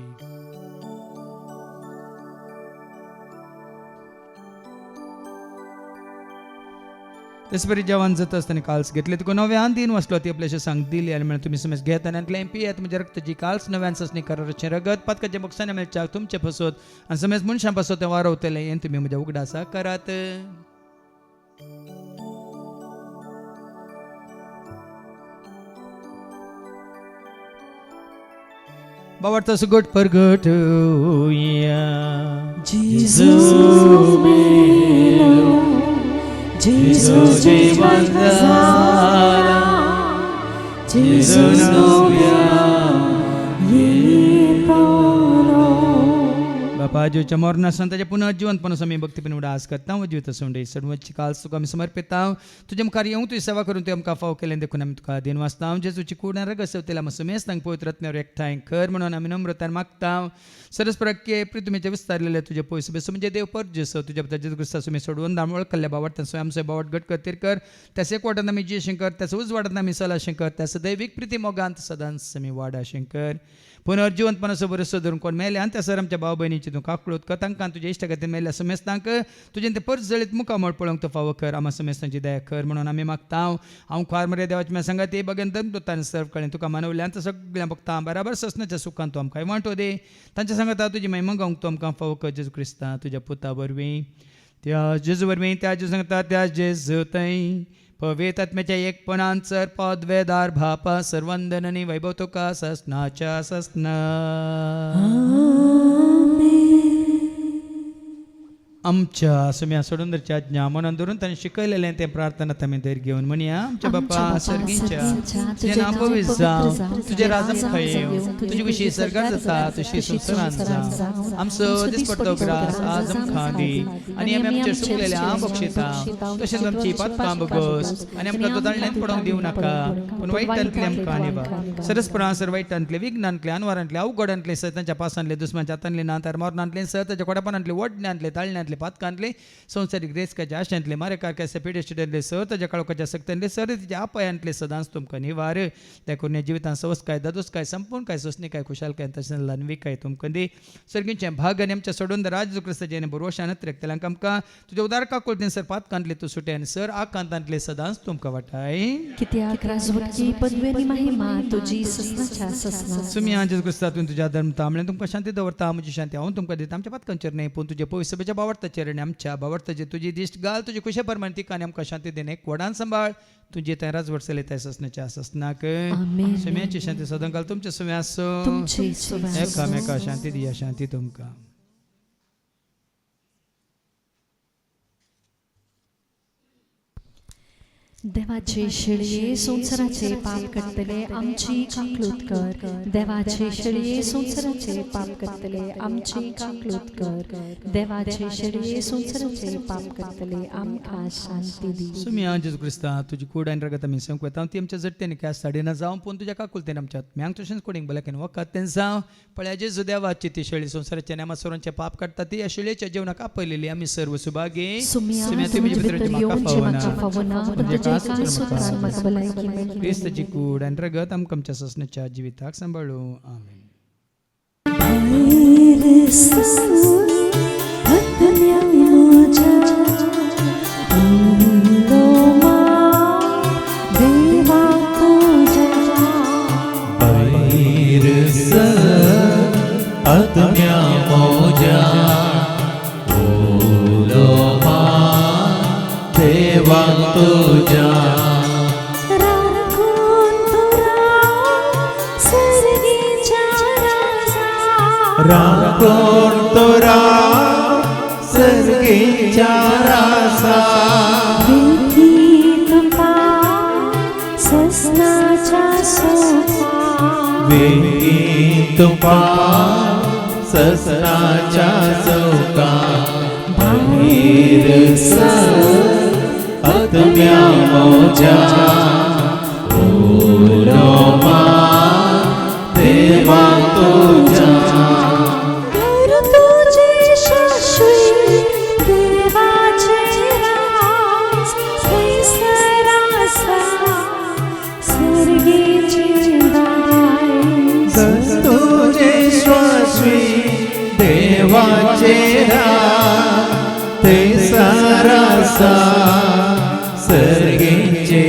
B: त्याचबरी जेवण जात असताना काल्स घेतले तुका नव्यान दिन वाचलो ती आपल्याशी सांग दिली आणि म्हणे तुम्ही समज घेताना पियात म्हणजे रक्ताची काल्स नव्यान ससणी करारचे रगत पदकाचे बक्षाने मेळच्या तुमचे फसवत आणि समज मनशां पासत ते वारवतले येन तुम्ही म्हणजे उगडासा करात. बावडता सुगट परगट
A: Jesus जीवन झाला Jesus नव्या
B: बापा जीवच्या मरणा संताच्या पुन्हा जीवनपणा आम्ही भक्तीपणे उडास करता व जीवित सोंडे सर्वची काल तुका आम्ही समर्पिता तुझ्या मुखार येऊन तुझी सेवा करून तुझ्या मुखार फाव केले देखून आम्ही तुका दिन वाचता जेजूची कुडणार गसवतेला मग समेस तांग पवित्र रत्नावर एकठांय कर म्हणून आम्ही नम्रतान मागता. सरस्परक्के प्रितुमेचे विस्तारलेले तुझे पयस बेस म्हणजे देव पर जेसो तुझ्या जेजू ख्रिस्ता तुम्ही सोडवून दामोळ कल्ल्या बावट त्यांचं आमचे बावट गट करतीर कर त्याचे एक वाटत आम्ही जे शंकर त्याचं उज वाटत आम्ही सला शंकर त्याचं दैविक प्रीती मोगांत सदांच आम्ही वाडा शंकर पुनर्जीवनपणाचं बरंच धरून कोण मेले आणि त्या सर आमच्या भाऊ बहिणीची तू काकळूत कथांकान तुझ्या इष्टगतीन मेल्या समेस्तांक तुझे ते परत जळीत मुखामळ पळोवंक तो फावो कर आम्हा समेस्तांची दया कर म्हणून आम्ही मागता. हांव खार मरे देवाची म्या सांगा ते बघेन तर तान सर्व कळेन तुका मानवल्यान तर सगळ्या बघता बराबर ससनाच्या सुखान तू आमकां वांटो दे तांच्या सांगता तुझी महिमा गावंक तू आमकां फावो कर जेजू क्रिस्ता तुझ्या पुता वरवीं त्या जेजू वरवीं त्या जेजू सांगता त्या जेजू थंय पवित्र आत्म्याच्या एकपणांचर पदवेदार भापा सर्वंदननी वैभव तुका ससनाच्या ससना आमच्या सम्या सोडूंदरच्या आज्ञा मनान धरून ताणें शिकयलेलें तें प्रार्थनात आमी धैर्य घेवन म्हणया. आमच्या बापा सर्गीच्या तुजें नांव पवित्र जावं तुजें राज येवं तुजी कुशी सर्गार जाता तशी संवसारांत जावं आमचो दिसपट्टो ग्रास आज आमकां दी आनी आमी आमचे सुकलेल्या बक्षिता तशेंच आमची पातकां बगस आनी आमकां तो दाळण्यांत पडोवंक दिवं नाका पूण वायटांतले आमकां निवार सरस्परां सर वायटांतले विघ्नांतले अनवारांतले अवघडांतले सतांच्या पासांतले दुस्माच्या हातांतले नातार मरणांतले सताच्या कोडापणांतले वडण्यांतले ताळण्यांतले पातकांतले संवसारीक रेसकाच्या आशांतले मारेकारकाच्या पेडेस्टिडांतले सताच्या काळोखाच्या सक्त्यांतले सर्तीच्या अपयांतले सदांच तुमकां निवार त्या करून जिवितांत सवस काय दादोस काय संपूर्ण काय सोसणी काय खुशाल काय तशें लानवी काय तुमकां दे सर्गींचे भाग आनी आमच्या सोडून राज क्रिस्ताचे आनी बरोवशानत रेखतल्यांक आमकां तुज्या उदारका कोळतीन सर पातकांतले तूं सुटे आनी सर आकांतांतले सदांच तुमकां वाटाय
C: कित्याक राजवटी पदवेनी महिमा तुजी ससनाच्या ससना
B: तुमी आज क्रिस्तातून तुज्या धर्म तांबळे तुमकां शांती दवरता म्हजी शांती हांव तुमकां दिता आमच्या पातकांचेर न्हय पूण तुजे पयस सभेच्या बावडताचेर आनी आमच्या बावडताचेर तुजी दिश्ट घाल तुजे खुशे परमाण तिका आनी आमकां शांती देणे कोडान सांबाळ तुजे त्या राजवटसले त्या ससनाच्या ससनाक सम्याची शांती सदां घाल तुमचे सम्या आसूं एकामेका शांती दिया शांती तुमकां.
C: देवाचे शेळये संसाराचे पाप कटतले आमची काकलूत कर. देवाचे शेळये संसाराचे पाप कटतले आमची काकलूत कर. देवाचे शेळये संसाराचे पाप कटतले आमकां शांती दी.
B: सुमी हांव जेजू क्रिस्ता तुजी कूड आनी रगत आमी संक वेता ती आमच्या जट्टेने काय साडीना जावं पूण तुज्या काकुलतेन आमच्या आत्म्यांक तशेंच कोडींग बल्याकेन वखद तें जावं पळय जेजू देवाची ती शेळी संसाराच्या नेमा सोरांचे पाप काडटा ती या शेळयेच्या जेवणाक आपयलेली आमी सर्व सुभागी
C: सुम्या
B: तुमी
C: भितर येवन जे म्हाका फावना तुजे
B: कास
C: सुतान म्हाका भलायकी मेळली.
B: क्रिस्ताची कूड आनी रगत आमकां आमच्या ससण्याच्या जिविताक सांबाळूं. आमेन.
A: आत्म्या मोजा ओलोमा देवा तुझ्या राखून तोरा सर्गीच्या रासा वेगी तुपा ससनाच्या चौका बाहेर आत्म्या मोजा ओलोमा देवा तुझ्या तुझे श्वासी देवाचे ते सारासा सर्गीचे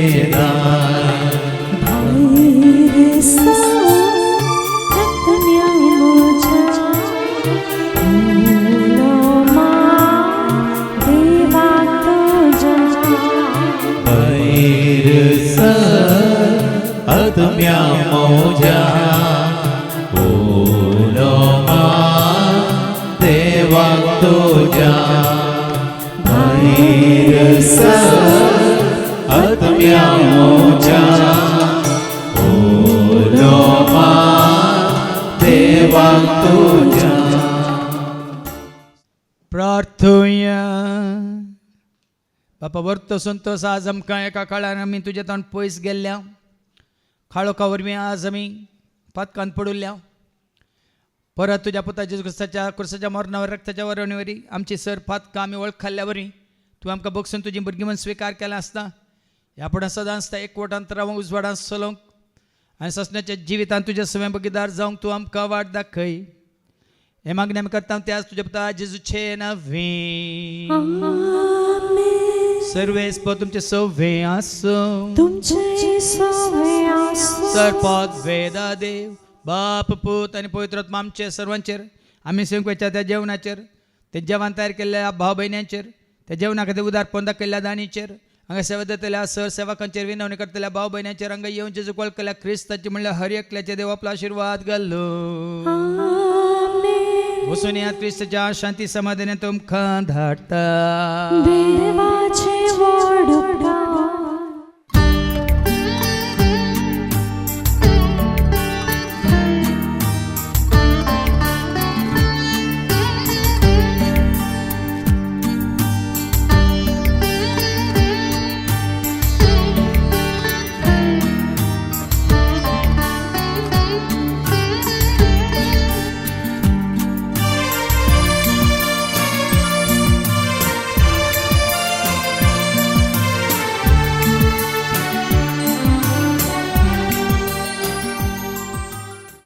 A: आत्म्या मोजा ओलोमा देवा तुझ्या भैरस आत्म्या मोजा ओलोमा देवा तुझ्या.
B: प्रार्थोया. बापा वर्तो संतोष आज आमकां एका काळान आमी तुजे तोंड पयस गेल्ल्या खाळोका वरवीं आज आमी पातकान पडुल्ल्या परत तुज्या पुता जेजू क्रिस्ताच्या मरणावर रक्ताच्या वरवणी वरी आमची सर पातकां आमी वळखल्या वरी तूं आमकां बगसून तुजी भुरगीं म्हूण स्विकार केला आसता ह्या फुडें सदां आसता एकवटांत रावंक उजवाडांत चलोवंक आनी ससण्याच्या जिवितांत तुजे सवय बगीदार जावंक तूं आमकां वाट दाखय. हे मागणी आमी करता ते आज तुज्या पुता जेजूचे नवी सर्वेस्प तुमचे सवे आसो सरपद वेदा देव बाप पूत आनी पवित्र आत्मा आमचे सर्वांचेर आमी संकवेच्या त्या जेवणाचेर ते जेवण तयार केल्ल्या भाव भयण्यांचेर त्या जेवणा खातीर उदारपण दाखयल्ल्या दानीचेर हांगा सेवा दितल्या सर सेवकांचेर विनवणी करतल्या भाव भयण्यांचेर हांगा येवन जेजू वळखल्या क्रिस्ताची म्हणल्यार हर एकल्याचे देव आपलो आशिर्वाद घालो. वचून या क्रिस्ताच्या शांती समाधानान तुमकां धाडटा.